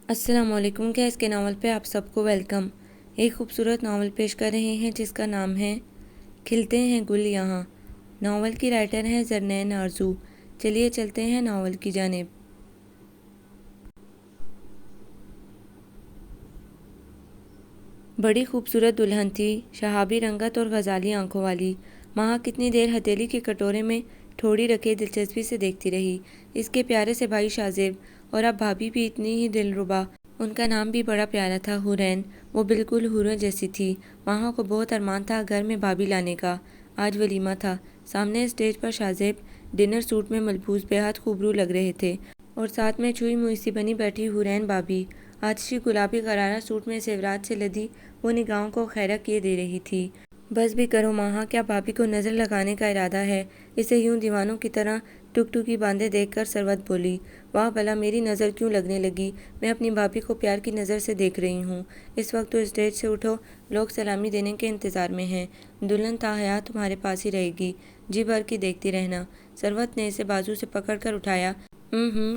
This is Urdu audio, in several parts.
السلام علیکم گیس کے ناول پہ آپ سب کو ویلکم۔ ایک خوبصورت ناول پیش کر رہے ہیں جس کا نام ہے کھلتے ہیں گل یہاں۔ ناول کی رائٹر ہیں زرنین آرزو۔ چلیے چلتے ہیں ناول کی جانب۔ بڑی خوبصورت دلہن تھی، شہابی رنگت اور غزالی آنکھوں والی۔ ماں کتنی دیر ہتھیلی کے کٹورے میں ٹھوڑی رکھے دلچسپی سے دیکھتی رہی۔ اس کے پیارے سے بھائی شاذیب اور اب بھابھی بھی اتنی ہی دلربا۔ ان کا نام بھی بڑا پیارا تھا، حورین۔ وہ بالکل حوروں جیسی تھی۔ ماں کو بہت ارمان تھا گھر میں بھابھی لانے کا۔ آج ولیمہ تھا۔ سامنے اسٹیج پر شاذیب ڈنر سوٹ میں ملبوس بے حد خوبرو لگ رہے تھے اور ساتھ میں چھوئی موئی سی بنی بیٹھی حورین بھابھی آتشی گلابی غرارہ سوٹ میں زیورات سے لدی وہ نگاہوں کو خیرہ کیے دے رہی تھی۔ بس بھی کرو ماں، کیا بھابھی کو نظر لگانے کا ارادہ ہے؟ اسے یوں دیوانوں کی طرح ٹکٹکی باندھے دیکھ کر سروت بولی۔ واہ بھلا میری نظر کیوں لگنے لگی؟ میں اپنی بھابھی کو پیار کی نظر سے دیکھ رہی ہوں۔ اس وقت تو اسٹیج سے اٹھو، لوگ سلامی دینے کے انتظار میں ہیں۔ دلہن تا حیات تمہارے پاس ہی رہے گی، جی بھر کے دیکھتی رہنا۔ سروت نے اسے بازو سے پکڑ کر اٹھایا۔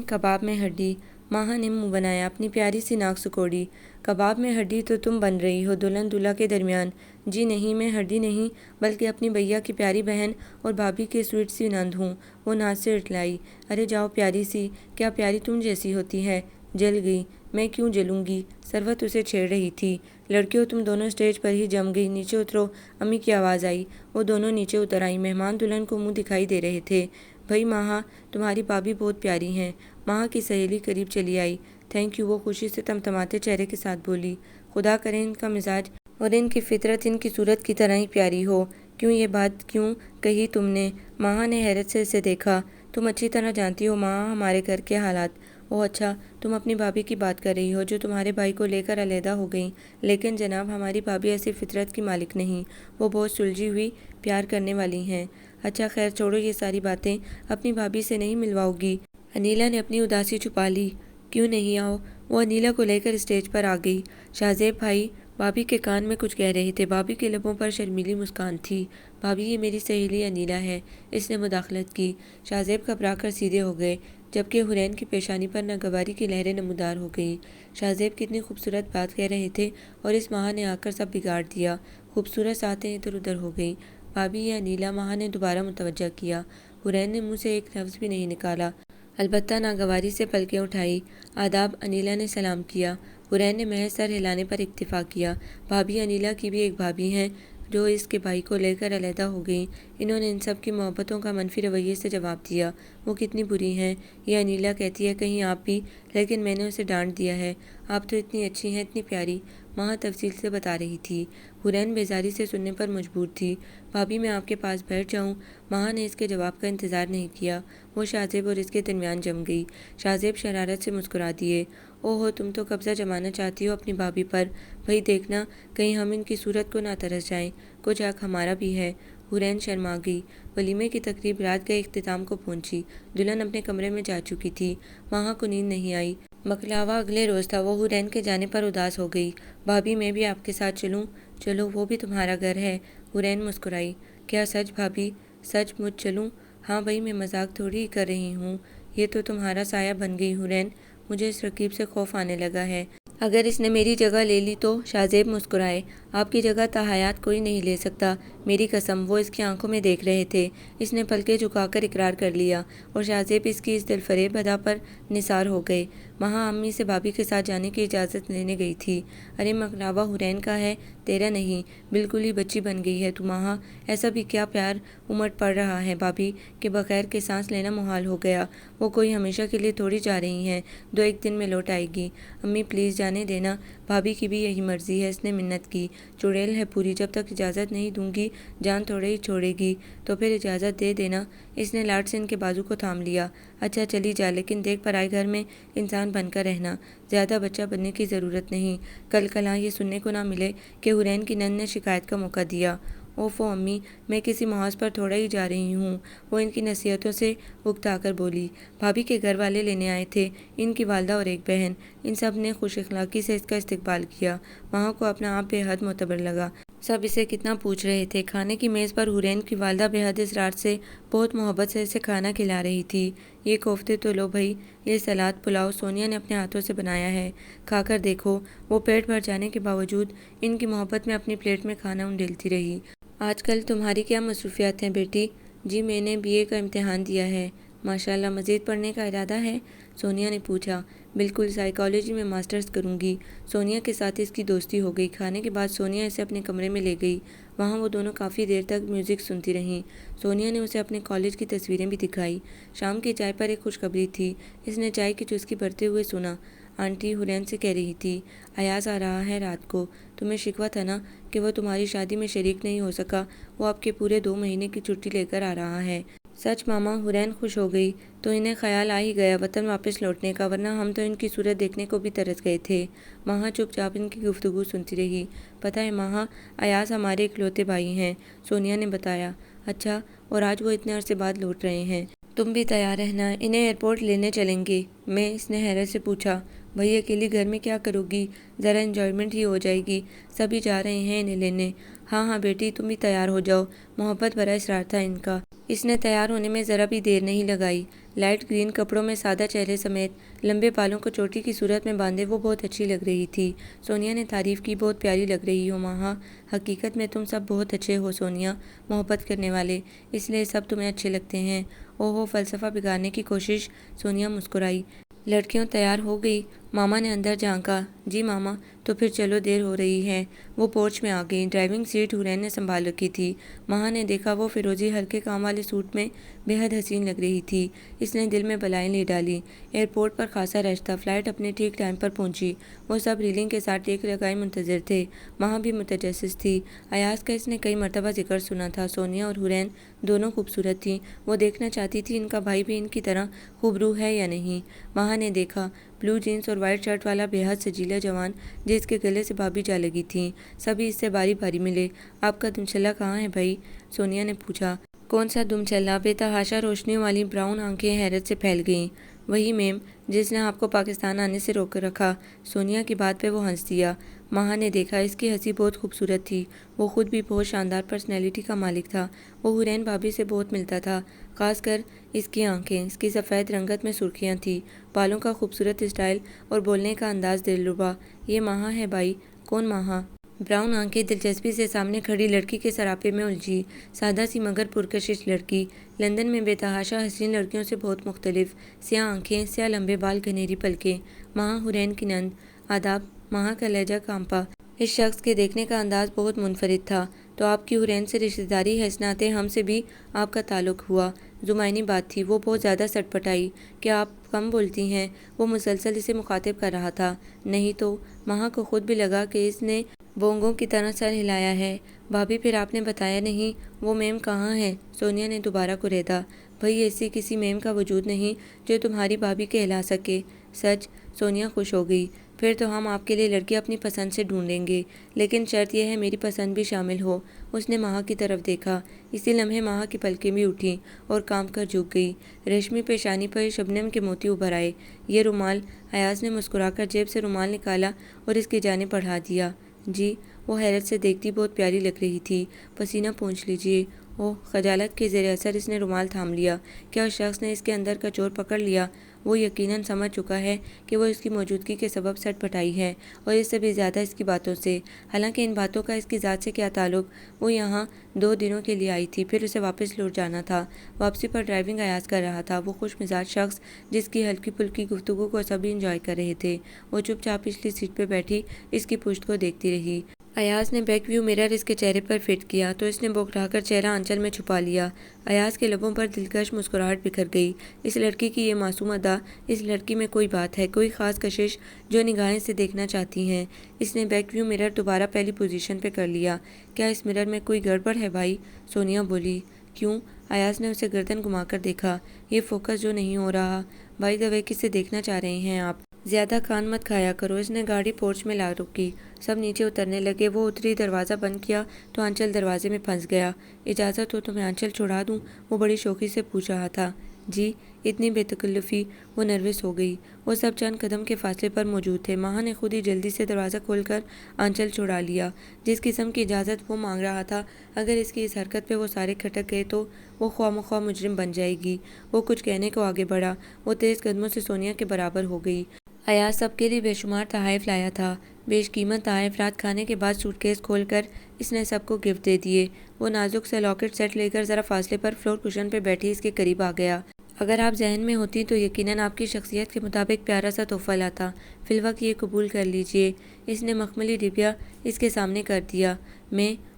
کباب میں ہڈی۔ ماں نے منہ بنایا، اپنی پیاری سی ناک سکوڑی۔ کباب میں ہڈی تو تم بن رہی ہو دلہن دولہا کے درمیان۔ جی نہیں، میں ہڈی نہیں بلکہ اپنی بھیا کی پیاری بہن اور بھابھی کی سویٹ سی نند ہوں۔ وہ ناز سے اٹھلائی۔ ارے جاؤ پیاری سی، کیا پیاری تم جیسی ہوتی ہے؟ جل گئی؟ میں کیوں جلوں گی؟ سروت اسے چھیڑ رہی تھی۔ لڑکیوں تم دونوں اسٹیج پر ہی جم گئی، نیچے اترو، امی کی آواز آئی۔ وہ دونوں نیچے اتر آئیں۔ مہمان دلہن کو منہ دکھائی دے رہے تھے۔ بھئی ماں، تمہاری بھابھی بہت پیاری ہیں۔ ماں کی سہیلی قریب چلی آئی۔ تھینک یو، وہ خوشی سے تمتماتے چہرے کے ساتھ بولی۔ خدا کرے ان کا مزاج اور ان کی فطرت ان کی صورت کی طرح ہی پیاری ہو۔ کیوں یہ بات کیوں کہی تم نے؟ ماں نے حیرت سے اسے دیکھا۔ تم اچھی طرح جانتی ہو ماں ہمارے گھر کے حالات۔ اوہ اچھا، تم اپنی بھابھی کی بات کر رہی ہو جو تمہارے بھائی کو لے کر علیحدہ ہو گئیں۔ لیکن جناب ہماری بھابھی ایسی فطرت کی مالک نہیں، وہ بہت سلجھی ہوئی پیار کرنے والی ہیں۔ اچھا خیر چھوڑو یہ ساری باتیں، اپنی بھابھی سے نہیں ملواؤ گی؟ انیلا نے اپنی اداسی چھپا لی۔ کیوں نہیں آؤ؟ وہ انیلا کو لے کر اسٹیج پر آ گئی۔ شاذیب بھائی بھابھی کے کان میں کچھ کہہ رہے تھے۔ بھابھی کے لبوں پر شرمیلی مسکان تھی۔ بھابھی یہ میری سہیلی انیلا ہے، اس نے مداخلت کی۔ شاذیب گھبرا کر سیدھے ہو گئے، جبکہ حورین کی پیشانی پر ناگواری کی لہریں نمودار ہو گئیں۔ شاذیب کتنی خوبصورت بات کہہ رہے تھے اور اس ماں نے آ کر سب بگاڑ دیا۔ خوبصورت ساتیں ادھر ادھر ہو گئیں۔ بھابھی یہ انیلا، ماں نے دوبارہ متوجہ کیا۔ حورین نے منہ سے ایک لفظ بھی نہیں نکالا، البتہ ناگواری سے پلکیں اٹھائی۔ آداب، انیلا نے سلام کیا۔ حورین نے محض سر ہلانے پر اکتفا کیا۔ بھابھی انیلا کی بھی ایک بھابھی ہیں جو اس کے بھائی کو لے کر علیحدہ ہو گئیں۔ انہوں نے ان سب کی محبتوں کا منفی رویے سے جواب دیا۔ وہ کتنی بری ہیں، یہ انیلا کہتی ہے کہیں آپ بھی، لیکن میں نے اسے ڈانٹ دیا ہے۔ آپ تو اتنی اچھی ہیں، اتنی پیاری، ماں تفصیل سے بتا رہی تھی۔ حورین بیزاری سے سننے پر مجبور تھی۔ بھابھی میں آپ کے پاس بیٹھ جاؤں؟ ماں نے اس کے جواب کا انتظار نہیں کیا، وہ شاذیب اور اس کے درمیان جم گئی۔ شاذیب شرارت سے مسکرا دیے۔ اوہو، تم تو قبضہ جمانا چاہتی ہو اپنی بھابھی پر؟ بھئی دیکھنا کہیں ہم ان کی صورت کو نہ ترس جائیں، کچھ حق ہمارا بھی ہے۔ حورین شرما گئی۔ ولیمے کی تقریب رات کے اختتام کو پہنچی۔ دلہن اپنے کمرے میں جا چکی تھی۔ ماں کو نیند نہیں آئی۔ بقلاوا اگلے روز تھا۔ وہ حورین کے جانے پر اداس ہو گئی۔ بھابھی میں بھی آپ کے ساتھ چلوں؟ چلو، وہ بھی تمہارا گھر ہے۔ حورین مسکرائی۔ کیا سچ بھابھی؟ سچ مچ چلوں؟ ہاں بھئی میں مذاق تھوڑی ہی کر رہی ہوں۔ یہ تو تمہارا سایہ بن گئی حورین، مجھے اس رقیب سے خوف آنے لگا ہے۔ اگر اس نے میری جگہ لے لی تو؟ شاذیب مسکرائے۔ آپ کی جگہ تا حیات کوئی نہیں لے سکتا، میری قسم۔ وہ اس کی آنکھوں میں دیکھ رہے تھے۔ اس نے پلکیں جھکا کر اقرار کر لیا اور شاذیب اس کی اس دل فریب ادا پر نثار ہو گئے۔ ماں امی سے بھابھی کے ساتھ جانے کی اجازت لینے گئی تھی۔ ارے مقلاوا حورین کا ہے، تیرا نہیں، بالکل ہی بچی بن گئی ہے تو ماں۔ ایسا بھی کیا پیار امٹ پڑ رہا ہے بھابھی کہ بغیر کے سانس لینا محال ہو گیا۔ وہ کوئی ہمیشہ کے لیے تھوڑی جا رہی ہیں، دو ایک دن میں لوٹ آئے گی۔ امی پلیز جانے دینا، بھابھی کی بھی یہی مرضی ہے، اس نے منت کی۔ چڑیل ہے پوری، جب تک اجازت نہیں دوں گی جان تھوڑے ہی چھوڑے گی، تو پھر اجازت دے دینا۔ اس نے لاڈ سے ان کے بازو کو تھام لیا۔ اچھا چلی جا، لیکن دیکھ پرائے گھر میں انسان بن کر رہنا، زیادہ بچہ بننے کی ضرورت نہیں۔ کل کلاں یہ سننے کو نہ ملے کہ حورین کی نند نے شکایت کا موقع دیا۔ اوفو امی، میں کسی محاذ پر تھوڑا ہی جا رہی ہوں، وہ ان کی نصیحتوں سے اکتا کر بولی۔ بھابھی کے گھر والے لینے آئے تھے، ان کی والدہ اور ایک بہن۔ ان سب نے خوش اخلاقی سے اس کا استقبال کیا۔ وہاں کو اپنا آپ بے حد معتبر لگا۔ سب اسے کتنا پوچھ رہے تھے۔ کھانے کی میز پر حورین کی والدہ بے حد اصرار سے بہت محبت سے اسے کھانا کھلا رہی تھی۔ یہ کوفتے تو لو بھائی، یہ سلاد پلاؤ سونیا نے اپنے ہاتھوں سے بنایا ہے، کھا کر دیکھو۔ وہ پیٹ بھر جانے کے باوجود ان کی محبت میں اپنی پلیٹ میں کھانا انڈیلتی رہی۔ آج کل تمہاری کیا مصروفیات ہیں بیٹی؟ جی میں نے BA کا امتحان دیا ہے۔ ماشاءاللہ، مزید پڑھنے کا ارادہ ہے؟ سونیا نے پوچھا۔ بالکل، سائیکالوجی میں ماسٹرز کروں گی۔ سونیا کے ساتھ اس کی دوستی ہو گئی۔ کھانے کے بعد سونیا اسے اپنے کمرے میں لے گئی۔ وہاں وہ دونوں کافی دیر تک میوزک سنتی رہیں۔ سونیا نے اسے اپنے کالج کی تصویریں بھی دکھائی۔ شام کی چائے پر ایک خوشخبری تھی۔ اس نے چائے کی چسکی بھرتے ہوئے سنا۔ آنٹی حورین سے کہہ رہی تھی، ایاز آ رہا ہے رات کو۔ تمہیں شکوہ تھا نا کہ وہ تمہاری شادی میں شریک نہیں ہو سکا؟ وہ آپ کے پورے 2 مہینے کی چھٹی لے کر آ رہا ہے۔ سچ ماما؟ حورین خوش ہو گئی۔ تو انہیں خیال آ ہی گیا وطن واپس لوٹنے کا، ورنہ ہم تو ان کی صورت دیکھنے کو بھی ترس گئے تھے۔ ماہا چپ چاپ ان کی گفتگو سنتی رہی۔ پتہ ہے ماہا، ایاز ہمارے اکلوتے بھائی ہیں، سونیا نے بتایا۔ اچھا، اور آج وہ اتنے عرصے بعد لوٹ رہے ہیں۔ تم بھی تیار رہنا، انہیں ایئرپورٹ لینے چلیں گے۔ میں؟ اس نے حیرت سے پوچھا۔ بھائی اکیلی گھر میں کیا کرو گی؟ ذرا انجوائمنٹ ہی ہو جائے گی۔ سبھی جا رہے ہیں انہیں لینے۔ ہاں ہاں بیٹی، تم بھی تیار ہو جاؤ۔ محبت بھرا اصرار تھا ان کا۔ اس نے تیار ہونے میں ذرا بھی دیر نہیں لگائی۔ لائٹ گرین کپڑوں میں سادہ چہرے سمیت لمبے بالوں کو چوٹی کی صورت میں باندھے وہ بہت اچھی لگ رہی تھی۔ سونیا نے تعریف کی، بہت پیاری لگ رہی ہو ماہا۔ حقیقت میں تم سب بہت اچھے ہو سونیا، محبت کرنے والے، اس لیے سب تمہیں اچھے لگتے ہیں۔ اوہو، فلسفہ بگاڑنے کی کوشش؟ سونیا مسکرائی۔ لڑکیوں تیار ہو گئی؟ ماما نے اندر جھانکا۔ جی ماما۔ تو پھر چلو، دیر ہو رہی ہے۔ وہ پورچ میں آ گئی۔ ڈرائیونگ سیٹ حورین نے سنبھال رکھی تھی۔ ماہا نے دیکھا وہ فیروزی ہلکے کام والے سوٹ میں بے حد حسین لگ رہی تھی۔ اس نے دل میں بلائیں لے ڈالی۔ ایئرپورٹ پر خاصا رش تھا۔ فلائٹ اپنے ٹھیک ٹائم پر پہنچی۔ وہ سب ریلنگ کے ساتھ ٹیک لگائے منتظر تھے۔ ماہا بھی متجسس تھی۔ ایاز کا اس نے کئی مرتبہ ذکر سنا تھا۔ سونیا اور حورین دونوں خوبصورت تھیں۔ وہ دیکھنا چاہتی تھی ان کا بھائی بھی ان کی طرح خوبرو ہے یا نہیں۔ ماہا نے دیکھا، بلو جینس اور وائٹ شرٹ والا بے حد سجیلا جوان جس کے گلے سے بھابھی جا لگی تھیں۔ سبھی اس سے باری باری ملے۔ آپ کا دمچلہ کہاں ہے بھائی؟ سونیا نے پوچھا۔ کون سا دمچلہ؟ بے تحاشا روشنیوں والی براؤن آنکھیں حیرت سے پھیل گئیں۔ وہی میم جس نے آپ کو پاکستان آنے سے روک رکھا۔ سونیا کی بات پہ وہ ہنس دیا۔ ماہا نے دیکھا، اس کی ہنسی بہت خوبصورت تھی۔ وہ خود بھی بہت شاندار پرسنالٹی کا مالک تھا۔ وہ حورین بھابھی سے بہت ملتا تھا، خاص کر اس کی آنکھیں۔ اس کی سفید رنگت میں سرخیاں تھیں، بالوں کا خوبصورت اسٹائل اور بولنے کا انداز دلربا۔ یہ ماہا ہے بھائی؟ کون ماہا؟ براؤن آنکھیں دلچسپی سے سامنے کھڑی لڑکی کے سراپے میں الجھی۔ سادہ سی مگر پرکشش لڑکی، لندن میں بے تحاشا حسین لڑکیوں سے بہت مختلف۔ سیاہ آنکھیں، سیاہ لمبے بال، گھنیری پلکیں۔ ماہا حورین کی نند۔ آداب۔ ماہا کا لہجہ کانپا۔ اس شخص کے دیکھنے کا انداز بہت منفرد تھا۔ تو آپ کی حورین سے رشتہ داری ہے؟ اس ناطے ہم سے بھی آپ کا تعلق ہوا۔ زمینی بات تھی۔ وہ بہت زیادہ سٹ پٹائی۔ کیا آپ کم بولتی ہیں؟ وہ مسلسل اسے مخاطب کر رہا تھا۔ نہیں تو؟ ماہا کو خود بھی لگا کہ اس نے بونگوں کی طرح سر ہلایا ہے۔ بھابھی پھر آپ نے بتایا نہیں؟ وہ میم کہاں ہے؟ سونیا نے دوبارہ کریدا۔ بھئی ایسی کسی میم کا وجود نہیں جو تمہاری بھابھی کہلا سکے۔ سچ؟ سونیا خوش ہو گئی۔ پھر تو ہم آپ کے لیے لڑکی اپنی پسند سے ڈھونڈیں گے، لیکن شرط یہ ہے میری پسند بھی شامل ہو۔ اس نے ماہا کی طرف دیکھا۔ اسی لمحے ماہا کی پلکیں بھی اٹھیں اور کانپ کر جھک گئی۔ ریشمی پیشانی پر شبنم کے موتی ابھر آئے۔ یہ رومال؟ ایاز نے مسکرا کر جیب سے رومال نکالا اور اس کی جانب بڑھا دیا۔ جی؟ وہ حیرت سے دیکھتی بہت پیاری لگ رہی تھی۔ پسینہ پونچھ لیجئے۔ اوہ! خجالت کے زیر اثر اس نے رومال تھام لیا۔ کیا اس شخص نے اس کے اندر کا چور پکڑ لیا؟ وہ یقیناً سمجھ چکا ہے کہ وہ اس کی موجودگی کے سبب سٹ پٹائی ہے، اور اس سے بھی زیادہ اس کی باتوں سے۔ حالانکہ ان باتوں کا اس کی ذات سے کیا تعلق؟ وہ یہاں 2 دنوں کے لیے آئی تھی، پھر اسے واپس لوٹ جانا تھا۔ واپسی پر ڈرائیونگ ایاز کر رہا تھا، وہ خوش مزاج شخص جس کی ہلکی پھلکی گفتگو کو سبھی انجوائے کر رہے تھے۔ وہ چپ چاپ پچھلی سیٹ پہ بیٹھی اس کی پشت کو دیکھتی رہی۔ ایاز نے بیک ویو مرر اس کے چہرے پر فٹ کیا تو اس نے بوکھلا کر چہرہ آنچل میں چھپا لیا۔ ایاز کے لبوں پر دلکش مسکراہٹ بکھر گئی۔ اس لڑکی کی یہ معصوم ادا، اس لڑکی میں کوئی بات ہے، کوئی خاص کشش جو نگاہیں اسے دیکھنا چاہتی ہیں۔ اس نے بیک ویو مرر دوبارہ پہلی پوزیشن پہ کر لیا۔ کیا اس مرر میں کوئی گڑبڑ ہے بھائی؟ سونیا بولی۔ کیوں؟ ایاز نے اسے گردن گھما کر دیکھا۔ یہ فوکس جو نہیں ہو رہا۔ بائی دا وے کسے دیکھنا چاہ رہے ہیں آپ؟ زیادہ کان مت کھایا کرو۔ اس نے گاڑی پورچ میں لا روکی۔ سب نیچے اترنے لگے۔ وہ اتری، دروازہ بند کیا تو آنچل دروازے میں پھنس گیا۔ اجازت ہو تو میں آنچل چھڑا دوں؟ وہ بڑی شوخی سے پوچھ رہا تھا۔ جی، اتنی بے تکلفی، وہ نروس ہو گئی۔ وہ سب چند قدم کے فاصلے پر موجود تھے۔ ماہا نے خود ہی جلدی سے دروازہ کھول کر آنچل چھڑا لیا۔ جس قسم کی اجازت وہ مانگ رہا تھا، اگر اس کی اس حرکت پہ وہ سارے کھٹک گئے تو وہ خواہ مخواہ مجرم بن جائے گی۔ وہ کچھ کہنے کو آگے بڑھا، وہ تیز قدموں سے سونیا کے برابر ہو گئی۔ ایاز سب کے لیے بے شمار تحائف لایا تھا، بیش قیمت تحائف۔ رات کھانے کے بعد سوٹ کیس کھول کر اس نے سب کو گفٹ دے دیے۔ وہ نازک سے لاکٹ سیٹ لے کر ذرا فاصلے پر فلور کشن پہ بیٹھی اس کے قریب آ گیا۔ اگر آپ ذہن میں ہوتی تو یقیناً آپ کی شخصیت کے مطابق پیارا سا تحفہ لاتا۔ فی الوقت یہ قبول کر لیجئے۔ اس نے مخملی ڈبیا اس کے سامنے کر دیا۔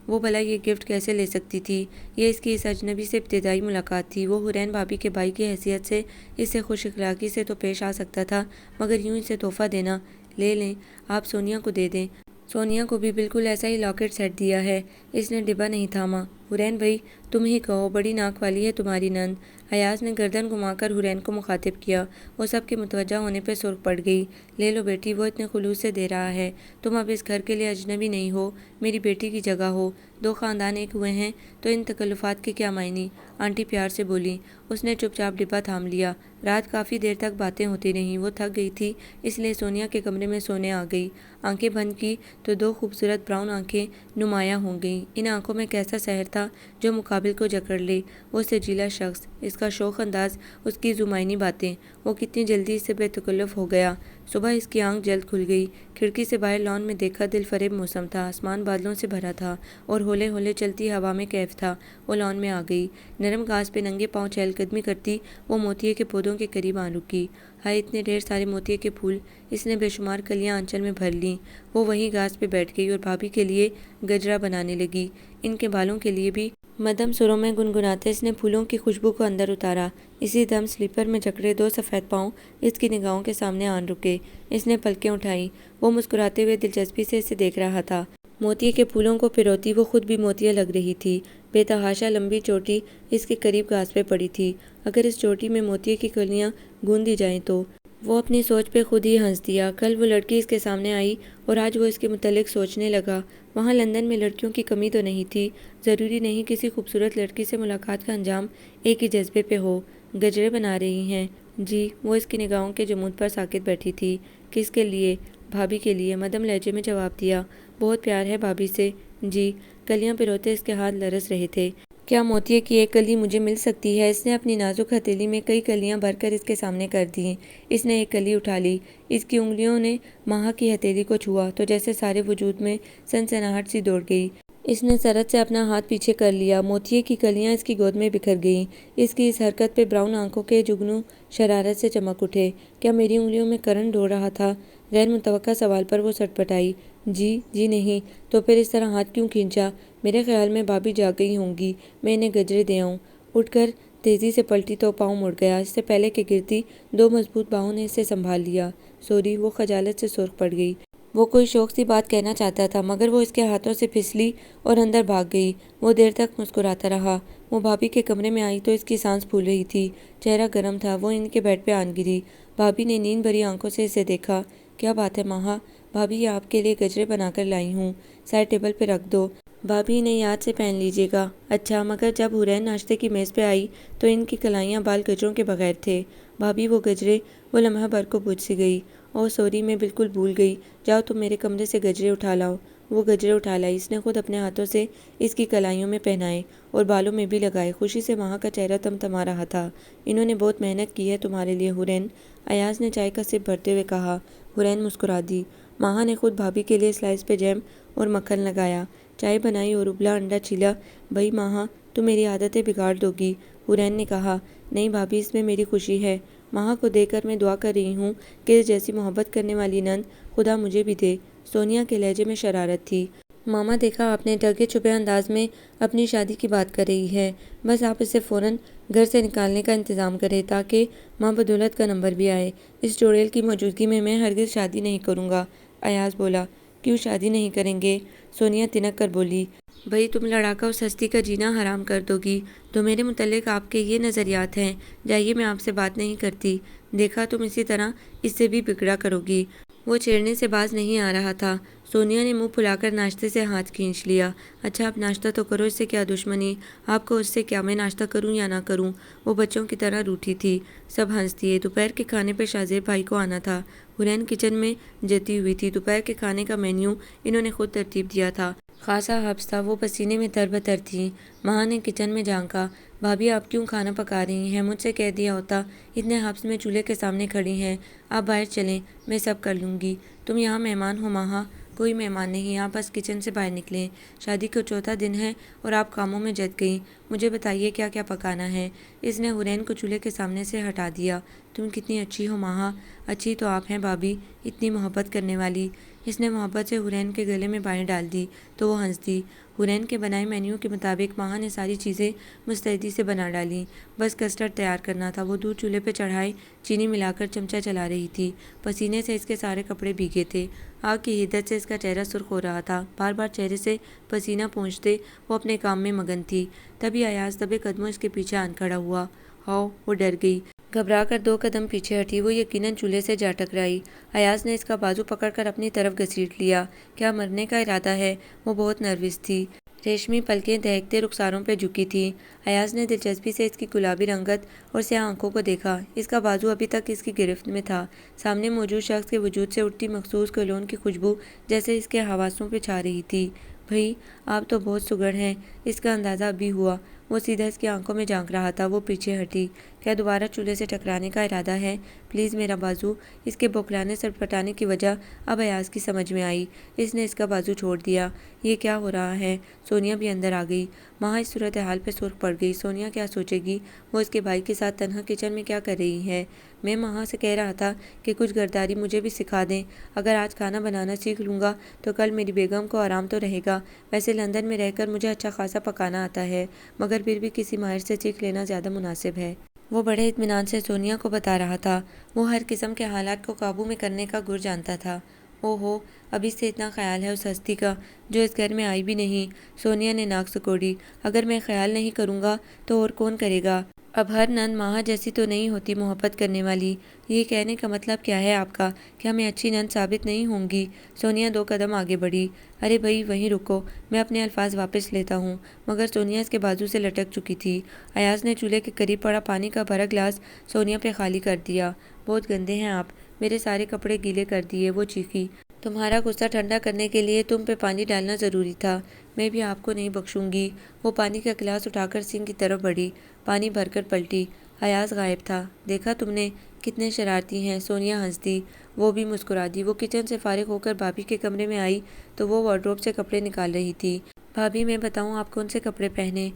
وہ بھلا یہ گفٹ کیسے لے سکتی تھی؟ یہ اس کی اس اجنبی سے ابتدائی ملاقات تھی۔ وہ حورین بھابی کے بھائی کی حیثیت سے اس سے خوش اخلاقی سے تو پیش آ سکتا تھا، مگر یوں اسے تحفہ دینا۔ لے لیں، آپ سونیا کو دے دیں۔ سونیا کو بھی بالکل ایسا ہی لاکٹ سیٹ دیا ہے۔ اس نے ڈبہ نہیں تھاما۔ حورین بھائی، تم ہی کہو، بڑی ناک والی ہے تمہاری نند۔ ایاز نے گردن گھما کر حورین کو مخاطب کیا۔ وہ سب کے متوجہ ہونے پہ سرخ پڑ گئی۔ لے لو بیٹی، وہ اتنے خلوص سے دے رہا ہے۔ تم اب اس گھر کے لیے اجنبی نہیں ہو، میری بیٹی کی جگہ ہو۔ دو خاندان ایک ہوئے ہیں تو ان تکلفات کے کیا معنی؟ آنٹی پیار سے بولی۔ اس نے چپ چاپ ڈبہ تھام لیا۔ رات کافی دیر تک باتیں ہوتی رہیں۔ وہ تھک گئی تھی، اس لیے سونیا کے کمرے میں سونے آ گئی۔ آنکھیں بند کی تو دو خوبصورت براؤن آنکھیں نمایاں ہو گئیں۔ ان آنکھوں میں کیسا سحر تھا جو مقابل کو جکڑ لے۔ وہ سجیلا شخص، اس کا شوخ انداز، اس کی زمینی باتیں، وہ کتنی جلدی اس سے بے تکلف ہو گیا۔ صبح اس کی آنکھ جلد کھل گئی۔ کھڑکی سے باہر لان میں دیکھا، دل فریب موسم تھا۔ آسمان بادلوں سے بھرا تھا اور ہولے ہولے چلتی ہوا میں کیف تھا۔ وہ لان میں آ گئی۔ نرم گھاس پہ ننگے پاؤں چہل قدمی کرتی وہ موتیے کے پودوں کے قریب آ رکی۔ ہائے، اتنے ڈھیر سارے موتیے کے پھول! اس نے بے شمار کلیاں آنچل میں بھر لیں۔ وہ وہیں گھاس پہ بیٹھ گئی اور بھابھی کے لیے گجرا بنانے لگی، ان کے بالوں کے لیے بھی۔ مدھم سروں میں گنگناتے اس نے پھولوں کی خوشبو کو اندر اتارا۔ اسی دم سلیپر میں جکڑے دو سفید پاؤں اس کی نگاہوں کے سامنے آن رکے۔ اس نے پلکیں اٹھائیں۔ وہ مسکراتے ہوئے دلچسپی سے اسے دیکھ رہا تھا۔ موتیے کے پھولوں کو پروتی وہ خود بھی موتیہ لگ رہی تھی۔ بے تحاشا لمبی چوٹی اس کے قریب گھاس پہ پڑی تھی۔ اگر اس چوٹی میں موتیے کی کلیاں گون دی جائیں تو؟ وہ اپنی سوچ پہ خود ہی ہنس دیا۔ کل وہ لڑکی اس کے سامنے آئی اور آج وہ اس کے متعلق سوچنے لگا۔ وہاں لندن میں لڑکیوں کی کمی تو نہیں تھی۔ ضروری نہیں کسی خوبصورت لڑکی سے ملاقات کا انجام ایک ہی جذبے پہ ہو۔ گجرے بنا رہی ہیں؟ جی، وہ اس کی نگاہوں کے جمود پر ساکت بیٹھی تھی۔ کس کے لیے؟ بھابھی کے لیے، مدھم لہجے میں جواب دیا۔ بہت پیار ہے بھابھی سے؟ جی۔ کلیاں پروتے اس کے ہاتھ لرز رہے تھے۔ کیا موتیے کی ایک کلی مجھے مل سکتی ہے؟ اس نے اپنی نازک ہتھیلی میں کئی کلیاں بھر کر اس کے سامنے کر دیں۔ اس نے ایک کلی اٹھا لی۔ اس کی انگلیوں نے ماہا کی ہتھیلی کو چھوا تو جیسے سارے وجود میں سنسناہٹ سی دوڑ گئی۔ اس نے سرعت سے اپنا ہاتھ پیچھے کر لیا۔ موتیے کی کلیاں اس کی گود میں بکھر گئیں۔ اس کی اس حرکت پہ براؤن آنکھوں کے جگنو شرارت سے چمک اٹھے۔ کیا میری انگلیوں میں کرنٹ دوڑ رہا تھا؟ غیر متوقع سوال پر وہ سٹپٹائی۔ جی نہیں۔ تو پھر اس طرح ہاتھ کیوں کھینچا؟ میرے خیال میں بھابھی جاگ گئی ہوں گی، میں انہیں گجرے دے آؤں۔ اٹھ کر تیزی سے پلٹی تو پاؤں مڑ گیا۔ اس سے پہلے کہ گرتی، دو مضبوط باہوں نے اسے سنبھال لیا۔ سوری، وہ خجالت سے سرخ پڑ گئی۔ وہ کوئی شوق سی بات کہنا چاہتا تھا مگر وہ اس کے ہاتھوں سے پھسلی اور اندر بھاگ گئی۔ وہ دیر تک مسکراتا رہا۔ وہ بھابھی کے کمرے میں آئی تو اس کی سانس پھول رہی تھی، چہرہ گرم تھا۔ وہ ان کے بیڈ پہ آن گری۔ بھابھی نے نیند بھری آنکھوں سے اسے دیکھا۔ کیا بات ہے ماہا؟ بھابھی، یہ آپ کے لیے گجرے بنا کر لائی ہوں، سائڈ ٹیبل پہ رکھ دو۔ بھابھی، انہیں یاد سے پہن لیجیے گا۔ اچھا، مگر جب حورین ناشتے کی میز پہ آئی تو ان کی کلائیاں بال گجروں کے بغیر تھے۔ بھابھی، وہ گجرے؟ وہ لمحہ بھر کو بجھ سی گئی۔ اوہ سوری، میں بالکل بھول گئی۔ جاؤ تم میرے کمرے سے گجرے اٹھا لاؤ۔ وہ گجرے اٹھا لائی۔ اس نے خود اپنے ہاتھوں سے اس کی کلائیوں میں پہنائے اور بالوں میں بھی لگائے۔ خوشی سے ماہا کا چہرہ تمتما رہا تھا۔ انہوں نے بہت محنت کی ہے تمہارے لیے حورین، ایاز نے چائے کا سپ بھرتے ہوئے کہا۔ حورین مسکرا دی۔ ماہا نے خود بھابھی کے لیے سلائس پہ جیم اور مکھن لگایا، چائے بنائی اور ابلا انڈا چھیلا۔ بھئی ماہا، تم میری عادتیں بگاڑ دو گی، حورین نے کہا۔ نہیں بھابھی، اس میں میری خوشی ہے۔ ماہا کو دیکھ کر میں دعا کر رہی ہوں کہ اس جیسی محبت کرنے والی نند خدا مجھے بھی دے۔ سونیا کے لہجے میں شرارت تھی۔ ماما، دیکھا آپ نے، ڈھکے چھپے انداز میں اپنی شادی کی بات کر رہی ہے۔ بس آپ اسے فوراً گھر سے نکالنے کا انتظام کریں تاکہ ماں بدولت کا نمبر بھی آئے۔ اس چڑیل کی موجودگی میں ہرگز شادی نہیں کروں گا۔ ایاز بولا۔ کیوں شادی نہیں کریں گے؟ سونیا تنک کر بولی۔ بھئی تم لڑاکا اس ہستی کا جینا حرام کر دو گی تو میرے متعلق آپ کے یہ نظریات ہیں۔ جائیے، میں آپ سے بات نہیں کرتی۔ دیکھا، تم اسی طرح اس سے بھی بگڑا کرو گی۔ وہ چھیڑنے سے باز نہیں آ رہا تھا۔ سونیا نے منہ پھلا کر ناشتے سے ہاتھ کھینچ لیا۔ اچھا آپ ناشتہ تو کرو، اس سے کیا دشمنی؟ آپ کو اس سے کیا، میں ناشتہ کروں یا نہ کروں؟ وہ بچوں کی طرح روٹھی تھی۔ سب ہنس دیے۔ دوپہر کے کھانے پہ شاہزیب بھائی کو آنا تھا۔ حورین کچن میں جتی ہوئی تھی۔ دوپہر کے کھانے کا مینیو انہوں نے خود ترتیب دیا تھا۔ خاصا حبس تھا، وہ پسینے میں تربتر تھیں۔ ماں نے کچن میں جھانکا۔ بھابھی آپ کیوں کھانا پکا رہی ہیں؟ مجھ سے کہہ دیا ہوتا، اتنے حبس میں چولہے کے سامنے کھڑی ہیں۔ آپ باہر چلیں، میں سب کر لوں گی۔ تم یہاں مہمان ہو ماہا؟ کوئی مہمان نہیں، آپ بس کچن سے باہر نکلیں۔ شادی کا چوتھا دن ہے اور آپ کاموں میں جت گئیں۔ مجھے بتائیے کیا کیا پکانا ہے؟ اس نے حورین کو چولہے کے سامنے سے ہٹا دیا۔ تم کتنی اچھی ہو ماہا۔ اچھی تو آپ ہیں بھابھی، اتنی محبت کرنے والی۔ اس نے محبت سے حورین کے گلے میں بائیں ڈال دی تو وہ ہنس دی۔ حورین کے بنائے مینیو کے مطابق ماہا نے ساری چیزیں مستعدی سے بنا ڈالیں۔ بس کسٹرڈ تیار کرنا تھا۔ وہ دودھ چولہے پہ چڑھائے چینی ملا کر چمچہ چلا رہی تھی۔ پسینے سے اس کے سارے کپڑے بھیگے تھے۔ آگ کی حدت سے اس کا چہرہ سرخ ہو رہا تھا۔ بار بار چہرے سے پسینہ پونچھتے وہ اپنے کام میں مگن تھی۔ تبھی ایاز دبے قدموں اس کے پیچھے آن کھڑا ہوا۔ ہاؤ، وہ ڈر گئی۔ گھبرا کر 2 قدم پیچھے ہٹی۔ وہ یقیناً چولہے سے جا ٹکرائی۔ ایاز نے اس کا بازو پکڑ کر اپنی طرف گھسیٹ لیا۔ کیا مرنے کا ارادہ ہے؟ وہ بہت نروس تھی۔ ریشمی پلکیں دہکتے رخساروں پہ جھکی تھیں۔ ایاز نے دلچسپی سے اس کی گلابی رنگت اور سیاہ آنکھوں کو دیکھا۔ اس کا بازو ابھی تک اس کی گرفت میں تھا۔ سامنے موجود شخص کے وجود سے اٹھتی مخصوص کولون کی خوشبو جیسے اس کے حواسوں پہ چھا رہی تھی۔ بھئی، آپ تو بہت سگڑ ہیں۔ اس کا اندازہ ابھی ہوا۔ وہ سیدھا اس کی آنکھوں میں جھانک رہا تھا۔ وہ پیچھے ہٹی۔ کیا دوبارہ چولہے سے ٹکرانے کا ارادہ ہے؟ پلیز میرا بازو۔ اس کے بوکھلانے سٹپٹانے کی وجہ اب ایاز کی سمجھ میں آئی۔ اس نے اس کا بازو چھوڑ دیا۔ یہ کیا ہو رہا ہے؟ سونیا بھی اندر آ گئی۔ ماں اس صورتحال پہ سرخ پڑ گئی۔ سونیا کیا سوچے گی؟ وہ اس کے بھائی کے ساتھ تنہا کچن میں کیا کر رہی ہے؟ میں ماں سے کہہ رہا تھا کہ کچھ گرداری مجھے بھی سکھا دیں۔ اگر آج کھانا بنانا سیکھ لوں گا تو کل میری بیگم کو آرام تو رہے گا۔ ویسے لندن میں رہ کر مجھے اچھا خاصا پکانا آتا ہے، مگر پھر بھی کسی ماہر سے سیکھ لینا زیادہ مناسب ہے۔ وہ بڑے اطمینان سے سونیا کو بتا رہا تھا۔ وہ ہر قسم کے حالات کو قابو میں کرنے کا گر جانتا تھا۔ او ہو، ابھی سے اتنا خیال ہے اس ہستی کا جو اس گھر میں آئی بھی نہیں۔ سونیا نے ناک سکوڑی۔ اگر میں خیال نہیں کروں گا تو اور کون کرے گا؟ اب ہر نند ماہا جیسی تو نہیں ہوتی محبت کرنے والی۔ یہ کہنے کا مطلب کیا ہے آپ کا؟ کیا میں اچھی نند ثابت نہیں ہوں گی؟ سونیا 2 قدم آگے بڑھی۔ ارے بھائی وہیں رکو، میں اپنے الفاظ واپس لیتا ہوں۔ مگر سونیا اس کے بازو سے لٹک چکی تھی۔ ایاز نے چولہے کے قریب پڑا پانی کا بھرا گلاس سونیا پہ خالی کر دیا۔ بہت گندے ہیں آپ، میرے سارے کپڑے گیلے کر دیے۔ وہ چیخی۔ تمہارا غصہ ٹھنڈا کرنے کے لیے تم پہ پانی ڈالنا ضروری تھا۔ میں بھی آپ کو نہیں بخشوں گی۔ وہ پانی کا گلاس اٹھا کر سنک کی طرف بڑھی۔ پانی بھر کر پلٹی۔ ایاز غائب تھا۔ دیکھا تم نے، کتنے شرارتی ہیں؟ سونیا ہنس دی۔ وہ بھی مسکرا دی۔ وہ کچن سے فارغ ہو کر بھابھی کے کمرے میں آئی تو وہ وارڈروب سے کپڑے نکال رہی تھی۔ بھابھی میں بتاؤں آپ کون سے کپڑے پہنے؟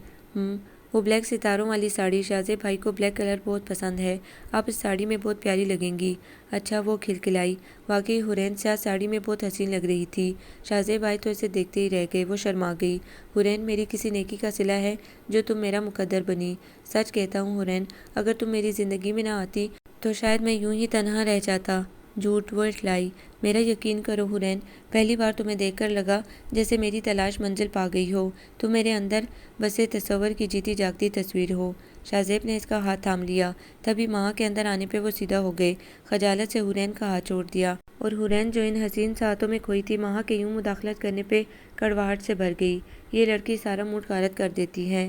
وہ بلیک ستاروں والی ساڑی۔ شاہزیب بھائی کو بلیک کلر بہت پسند ہے۔ آپ اس ساڑی میں بہت پیاری لگیں گی۔ اچھا، وہ کھلکھلائی۔ واقعی حورین سیاہ ساڑی میں بہت حسین لگ رہی تھی۔ شاہزیب بھائی تو اسے دیکھتے ہی رہ گئے۔ وہ شرما گئی۔ حورین، میری کسی نیکی کا صلہ ہے جو تم میرا مقدر بنی۔ سچ کہتا ہوں حورین، اگر تم میری زندگی میں نہ آتی تو شاید میں یوں ہی تنہا رہ جاتا۔ جھوٹ، وہ اٹھلائی۔ میرا یقین کرو حورین، پہلی بار تمہیں دیکھ کر لگا جیسے میری تلاش منزل پا گئی ہو۔ تم میرے اندر بسے تصور کی جیتی جاگتی تصویر ہو۔ شاہزیب نے اس کا ہاتھ تھام لیا۔ تبھی ماں کے اندر آنے پہ وہ سیدھا ہو گئے۔ خجالت سے حورین کا ہاتھ چھوڑ دیا۔ اور حورین جو ان حسین ساعتوں میں کھوئی تھی، ماں کے یوں مداخلت کرنے پہ کڑواہٹ سے بھر گئی۔ یہ لڑکی سارا موڈ غارت کر دیتی ہے۔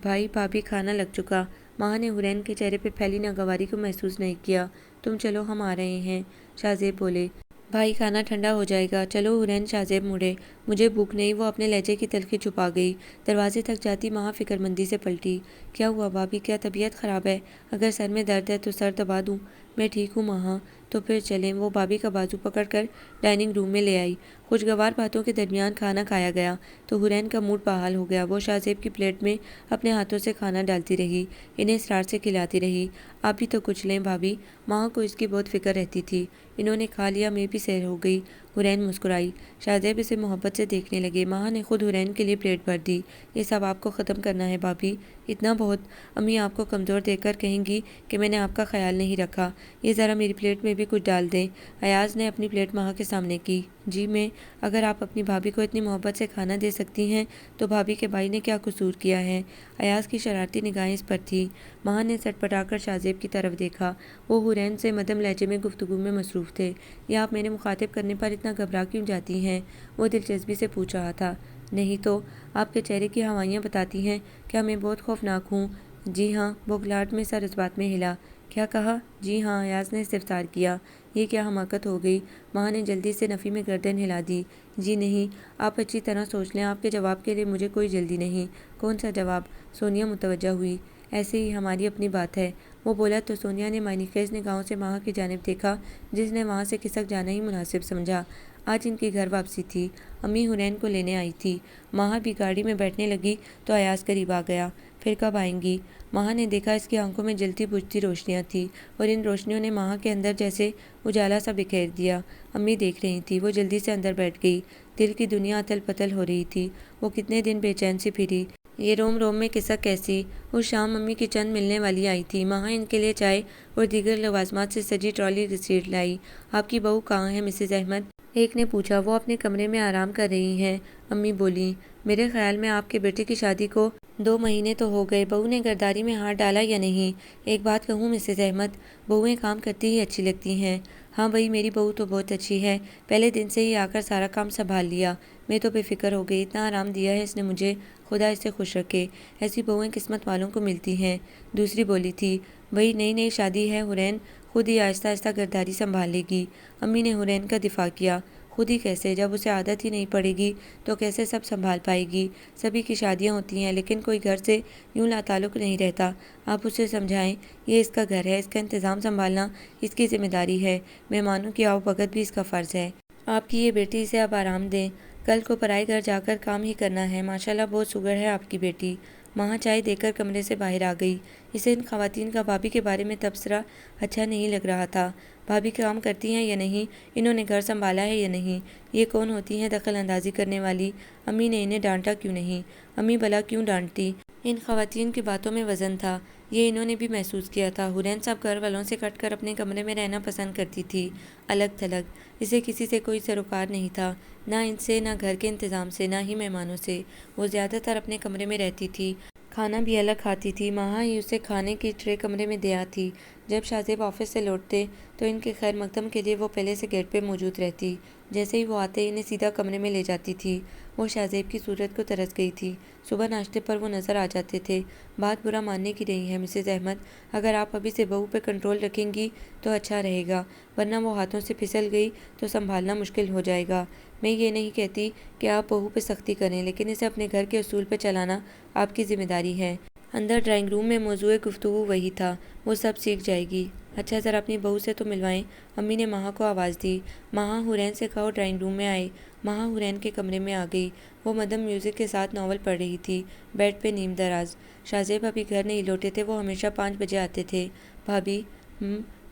بھائی بھابھی، کھانا لگ چکا۔ ماں نے حورین کے چہرے پہ پھیلی ناگواری کو محسوس نہیں کیا۔ تم چلو، ہم آ رہے ہیں، شاہزیب بولے۔ بھائی کھانا ٹھنڈا ہو جائے گا، چلو حورین۔ شاہزیب مڑے۔ مجھے بھوک نہیں۔ وہ اپنے لہجے کی تلخی چھپا گئی۔ دروازے تک جاتی ماں فکر مندی سے پلٹی۔ کیا ہوا بھابھی؟ کیا طبیعت خراب ہے؟ اگر سر میں درد ہے تو سر دبا دوں؟ میں ٹھیک ہوں ماں۔ تو پھر چلیں۔ وہ بھابھی کا بازو پکڑ کر ڈائننگ روم میں لے آئی۔ خوشگوار باتوں کے درمیان کھانا کھایا گیا تو حورین کا موڈ بحال ہو گیا۔ وہ شاہزیب کی پلیٹ میں اپنے ہاتھوں سے کھانا ڈالتی رہی، انہیں اسرار سے کھلاتی رہی۔ آپ بھی تو کچھ لیں بھابھی۔ ماں کو اس کی بہت فکر رہتی تھی۔ انہوں نے کھا لیا، میں بھی سیر ہو گئی۔ حرین مسکرائی۔ شاہزیب اسے محبت سے دیکھنے لگے۔ ماہا نے خود حرین کے لیے پلیٹ بھر دی۔ یہ سب آپ کو ختم کرنا ہے بھابھی، اتنا بہت؟ امی آپ کو کمزور دیکھ کر کہیں گی کہ میں نے آپ کا خیال نہیں رکھا۔ یہ ذرا میری پلیٹ میں بھی کچھ ڈال دیں۔ ایاز نے اپنی پلیٹ ماہا کے سامنے کی۔ جی میں، اگر آپ اپنی بھابھی کو اتنی محبت سے کھانا دے سکتی ہیں تو بھابھی کے بھائی نے کیا قصور کیا ہے؟ ایاز کی شرارتی نگاہیں اس پر تھیں۔ ماہا نے سٹ پٹا کر شاہزیب کی طرف دیکھا۔ وہ حرین سے مدھم لہجے میں گفتگو میں مصروف تھے۔ یہ آپ میرے مخاطب کرنے پر اتنا گھبرا کیوں جاتی ہیں؟ وہ دلچسپی سے پوچھ رہا تھا۔ نہیں تو، آپ کے چہرے کی ہوائیاں بتاتی ہیں، کیا میں بہت خوفناک ہوں؟ جی ہاں، بغلاٹ میں سر اس بات میں ہلا۔ کیا کہا؟ جی ہاں، ایاز نے استفسار کیا۔ یہ کیا حماقت ہو گئی؟ ماہا نے جلدی سے نفی میں گردن ہلا دی۔ جی نہیں، آپ اچھی طرح سوچ لیں، آپ کے جواب کے لیے مجھے کوئی جلدی نہیں۔ کون سا جواب؟ سونیا متوجہ ہوئی۔ ایسے ہی ہماری اپنی بات ہے، وہ بولا تو سونیا نے معنی خیز نگاہوں سے ماہا کی جانب دیکھا، جس نے وہاں سے کھسک جانا ہی مناسب سمجھا۔ آج ان کی گھر واپسی تھی، امی حرین کو لینے آئی تھی۔ ماہا بھی گاڑی میں بیٹھنے لگی تو ایاز قریب آ گیا۔ پھر کب آئیں گی؟ ماہا نے دیکھا اس کی آنکھوں میں جلتی بجھتی روشنیاں تھیں اور ان روشنیوں نے ماہا کے اندر جیسے اجالا سا بکھیر دیا۔ امی دیکھ رہی تھی، وہ جلدی سے اندر بیٹھ گئی۔ دل کی دنیا اتل پتل ہو رہی تھی۔ وہ کتنے دن بے چین سی پھری، یہ روم روم میں کسک کیسی؟ اس شام امی کی چند ملنے والی آئی تھی۔ ماہا ان کے لیے چائے اور دیگر لوازمات سے سجی ٹرالی گھسیٹ لائی۔ آپ کی بہو کہاں ہے مسز احمد؟ ایک نے پوچھا۔ وہ اپنے کمرے میں آرام کر رہی ہیں، امی بولیں۔ میرے خیال میں آپ کے بیٹے کی شادی کو 2 مہینے تو ہو گئے، بہو نے گرداری میں ہاتھ ڈالا یا نہیں؟ ایک بات کہوں مسز احمد، بہویں کام کرتی ہی اچھی لگتی ہیں۔ ہاں بھائی، میری بہو تو بہت اچھی ہے، پہلے دن سے ہی آ کر سارا کام سنبھال لیا۔ میں تو بے فکر ہو گئی، اتنا آرام دیا ہے اس نے مجھے، خدا اسے خوش رکھے۔ ایسی بہویں قسمت والوں کو ملتی ہیں، دوسری بولی تھی۔ بھئی نئی نئی شادی ہے، حرین خود ہی آہستہ آہستہ گرداری سنبھال لے گی۔ امی نے حرین کا دفاع کیا۔ خود ہی کیسے؟ جب اسے عادت ہی نہیں پڑے گی تو کیسے سب سنبھال پائے گی؟ سبھی کی شادیاں ہوتی ہیں لیکن کوئی گھر سے یوں لا تعلق نہیں رہتا۔ آپ اسے سمجھائیں، یہ اس کا گھر ہے، اس کا انتظام سنبھالنا اس کی ذمہ داری ہے، مہمانوں کی آؤ بھگت بھی اس کا فرض ہے۔ آپ کی یہ بیٹی، اسے اب آرام دیں، کل کو پرائے گھر جا کر کام ہی کرنا ہے۔ ماشاءاللہ بہت سگڑ ہے آپ کی بیٹی۔ ماہا چائے دے کر کمرے سے باہر آ گئی۔ اسے ان خواتین کا بھابھی کے بارے میں تبصرہ اچھا نہیں لگ رہا تھا۔ بھابھی کام کرتی ہیں یا نہیں؟ انہوں نے گھر سنبھالا ہے یا نہیں؟ یہ کون ہوتی ہیں دخل اندازی کرنے والی؟ امی نے انہیں ڈانٹا کیوں نہیں؟ امی بھلا کیوں ڈانٹتی؟ ان خواتین کی باتوں میں وزن تھا، یہ انہوں نے بھی محسوس کیا تھا۔ حرین صاحب گھر والوں سے کٹ کر اپنے کمرے میں رہنا پسند کرتی تھی، الگ تھلگ۔ اسے کسی سے کوئی سروکار نہیں تھا، نہ ان سے، نہ گھر کے انتظام سے، نہ ہی مہمانوں سے۔ وہ زیادہ تر اپنے کمرے میں رہتی تھی، کھانا بھی الگ کھاتی تھی۔ ماہا ہی اسے کھانے کی ٹرے کمرے میں دے آتی۔ جب شاہزیب آفس سے لوٹتے تو ان کے خیر مقدم کے لیے وہ پہلے سے گیٹ پہ موجود رہتی۔ جیسے ہی وہ آتے انہیں سیدھا کمرے میں لے جاتی تھی۔ وہ شاہزیب کی صورت کو ترس گئی تھی۔ صبح ناشتے پر وہ نظر آ جاتے تھے۔ بات برا ماننے کی نہیں ہے مسز احمد، اگر آپ ابھی سے بہو پہ کنٹرول رکھیں گی تو اچھا رہے گا، ورنہ وہ ہاتھوں سے پھسل گئی تو سنبھالنا مشکل ہو جائے گا۔ میں یہ نہیں کہتی کہ آپ بہو پہ سختی کریں، لیکن اسے اپنے گھر کے اصول پہ چلانا آپ کی ذمہ داری ہے۔ اندر ڈرائنگ روم میں موضوع گفتگو وہی تھا، وہ سب سیکھ جائے گی۔ اچھا ذرا اپنی بہو سے تو ملوائیں، امی نے ماہا کو آواز دی۔ ماہا حرین سے کہو ڈرائنگ روم میں آئے۔ ماہا حرین کے کمرے میں آ گئی۔ وہ مدھم میوزک کے ساتھ ناول پڑھ رہی تھی، بیڈ پہ نیم دراز۔ شاہزیب ابھی گھر نہیں لوٹے تھے، وہ ہمیشہ 5 بجے آتے تھے۔ بھابھی،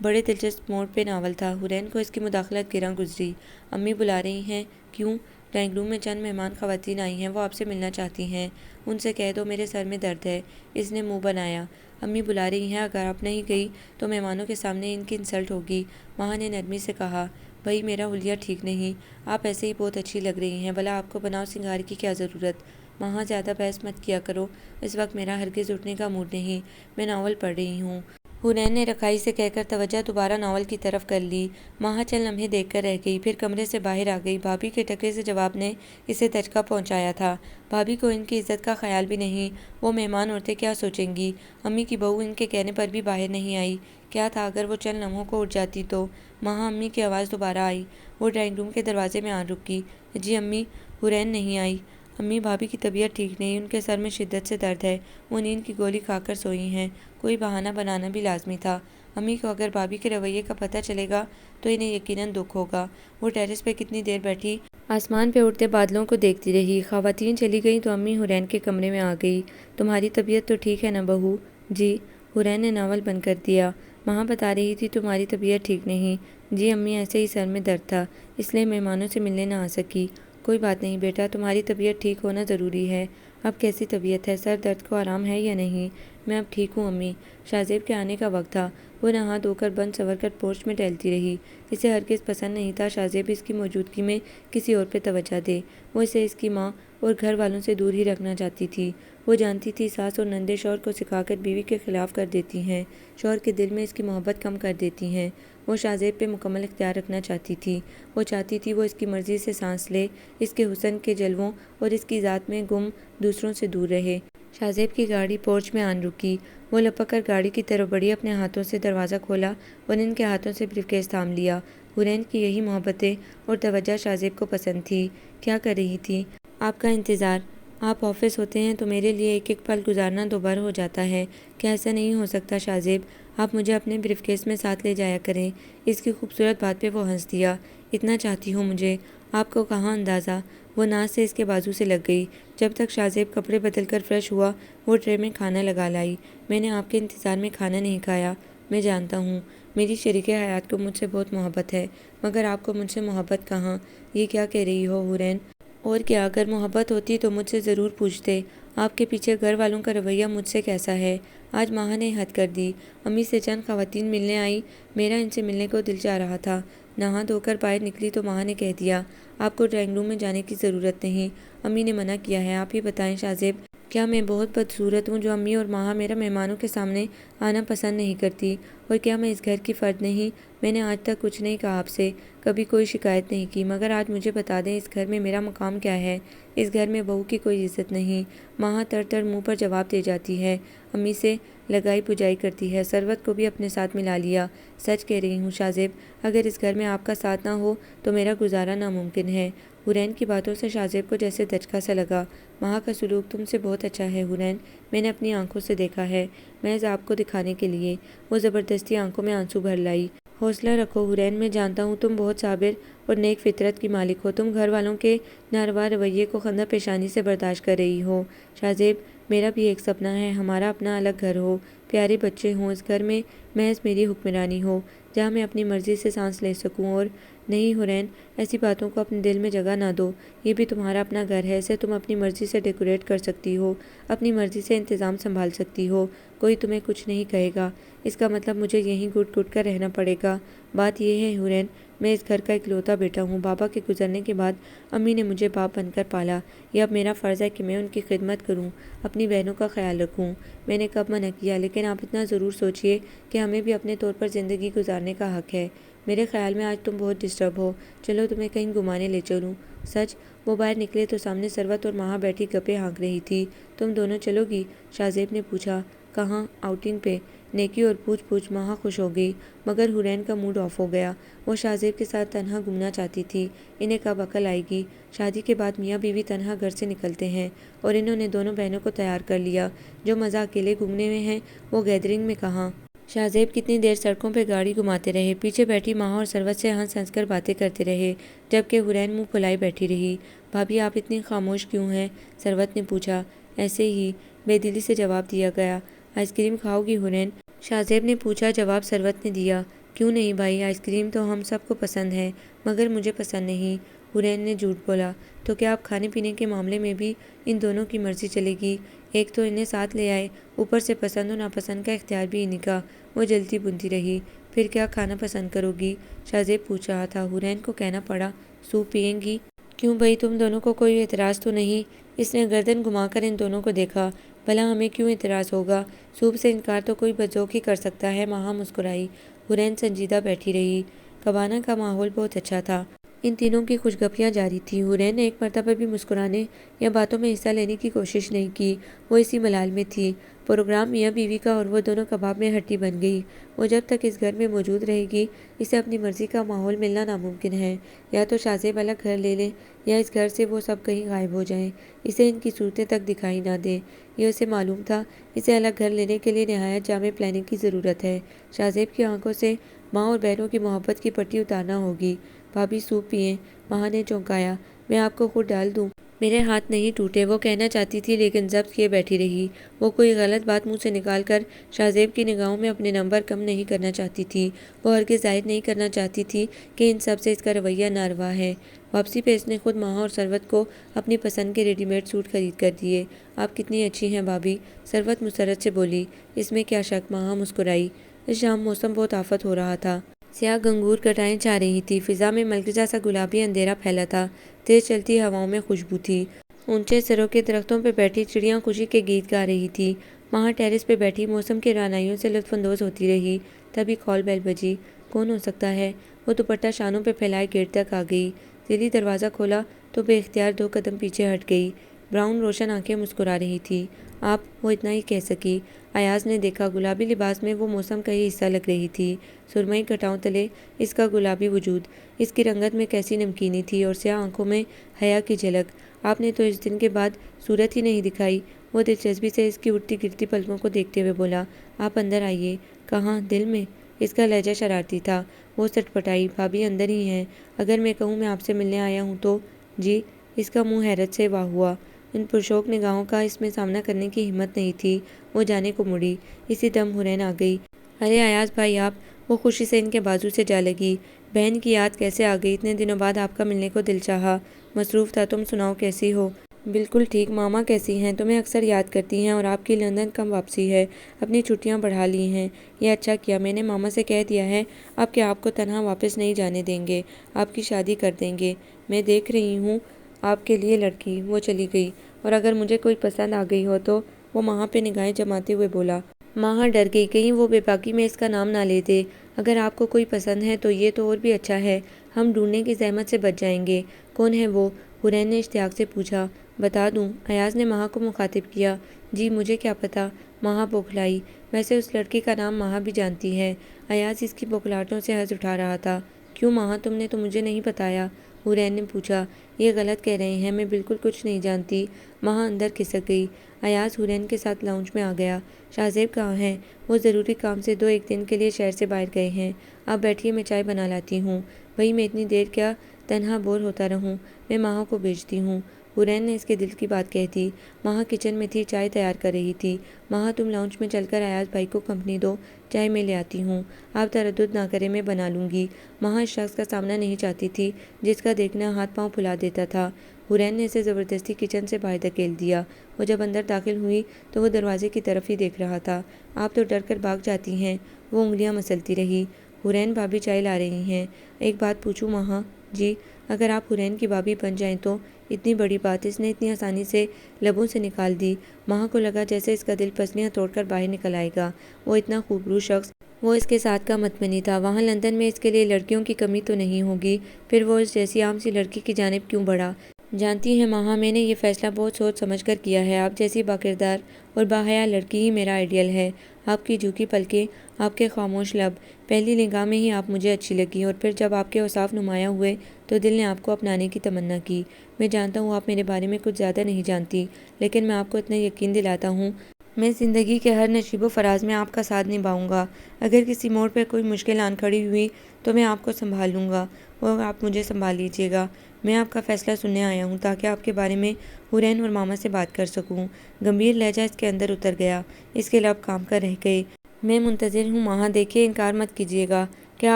بڑے دلچسپ موڑ پہ ناول تھا۔ حرین کو اس کی مداخلت گراں گزری۔ امی بلا رہی ہیں؟ کیوں؟ ڈرائنگ روم میں چند مہمان خواتین آئی ہیں، وہ آپ سے ملنا چاہتی ہیں۔ ان سے کہہ دو میرے سر میں درد ہے۔ اس نے منہ بنایا۔ امی بلا رہی ہیں، اگر آپ نہیں گئی تو مہمانوں کے سامنے ان کی انسلٹ ہوگی، ماہا نے نرمی سے کہا۔ بھئی میرا حلیہ ٹھیک نہیں، آپ ایسے ہی بہت اچھی لگ رہی ہیں، بھلا آپ کو بناؤ سنگار کی کیا ضرورت؟ ماہا زیادہ بحث مت کیا کرو، اس وقت میرا ہرگز اٹھنے کا موڈ نہیں، میں ناول پڑھ رہی ہوں۔ حرین نے رکھائی سے کہہ کر توجہ دوبارہ ناول کی طرف کر لی۔ ماہا چند لمحے دیکھ کر رہ گئی، پھر کمرے سے باہر آ گئی۔ بھابھی کے ٹکرے سے جواب نے اسے دھچکا پہنچایا تھا۔ بھابھی کو ان کی عزت کا خیال بھی نہیں، وہ مہمان عورتیں کیا سوچیں گی؟ امی کی بہو ان کے کہنے پر بھی باہر نہیں آئی۔ کیا تھا اگر وہ چند لمحوں کو اٹھ جاتی تو؟ ماہا، امی کی آواز دوبارہ آئی۔ وہ ڈرائنگ روم کے دروازے میں آ رکی۔ جی امی؟ حرین نہیں آئی۔ امی، بھابھی کی طبیعت ٹھیک نہیں، ان کے سر میں شدت سے درد ہے، وہ نیند کی گولی کھا کر سوئی ہیں۔ کوئی بہانہ بنانا بھی لازمی تھا۔ امی کو اگر بھابھی کے رویے کا پتہ چلے گا تو انہیں یقیناً دکھ ہوگا۔ وہ ٹیرس پہ کتنی دیر بیٹھی آسمان پہ اڑتے بادلوں کو دیکھتی رہی۔ خواتین چلی گئیں تو امی حرین کے کمرے میں آ گئی۔ تمہاری طبیعت تو ٹھیک ہے نا بہو؟ جی۔ حرین نے ناول بند کر دیا۔ ماں بتا رہی تھی تمہاری طبیعت ٹھیک نہیں۔ جی امی، ایسے ہی سر میں درد تھا، اس لیے مہمانوں سے ملنے نہ آ سکی۔ کوئی بات نہیں بیٹا، تمہاری طبیعت ٹھیک ہونا ضروری ہے۔ اب کیسی طبیعت ہے؟ سر درد کو آرام ہے یا نہیں؟ میں اب ٹھیک ہوں امی۔ شاہزیب کے آنے کا وقت تھا۔ وہ نہا دھو کر بند سنور کر پورچ میں ٹہلتی رہی۔ اسے ہرگز پسند نہیں تھا شاہزیب اس کی موجودگی میں کسی اور پہ توجہ دے۔ وہ اسے اس کی ماں اور گھر والوں سے دور ہی رکھنا چاہتی تھی۔ وہ جانتی تھی ساس اور نندیں شوہر کو سکھا کر بیوی کے خلاف کر دیتی ہیں، شوہر کے دل میں اس کی محبت کم کر دیتی ہیں۔ وہ شاہزیب پہ مکمل اختیار رکھنا چاہتی تھی۔ وہ چاہتی تھی وہ اس کی مرضی سے سانس لے، اس کے حسن کے جلووں اور اس کی ذات میں گم دوسروں سے دور رہے۔ شاہزیب کی گاڑی پورچ میں آن رکی۔ وہ لپک کر گاڑی کی طرف بڑھی، اپنے ہاتھوں سے دروازہ کھولا اور ان کے ہاتھوں سے بریف کیس تھام لیا۔ حورین کی یہی محبتیں اور توجہ شاہزیب کو پسند تھی۔ کیا کر رہی تھی؟ آپ کا انتظار۔ آپ آفس ہوتے ہیں تو میرے لیے ایک ایک پل گزارنا دوبھر ہو جاتا ہے۔ کیا ایسا نہیں ہو سکتا شاہزیب؟ آپ مجھے اپنے بریف کیس میں ساتھ لے جایا کریں۔ اس کی خوبصورت بات پہ وہ ہنس دیا۔ اتنا چاہتی ہو مجھے؟ آپ کو کہاں اندازہ؟ وہ ناز سے اس کے بازو سے لگ گئی۔ جب تک شاہزیب کپڑے بدل کر فریش ہوا، وہ ٹرے میں کھانا لگا لائی۔ میں نے آپ کے انتظار میں کھانا نہیں کھایا۔ میں جانتا ہوں میری شریک حیات کو مجھ سے بہت محبت ہے، مگر آپ کو مجھ سے محبت کہاں؟ یہ کیا کہہ رہی ہو حورین؟ اور کیا، اگر محبت ہوتی تو مجھ سے ضرور پوچھتے۔ آپ کے پیچھے گھر والوں کا رویہ مجھ سے کیسا ہے؟ آج ماں نے حد کر دی۔ امی سے چند خواتین ملنے آئیں، میرا ان سے ملنے کو دل چاہ رہا تھا۔ نہا دھو کر باہر نکلی تو ماں نے کہہ دیا، آپ کو ڈرائنگ روم میں جانے کی ضرورت نہیں، امی نے منع کیا ہے۔ آپ ہی بتائیں شاہزیب، کیا میں بہت بدصورت ہوں جو امی اور ماں میرا مہمانوں کے سامنے آنا پسند نہیں کرتی؟ اور کیا میں اس گھر کی فرد نہیں؟ میں نے آج تک کچھ نہیں کہا آپ سے، کبھی کوئی شکایت نہیں کی، مگر آج مجھے بتا دیں اس گھر میں میرا مقام کیا ہے؟ اس گھر میں بہو کی کوئی عزت نہیں۔ ماں تر تر منہ پر جواب دے جاتی ہے، امی سے لگائی پجائی کرتی ہے۔ ثروت کو بھی اپنے ساتھ ملا لیا۔ سچ کہہ رہی ہوں شاہزیب، اگر اس گھر میں آپ کا ساتھ نہ ہو تو میرا گزارا ناممکن ہے۔ حورین کی باتوں سے شاہزیب کو جیسے دھچکا سا لگا۔ ماں کا سلوک تم سے بہت اچھا ہے حورین، میں نے اپنی آنکھوں سے دیکھا ہے، محض آپ کو دکھانے کے لیے۔ وہ زبردستی آنکھوں میں آنسو بھر لائی۔ حوصلہ رکھو حورین، میں جانتا ہوں تم بہت صابر اور نیک فطرت کی مالک ہو، تم گھر والوں کے ناروا رویے کو خندہ پیشانی سے برداشت کر رہی ہو۔ شاہزیب، میرا بھی ایک سپنا ہے، ہمارا اپنا الگ گھر ہو، پیارے بچے ہوں، اس گھر میں محض میری حکمرانی ہو، جہاں میں اپنی مرضی سے سانس لے سکوں۔ اور نہیں حورین، ایسی باتوں کو اپنے دل میں جگہ نہ دو، یہ بھی تمہارا اپنا گھر ہے، اسے تم اپنی مرضی سے ڈیکوریٹ کر سکتی ہو، اپنی مرضی سے انتظام سنبھال سکتی ہو، کوئی تمہیں کچھ نہیں کہے گا۔ اس کا مطلب مجھے یہیں گھٹ گھٹ کر رہنا پڑے گا؟ بات یہ ہے حورین، میں اس گھر کا اکلوتا بیٹا ہوں، بابا کے گزرنے کے بعد امی نے مجھے باپ بن کر پالا، یہ اب میرا فرض ہے کہ میں ان کی خدمت کروں، اپنی بہنوں کا خیال رکھوں۔ میں نے کب منع کیا؟ لیکن آپ اتنا ضرور سوچئے کہ ہمیں بھی اپنے طور پر زندگی گزارنے کا حق ہے۔ میرے خیال میں آج تم بہت ڈسٹرب ہو، چلو تمہیں کہیں گھمانے لے چلوں۔ سچ؟ وہ باہر نکلے تو سامنے ثروت اور ماں بیٹھی گپیں ہانک رہی تھی۔ تم دونوں چلو گی؟ شاہزیب نے پوچھا۔ کہاں؟ آؤٹنگ پہ؟ نیکی اور پوچھ پوچھ ماں خوش ہو گئی، مگر حورین کا موڈ آف ہو گیا۔ وہ شاہزیب کے ساتھ تنہا گھومنا چاہتی تھی۔ انہیں کب عقل آئے گی؟ شادی کے بعد میاں بیوی تنہا گھر سے نکلتے ہیں، اور انہوں نے دونوں بہنوں کو تیار کر لیا۔ جو مزہ اکیلے گھومنے میں ہے وہ گیدرنگ میں کہاں؟ شاہزیب کتنی دیر سڑکوں پہ گاڑی گھماتے رہے، پیچھے بیٹھی ماں اور ثروت سے ہنس ہنس کر باتیں کرتے رہے، جبکہ حورین منہ پھلائی بیٹھی رہی۔ بھابھی آپ اتنی خاموش کیوں ہیں؟ ثروت نے پوچھا۔ ایسے ہی، بے دلی سے جواب دیا گیا۔ آئس کریم کھاؤ گی حورین؟ شاہزیب نے پوچھا۔ جواب ثروت نے دیا۔ کیوں نہیں بھائی، آئس کریم تو ہم سب کو پسند ہے، مگر مجھے پسند نہیں، حورین نے جھوٹ بولا۔ تو کیا اب کھانے پینے کے معاملے میں بھی ان دونوں کی مرضی چلے گی؟ ایک تو انہیں ساتھ لے آئے، اوپر سے پسند و ناپسند کا اختیار بھی انہیں کا۔ وہ جلتی بنتی رہی۔ پھر کیا کھانا پسند کرو گی؟ شاہزیب پوچھ رہا تھا۔ حورین کو کہنا پڑا، سوپ پئیں گی؟ کیوں بھائی، تم دونوں کو کوئی اعتراض تو نہیں؟ اس نے گردن گھما کر ان دونوں کو دیکھا۔ بھلا ہمیں کیوں اعتراض ہوگا؟ سوپ سے انکار تو کوئی بدذوق ہی کر سکتا ہے، ماں مسکرائی۔ حورین سنجیدہ بیٹھی رہی۔ کبانہ کا ماحول بہت اچھا تھا۔ ان تینوں کی خوش گپیاں جاری تھیں۔ حورین نے ایک مرتبہ بھی مسکرانے یا باتوں میں حصہ لینے کی کوشش نہیں کی۔ وہ اسی ملال میں تھی۔ پروگرام میاں بیوی کا، اور وہ دونوں کباب میں ہڈی بن گئی۔ وہ جب تک اس گھر میں موجود رہے گی، اسے اپنی مرضی کا ماحول ملنا ناممکن ہے۔ یا تو شاہزیب الگ گھر لے لیں، یا اس گھر سے وہ سب کہیں غائب ہو جائیں، اسے ان کی صورتیں تک دکھائی نہ دیں۔ یہ اسے معلوم تھا، اسے الگ گھر لینے کے لیے نہایت جامع پلاننگ کی ضرورت ہے۔ شاہزیب کی آنکھوں سے ماں اور بہنوں کی محبت کی پٹی اتارنا ہوگی۔ بھابھی سوپ پئیں؟ ماں نے چونکایا۔ میں آپ کو خود ڈال دوں؟ میرے ہاتھ نہیں ٹوٹے، وہ کہنا چاہتی تھی لیکن ضبط کیے بیٹھی رہی۔ وہ کوئی غلط بات منہ سے نکال کر شاہ زیب کی نگاہوں میں اپنے نمبر کم نہیں کرنا چاہتی تھی۔ وہ ہرگز ظاہر نہیں کرنا چاہتی تھی کہ ان سب سے اس کا رویہ ناروا ہے۔ واپسی پہ اس نے خود ماہا اور ثروت کو اپنی پسند کے ریڈی میڈ سوٹ خرید کر دیے۔ آپ کتنی اچھی ہیں بھابھی، ثروت مسرت سے بولی۔ اس میں کیا شک، ماہا مسکرائی۔ اس شام موسم بہت آفت ہو رہا تھا۔ سیاہ گنگور کٹائیں چھا رہی تھی، فضا میں ملکجا سا گلابی اندھیرا پھیلا تھا، تیز چلتی ہواؤں میں خوشبو تھی۔ اونچے سروں کے درختوں پہ بیٹھی چڑیاں خوشی کے گیت گا رہی تھی۔ ماہا ٹیرس پہ بیٹھی موسم کی رعنائیوں سے لطف اندوز ہوتی رہی۔ تبھی کال بیل بجی۔ کون ہو سکتا ہے؟ وہ دوپٹہ شانوں پہ پھیلائے گیٹ تک آ گئی۔ ذیلی دروازہ کھولا تو بے اختیار 2 قدم پیچھے ہٹ گئی۔ براؤن روشن آنکھیں مسکرا رہی تھی۔ آپ، وہ اتنا ہی کہہ سکی۔ ایاز نے دیکھا، گلابی لباس میں وہ موسم کا ہی حصہ لگ رہی تھی۔ سرمئی کٹاؤں تلے اس کا گلابی وجود، اس کی رنگت میں کیسی نمکینی تھی اور سیاہ آنکھوں میں حیا کی جھلک۔ آپ نے تو اس دن کے بعد صورت ہی نہیں دکھائی۔ وہ دلچسپی سے اس کی اٹھتی گرتی پلکوں کو دیکھتے ہوئے بولا۔ آپ اندر آئیے۔ کہاں؟ دل میں؟ اس کا لہجہ شرارتی تھا۔ وہ سٹپٹائی۔ بھابھی اندر ہی ہیں۔ اگر میں کہوں میں آپ سے ملنے آیا ہوں تو؟ جی؟ اس کا منہ حیرت سے واہ ہوا۔ ان پرشوق نگاہوں کا اس میں سامنا کرنے کی ہمت نہیں تھی۔ وہ جانے کو مڑی، اسی دم حورین آ گئی۔ ارے ایاز بھائی آپ! وہ خوشی سے ان کے بازو سے جا لگی۔ بہن کی یاد کیسے آ گئی؟ اتنے دنوں بعد آپ کا ملنے کو دل چاہا۔ مصروف تھا۔ تم سناؤ کیسی ہو؟ بالکل ٹھیک۔ ماما کیسی ہیں؟ تمہیں اکثر یاد کرتی ہیں۔ اور آپ کی لندن کب واپسی ہے؟ اپنی چھٹیاں بڑھا لی ہیں۔ یہ اچھا کیا، میں نے ماما سے کہہ دیا ہے اب کہ آپ کو تنہا واپس نہیں جانے دیں گے، آپ کی شادی کر دیں گے۔ میں دیکھ رہی ہوں آپ کے لیے لڑکی۔ وہ چلی گئی۔ اور اگر مجھے کوئی پسند آ گئی ہو تو؟ وہ ماہا پہ نگاہیں جماتے ہوئے بولا۔ ماہا ڈر گئی، کہیں وہ بے باکی میں اس کا نام نہ لے دے۔ اگر آپ کو کوئی پسند ہے تو یہ تو اور بھی اچھا ہے، ہم ڈھونڈنے کی زحمت سے بچ جائیں گے۔ کون ہے وہ؟ حورین نے اشتیاق سے پوچھا۔ بتا دوں؟ ایاز نے ماہا کو مخاطب کیا۔ جی مجھے کیا پتا، ماہا بوکھلائی۔ ویسے اس لڑکی کا نام ماہا بھی جانتی ہے۔ ایاز اس کی بوکھلاہٹوں سے حظ اٹھا رہا تھا۔ کیوں ماہا، تم نے تو مجھے نہیں بتایا؟ حورین نے پوچھا۔ یہ غلط کہہ رہے ہیں، میں بالکل کچھ نہیں جانتی۔ ماہا اندر کھسک گئی۔ ایاز حورین کے ساتھ لاؤنج میں آ گیا۔ شاہ زیب کہاں ہیں؟ وہ ضروری کام سے 2-1 دن کے لیے شہر سے باہر گئے ہیں۔ آپ بیٹھیے، میں چائے بنا لاتی ہوں۔ بھئی میں اتنی دیر کیا تنہا بور ہوتا رہوں، میں ماہا کو بھیجتی ہوں۔ حورین نے اس کے دل کی بات کہہ دی۔ ماہا کچن میں تھی، چائے تیار کر رہی تھی۔ ماہا تم لاؤنج میں چل کر ایاز بھائی کو کمپنی دو، چائے میں لے آتی ہوں۔ آپ تردد نہ کریں، میں بنا لوں گی۔ ماہا اس شخص کا سامنا نہیں چاہتی تھی جس کا دیکھنا ہاتھ پاؤں پھلا دیتا تھا۔ حورین نے اسے زبردستی کچن سے باہر دھکیل دیا۔ وہ جب اندر داخل ہوئی تو وہ دروازے کی طرف ہی دیکھ رہا تھا۔ آپ تو ڈر کر بھاگ جاتی ہیں، وہ انگلیاں مسلتی رہی۔ حورین بھابھی چائے لا رہی ہیں۔ ایک بات پوچھوں ماہا؟ جی؟ اگر آپ حورین کی بھابھی بن جائیں تو؟ اتنی بڑی بات اس نے اتنی آسانی سے لبوں سے نکال دی۔ ماہا کو لگا جیسے اس کا دل پسلیاں توڑ کر باہر نکل آئے گا۔ وہ اتنا خوبرو شخص، وہ اس کے ساتھ کا متمنی تھا۔ وہاں لندن میں اس کے لیے لڑکیوں کی کمی تو نہیں ہوگی، پھر وہ اس جیسی عام سی لڑکی کی جانب کیوں بڑھا؟ جانتی ہیں ماہا، میں نے یہ فیصلہ بہت سوچ سمجھ کر کیا ہے۔ آپ جیسی باکردار اور باحیا لڑکی ہی میرا آئیڈیل ہے۔ آپ کی جھکی پلکیں، آپ کے خاموش لب، پہلی نگاہ میں ہی آپ مجھے اچھی لگی، اور پھر جب آپ کے اوصاف نمایاں ہوئے تو دل نے آپ کو اپنانے کی تمنا کی۔ میں جانتا ہوں آپ میرے بارے میں کچھ زیادہ نہیں جانتی، لیکن میں آپ کو اتنا یقین دلاتا ہوں، میں زندگی کے ہر نشیب و فراز میں آپ کا ساتھ نبھاؤں گا۔ اگر کسی موڑ پہ کوئی مشکل آن کھڑی ہوئی تو میں آپ کو سنبھال لوں گا اور آپ مجھے سنبھال لیجیے گا۔ میں آپ کا فیصلہ سننے آیا ہوں تاکہ آپ کے بارے میں حورین اور ماما سے بات کر سکوں۔ گمبھیر لہجہ اس کے اندر اتر گیا، اس کے لب کام کر رہ گئے۔ میں منتظر ہوں ماہا، دیکھیے انکار مت کیجیے گا۔ کیا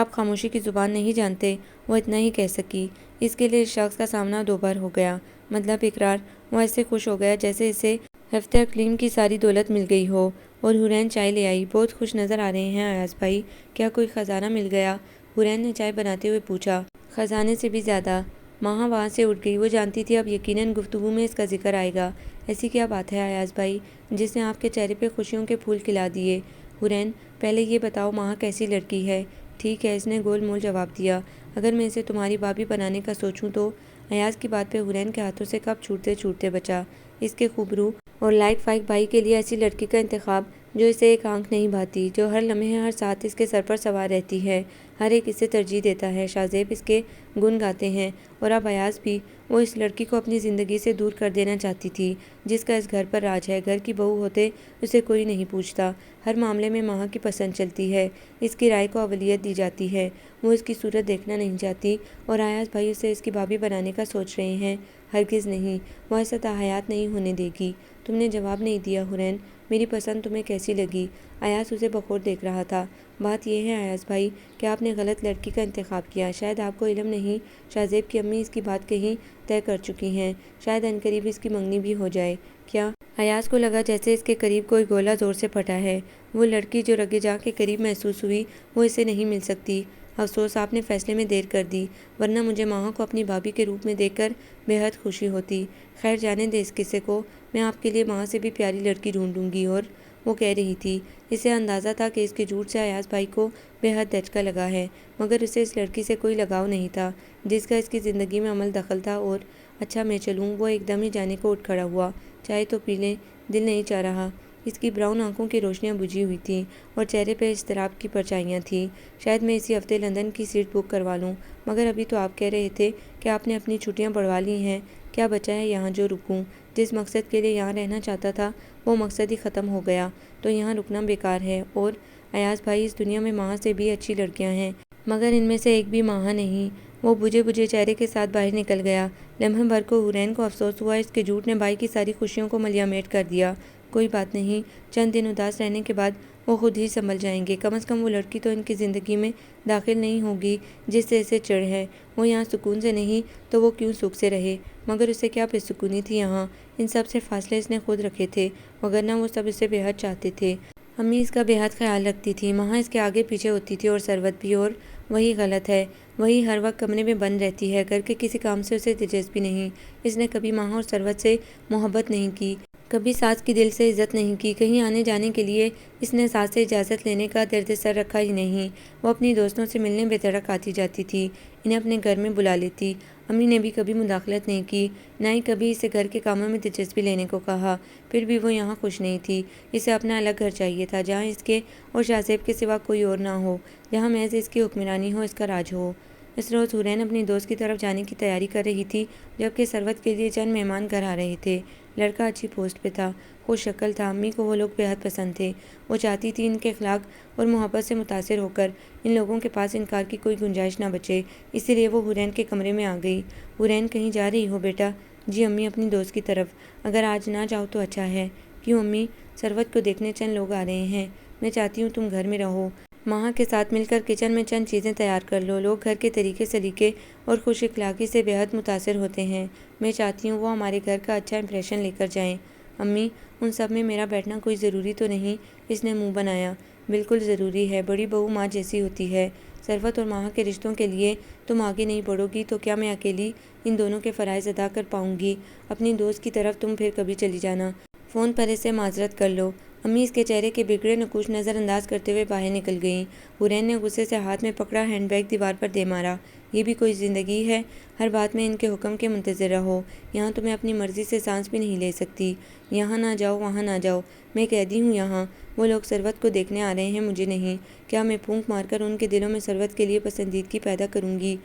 آپ خاموشی کی زبان نہیں جانتے؟ وہ اتنا ہی کہہ سکی۔ اس کے لیے اس شخص کا سامنا 2 بار ہو گیا۔ مطلب اقرار؟ وہ ایسے خوش ہو گیا جیسے اسے ہفتہ اقلیم کی ساری دولت مل گئی ہو۔ اور حورین چائے لے آئی۔ بہت خوش نظر آ رہے ہیں ایاز بھائی، کیا کوئی خزانہ مل گیا؟ حورین نے چائے بناتے ہوئے پوچھا۔ خزانے سے بھی زیادہ۔ ماہا وہاں سے اٹھ گئی۔ وہ جانتی تھی اب یقیناً گفتگو میں اس کا ذکر آئے گا۔ ایسی کیا بات ہے ایاز بھائی جس نے آپ کے چہرے پہ خوشیوں کے پھول کھلا دیے؟ حورین، پہلے یہ بتاؤ ماہا کیسی لڑکی ہے؟ ٹھیک ہے، اس نے گول مول جواب دیا۔ اگر میں اسے تمہاری بھابھی بنانے کا سوچوں تو؟ ایاز کی بات پہ حورین کے ہاتھوں سے کپ چھوٹتے چھوٹتے بچا۔ اس کے خوبرو اور لائق فائق بھائی کے لیے ایسی لڑکی کا انتخاب جو اسے ایک آنکھ نہیں بھاتی، جو ہر لمحے ہر ساتھ اس کے سر پر سوار رہتی ہے، ہر ایک اسے ترجیح دیتا ہے۔ شاہ زیب اس کے گن گاتے ہیں، اور اب ایاز بھی۔ وہ اس لڑکی کو اپنی زندگی سے دور کر دینا چاہتی تھی جس کا اس گھر پر راج ہے۔ گھر کی بہو ہوتے اسے کوئی نہیں پوچھتا، ہر معاملے میں ماں کی پسند چلتی ہے، اس کی رائے کو اولویت دی جاتی ہے۔ وہ اس کی صورت دیکھنا نہیں چاہتی، اور ایاز بھائی اسے اس کی بھابھی بنانے کا سوچ رہے ہیں۔ ہرگز نہیں، وہ ایسا تاحیات نہیں ہونے دے گی۔ تم نے جواب نہیں دیا حورین، میری پسند تمہیں کیسی لگی؟ ایاز اسے بخور دیکھ رہا تھا۔ بات یہ ہے ایاز بھائی کہ آپ نے غلط لڑکی کا انتخاب کیا۔ شاید آپ کو علم نہیں، شاہزیب کی امی اس کی بات کہیں طے کر چکی ہیں، شاید عنقریب اس کی منگنی بھی ہو جائے۔ کیا؟ ایاز کو لگا جیسے اس کے قریب کوئی گولا زور سے پھٹا ہے۔ وہ لڑکی جو رگے جاں کے قریب محسوس ہوئی وہ اسے نہیں مل سکتی۔ افسوس آپ نے فیصلے میں دیر کر دی، ورنہ مجھے ماہا کو اپنی بھابھی کے روپ میں دیکھ کر بے حد خوشی ہوتی۔ خیر جانے دے اس قصے کو، میں آپ کے لیے ماہا سے بھی پیاری لڑکی ڈھونڈوں گی۔ اور وہ کہہ رہی تھی، اسے اندازہ تھا کہ اس کے جھوٹ سے ایاز بھائی کو بے حد دھچکا لگا ہے، مگر اسے اس لڑکی سے کوئی لگاؤ نہیں تھا جس کا اس کی زندگی میں عمل دخل تھا۔ اور اچھا میں چلوں؟ وہ ایک دم ہی جانے کو اٹھ کھڑا ہوا۔ چائے تو پی لیں، دل نہیں چاہ رہا۔ اس کی براؤن آنکھوں کی روشنیاں بجھی ہوئی تھیں اور چہرے پہ اضطراب کی پرچھائیاں تھیں۔ شاید میں اسی ہفتے لندن کی سیٹ بک کروا لوں، مگر ابھی تو آپ کہہ رہے تھے کہ آپ نے اپنی چھٹیاں بڑھوا لی ہیں۔ کیا بچا ہے یہاں جو رکوں؟ جس مقصد کے لیے یہاں رہنا چاہتا تھا وہ مقصد ہی ختم ہو گیا، تو یہاں رکنا بیکار ہے۔ اور ایاز بھائی، اس دنیا میں ماہا سے بھی اچھی لڑکیاں ہیں، مگر ان میں سے ایک بھی ماہا نہیں۔ وہ بجھے بجھے چہرے کے ساتھ باہر نکل گیا۔ لمحے بھر کو حورین کو افسوس ہوا اس کے جھوٹ نے بھائی کی ساری خوشیوں کو ملیا میٹ کر دیا۔ کوئی بات نہیں، چند دن اداس رہنے کے بعد وہ خود ہی سنبھل جائیں گے۔ کم از کم وہ لڑکی تو ان کی زندگی میں داخل نہیں ہوگی جس سے اسے چڑ ہے۔ وہ یہاں سکون سے نہیں تو وہ کیوں سکھ سے رہے؟ مگر اسے کیا بے سکونی تھی یہاں؟ ان سب سے فاصلے اس نے خود رکھے تھے، وگرنہ وہ سب اسے بے حد چاہتے تھے۔ امی اس کا بے حد خیال رکھتی تھی، ماہا اس کے آگے پیچھے ہوتی تھی، اور ثروت بھی۔ اور وہی غلط ہے، وہی ہر وقت کمرے میں بند رہتی ہے، گھر کے کسی کام سے اسے دلچسپی نہیں۔ اس نے کبھی ماہا اور ثروت سے محبت نہیں کی، کبھی ساس کی دل سے عزت نہیں کی، کہیں آنے جانے کے لیے اس نے ساس سے اجازت لینے کا درد سر رکھا ہی نہیں۔ وہ اپنی دوستوں سے ملنے بے دھڑک آتی جاتی تھی، انہیں اپنے گھر میں بلا لیتی۔ امی نے بھی کبھی مداخلت نہیں کی، نہ ہی کبھی اسے گھر کے کاموں میں دلچسپی لینے کو کہا۔ پھر بھی وہ یہاں خوش نہیں تھی۔ اسے اپنا الگ گھر چاہیے تھا، جہاں اس کے اور شاہزیب کے سوا کوئی اور نہ ہو، جہاں محض اس کی حکمرانی ہو، اس کا راج ہو۔ اس روز حورین اپنی دوست کی طرف جانے کی تیاری کر رہی تھی، جبکہ ثروت کے لیے چند مہمان گھر آ رہے تھے۔ لڑکا اچھی پوسٹ پہ تھا، خوش شکل تھا، امی کو وہ لوگ بے حد پسند تھے۔ وہ چاہتی تھی ان کے اخلاق اور محبت سے متاثر ہو کر ان لوگوں کے پاس انکار کی کوئی گنجائش نہ بچے، اسی لیے وہ حورین کے کمرے میں آ گئی۔ حورین، کہیں جا رہی ہو بیٹا؟ جی امی، اپنی دوست کی طرف۔ اگر آج نہ جاؤ تو اچھا ہے۔ کیوں امی؟ ثروت کو دیکھنے چند لوگ آ رہے ہیں، میں چاہتی ہوں تم گھر میں رہو، ماہا کے ساتھ مل کر کچن میں چند چیزیں تیار کر لو۔ لوگ گھر کے طریقے سلیقے اور خوش اخلاقی سے بے حد متاثر ہوتے ہیں، میں چاہتی ہوں وہ ہمارے گھر کا اچھا امپریشن لے کر جائیں۔ امی، ان سب میں میرا بیٹھنا کوئی ضروری تو نہیں؟ اس نے منہ بنایا۔ بالکل ضروری ہے، بڑی بہو ماں جیسی ہوتی ہے۔ ثروت اور ماہا کے رشتوں کے لیے تم آگے نہیں بڑھو گی تو کیا میں اکیلی ان دونوں کے فرائض ادا کر پاؤں گی؟ اپنی دوست کی طرف تم پھر کبھی چلی جانا، فون پر اس سے معذرت کر لو۔ امی اس کے چہرے کے بگڑے نقوش نظر انداز کرتے ہوئے باہر نکل گئیں۔ حورین نے غصے سے ہاتھ میں پکڑا ہینڈ بیگ دیوار پر دے مارا۔ یہ بھی کوئی زندگی ہے؟ ہر بات میں ان کے حکم کے منتظر رہو، یہاں تو میں اپنی مرضی سے سانس بھی نہیں لے سکتی۔ یہاں نہ جاؤ، وہاں نہ جاؤ، میں قیدی ہوں یہاں۔ وہ لوگ ثروت کو دیکھنے آ رہے ہیں، مجھے نہیں۔ کیا میں پھونک مار کر ان کے دلوں میں ثروت کے لیے پسندیدگی پیدا کروں گی؟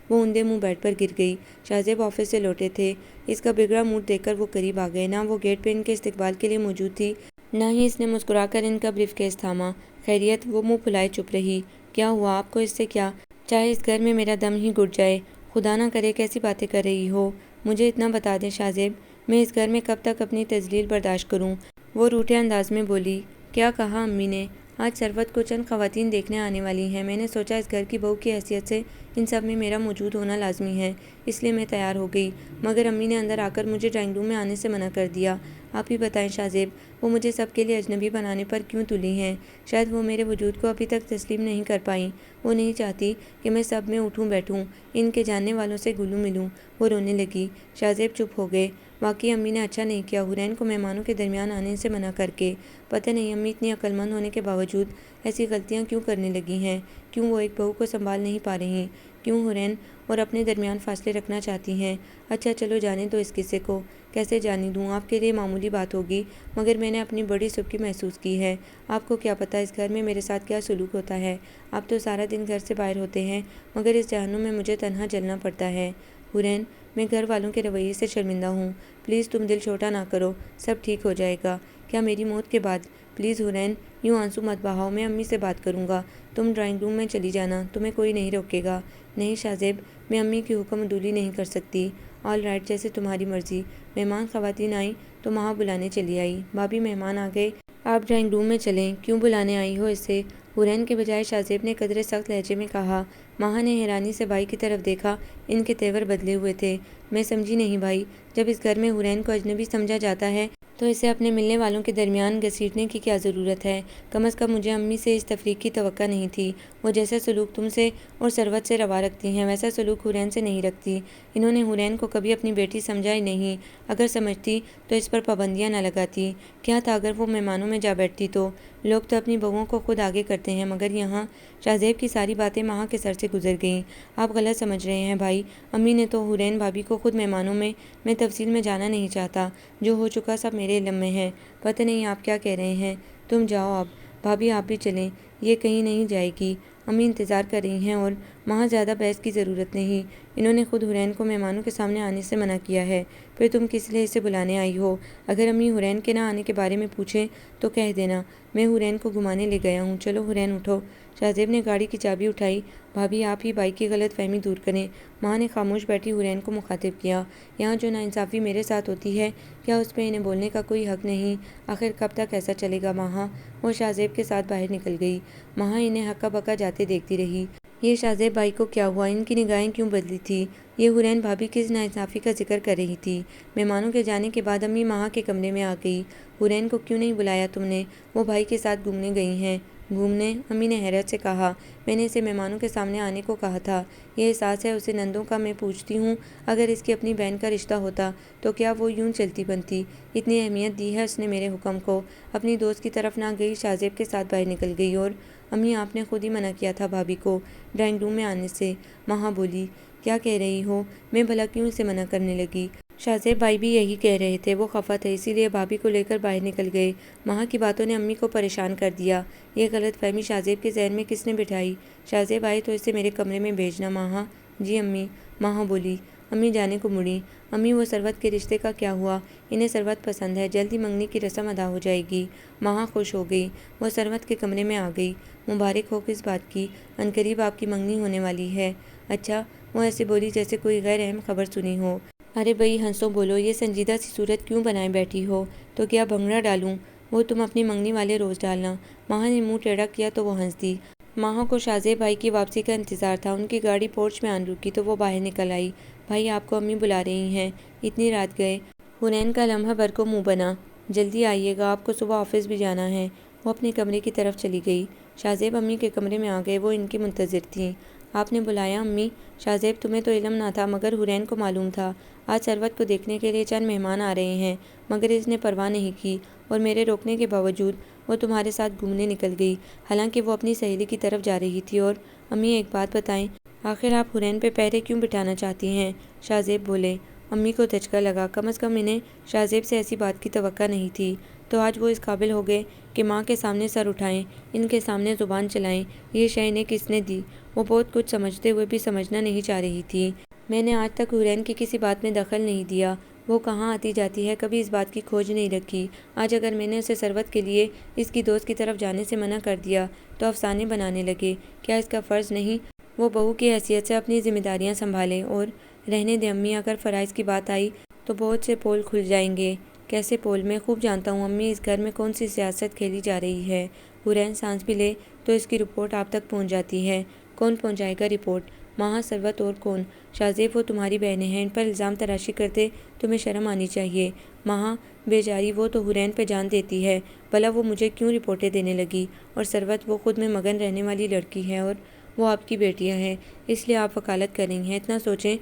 وہ اندھے منہ بیڈ پر گر گئی۔ شاہزیب آفس سے لوٹے تھے، اس کا بگڑا موڈ دیکھ کر وہ قریب آ گئے۔ نہ وہ گیٹ پہ ان کے استقبال کے لیے موجود تھی، نہ ہی اس نے مسکرا کر ان کا بریف کیس تھاما۔ خیریت؟ وہ منہ پھلائے چپ رہی۔ کیا ہوا آپ کو اس سے؟ کیا چاہے اس گھر میں میرا دم ہی گھٹ جائے؟ خدا نہ کرے، کیسی باتیں کر رہی ہو؟ مجھے اتنا بتا دیں شاہزیب، میں اس گھر میں کب تک اپنی تذلیل برداشت کروں؟ وہ روٹھے انداز میں بولی۔ کیا کہا امی نے؟ آج ثروت کو چند خواتین دیکھنے آنے والی ہیں، میں نے سوچا اس گھر کی بہو کی حیثیت سے ان سب میں میرا موجود ہونا لازمی ہے، اس لیے میں تیار ہو گئی، مگر امی نے اندر آ کر مجھے ڈرائنگ روم میں آنے سے منع کر دیا۔ آپ ہی بتائیں شاہزیب، وہ مجھے سب کے لیے اجنبی بنانے پر کیوں تلی ہیں؟ شاید وہ میرے وجود کو ابھی تک تسلیم نہیں کر پائیں، وہ نہیں چاہتی کہ میں سب میں اٹھوں بیٹھوں، ان کے جاننے والوں سے گلوں ملوں۔ وہ رونے لگی۔ شاہزیب چپ ہو گئے۔ واقعی امی نے اچھا نہیں کیا حورین کو مہمانوں کے درمیان آنے سے منع کر کے۔ پتہ نہیں امی اتنی عقل مند ہونے کے باوجود ایسی غلطیاں کیوں کرنے لگی ہیں؟ کیوں وہ ایک بہو کو سنبھال نہیں پا رہی؟ کیوں حورین اور اپنے درمیان فاصلے رکھنا چاہتی ہیں؟ اچھا چلو جانے دو اس قصے کو۔ کیسے جانے دوں؟ آپ کے لیے معمولی بات ہوگی، مگر میں نے اپنی بڑی سبکی محسوس کی ہے۔ آپ کو کیا پتہ اس گھر میں میرے ساتھ کیا سلوک ہوتا ہے؟ آپ تو سارا دن گھر سے باہر ہوتے ہیں، مگر اس جہنم میں مجھے تنہا جلنا پڑتا ہے۔ حورین، میں گھر والوں کے رویے سے شرمندہ ہوں۔ پلیز تم دل چھوٹا نہ کرو، سب ٹھیک ہو جائے گا۔ کیا میری موت کے بعد؟ پلیز حورین، یوں آنسو مت بہاؤ، میں امی سے بات کروں گا۔ تم ڈرائنگ روم میں چلی جانا، تمہیں کوئی نہیں روکے گا۔ نہیں شاہ زیب، میں امی کی حکم عدولی نہیں کر سکتی۔ آل رائٹ، جیسے تمہاری مرضی۔ مہمان خواتین آئیں تو ماں بلانے چلی آئی۔ بھابی مہمان آ گئے، آپ ڈرائنگ روم میں چلیں، کیوں بلانے آئی ہو اسے؟ حورین کے بجائے شاہ زیب نے قدرے سخت لہجے میں کہا۔ ماں نے حیرانی سے بھائی کی طرف دیکھا، ان کے تیور بدلے ہوئے تھے۔ میں سمجھی نہیں بھائی، جب اس گھر میں حورین کو اجنبی سمجھا جاتا ہے تو اسے اپنے ملنے والوں کے درمیان گھسیٹنے کی کیا ضرورت ہے؟ کم از کم مجھے امی سے اس تفریق کی توقع نہیں تھی۔ وہ جیسا سلوک تم سے اور ثروت سے روا رکھتی ہیں ویسا سلوک حورین سے نہیں رکھتی۔ انہوں نے حورین کو کبھی اپنی بیٹی سمجھا ہی نہیں۔ اگر سمجھتی تو اس پر پابندیاں نہ لگاتی۔ کیا تھا اگر وہ مہمانوں میں جا بیٹھتی تو؟ لوگ تو اپنی بہوؤں کو خود آگے کرتے ہیں، مگر یہاں… شاہ زیب کی ساری باتیں ماں کے سر سے گزر گئیں۔ آپ غلط سمجھ رہے ہیں بھائی، امی نے تو حورین بھابی کو خود مہمانوں میں تفصیل میں جانا نہیں چاہتا۔ جو ہو چکا سب میرے علم میں ہے۔ پتہ نہیں آپ کیا کہہ رہے ہیں۔ تم جاؤ اب، بھابی آپ بھی چلیں، یہ کہیں نہیں جائے گی۔ امی انتظار کر رہی ہیں اور وہاں زیادہ بحث کی ضرورت نہیں۔ انہوں نے خود حورین کو مہمانوں کے سامنے آنے سے منع کیا ہے، پھر تم کس لیے اسے بلانے آئی ہو؟ اگر امی حورین کے نہ آنے کے بارے میں پوچھیں تو کہہ دینا میں حورین کو گھمانے لے گیا ہوں۔ چلو حورین اٹھو۔ شاہ زیب نے گاڑی کی چابی اٹھائی۔ بھابی آپ ہی بھائی کی غلط فہمی دور کریں۔ ماں نے خاموش بیٹھی حورین کو مخاطب کیا۔ یہاں جو ناانصافی میرے ساتھ ہوتی ہے، کیا اس پہ انہیں بولنے کا کوئی حق نہیں؟ آخر کب تک ایسا چلے گا ماں؟ وہ شاہ زیب کے ساتھ باہر نکل گئی۔ ماں انہیں ہکا بکا جاتے دیکھتی رہی۔ یہ شاہ زیب بھائی کو کیا ہوا؟ ان کی نگاہیں کیوں بدلی تھی؟ یہ حورین بھابی کس ناانصافی کا ذکر کر رہی تھی؟ مہمانوں کے جانے کے بعد امی ماں کے کمرے میں آ گئی۔ حورین کو کیوں نہیں بلایا تم نے؟ وہ بھائی کے ساتھ گھومنے گئی ہیں۔ گھومنے؟ امی نے حیرت سے کہا۔ میں نے اسے مہمانوں کے سامنے آنے کو کہا تھا۔ یہ احساس ہے اسے نندوں کا۔ میں پوچھتی ہوں، اگر اس کی اپنی بہن کا رشتہ ہوتا تو کیا وہ یوں چلتی بنتی؟ اتنی اہمیت دی ہے اس نے میرے حکم کو، اپنی دوست کی طرف نہ گئی، شاہ زیب کے ساتھ باہر نکل گئی۔ اور امی آپ نے خود ہی منع کیا تھا بھابی کو ڈرائنگ روم میں آنے سے۔ ماں بولی۔ کیا کہہ رہی ہو؟ میں بھلا کیوں اسے منع کرنے لگی؟ شاہ زیب بھائی بھی یہی کہہ رہے تھے۔ وہ خفا تھے، اسی لیے بھابی کو لے کر باہر نکل گئے۔ ماں کی باتوں نے امی کو پریشان کر دیا۔ یہ غلط فہمی شاہ زیب کے ذہن میں کس نے بٹھائی؟ شاہ زیب آئے تو اسے میرے کمرے میں بھیجنا۔ ماں۔ جی امی، ماں بولی۔ امی جانے کو مڑی۔ امی وہ ثروت کے رشتے کا کیا ہوا؟ انہیں ثروت پسند ہے، جلد ہی منگنی کی رسم ادا ہو جائے گی۔ ماں خوش ہو گئی۔ وہ ثروت کے کمرے میں آ گئی۔ مبارک ہو کس بات کی؟ عنقریب آپ کی منگنی ہونے والی ہے۔ اچھا؟ وہ ایسے بولی جیسے کوئی غیر اہم خبر سنی ہو۔ ارے بھئی ہنسو بولو، یہ سنجیدہ سی صورت کیوں بنائے بیٹھی ہو؟ تو کیا بھنگڑا ڈالوں؟ وہ تم اپنی منگنی والے روز ڈالنا۔ ماں نے منہ ٹیڑھا کیا تو وہ ہنس دی۔ ماں کو شاہ زیب بھائی کی واپسی کا انتظار تھا۔ ان کی گاڑی پورچ میں آن رکی تو وہ باہر نکل آئی۔ بھائی آپ کو امی بلا رہی ہیں، اتنی رات گئے؟ حورین کا لمحہ بھر کو منہ بنا۔ جلدی آئیے گا، آپ کو صبح آفس بھی جانا ہے۔ وہ اپنے کمرے کی طرف چلی گئی۔ شاہ زیب امی کے کمرے میں آ گئے۔ وہ ان کی منتظر تھیں۔ آپ نے بلایا امی؟ شاہ زیب تمہیں تو علم نہ تھا، مگر حورین کو معلوم تھا۔ آج ثروت کو دیکھنے کے لیے چند مہمان آ رہے ہیں، مگر اس نے پرواہ نہیں کی اور میرے روکنے کے باوجود وہ تمہارے ساتھ گھومنے نکل گئی، حالانکہ وہ اپنی سہیلی کی طرف جا رہی تھی۔ اور امی ایک بات بتائیں، آخر آپ حورین پہ پہرے کیوں بٹھانا چاہتی ہیں؟ شاہ زیب بولے۔ امی کو دھچکا لگا، کم از کم انہیں شاہ زیب سے ایسی بات کی توقع نہیں تھی۔ تو آج وہ اس قابل ہو گئے کہ ماں کے سامنے سر اٹھائیں، ان کے سامنے زبان چلائیں۔ یہ شے انہیں کس نے دی؟ وہ بہت کچھ سمجھتے ہوئے بھی سمجھنا نہیں چاہ رہی تھی۔ میں نے آج تک حورین کی کسی بات میں دخل نہیں دیا۔ وہ کہاں آتی جاتی ہے، کبھی اس بات کی کھوج نہیں رکھی۔ آج اگر میں نے اسے ثروت کے لیے اس کی دوست کی طرف جانے سے منع کر دیا تو افسانے بنانے لگے۔ کیا اس کا فرض نہیں وہ بہو کی حیثیت سے اپنی ذمہ داریاں سنبھالے؟ اور رہنے دے امی، اگر فرائض کی بات آئی تو بہت سے پول کھل جائیں گے۔ کیسے پول؟ میں خوب جانتا ہوں امی، اس گھر میں کون سی سیاست کھیلی جا رہی ہے۔ حورین سانس بھی لے تو اس کی رپورٹ آپ تک پہنچ جاتی ہے۔ کون پہنچائے گا رپورٹ؟ ماں، ثروت اور کون؟ شاہ زیب وہ تمہاری بہنیں ہیں، ان پر الزام تراشی کرتے تمہیں شرم آنی چاہیے۔ ماں بیچاری، وہ تو حورین پہ جان دیتی ہے، بھلا وہ مجھے کیوں رپورٹیں دینے لگی؟ اور ثروت وہ خود میں مگن رہنے والی لڑکی ہے اور وہ آپ کی بیٹیاں ہیں، اس لیے آپ وکالت کر رہی ہیں۔ اتنا سوچیں،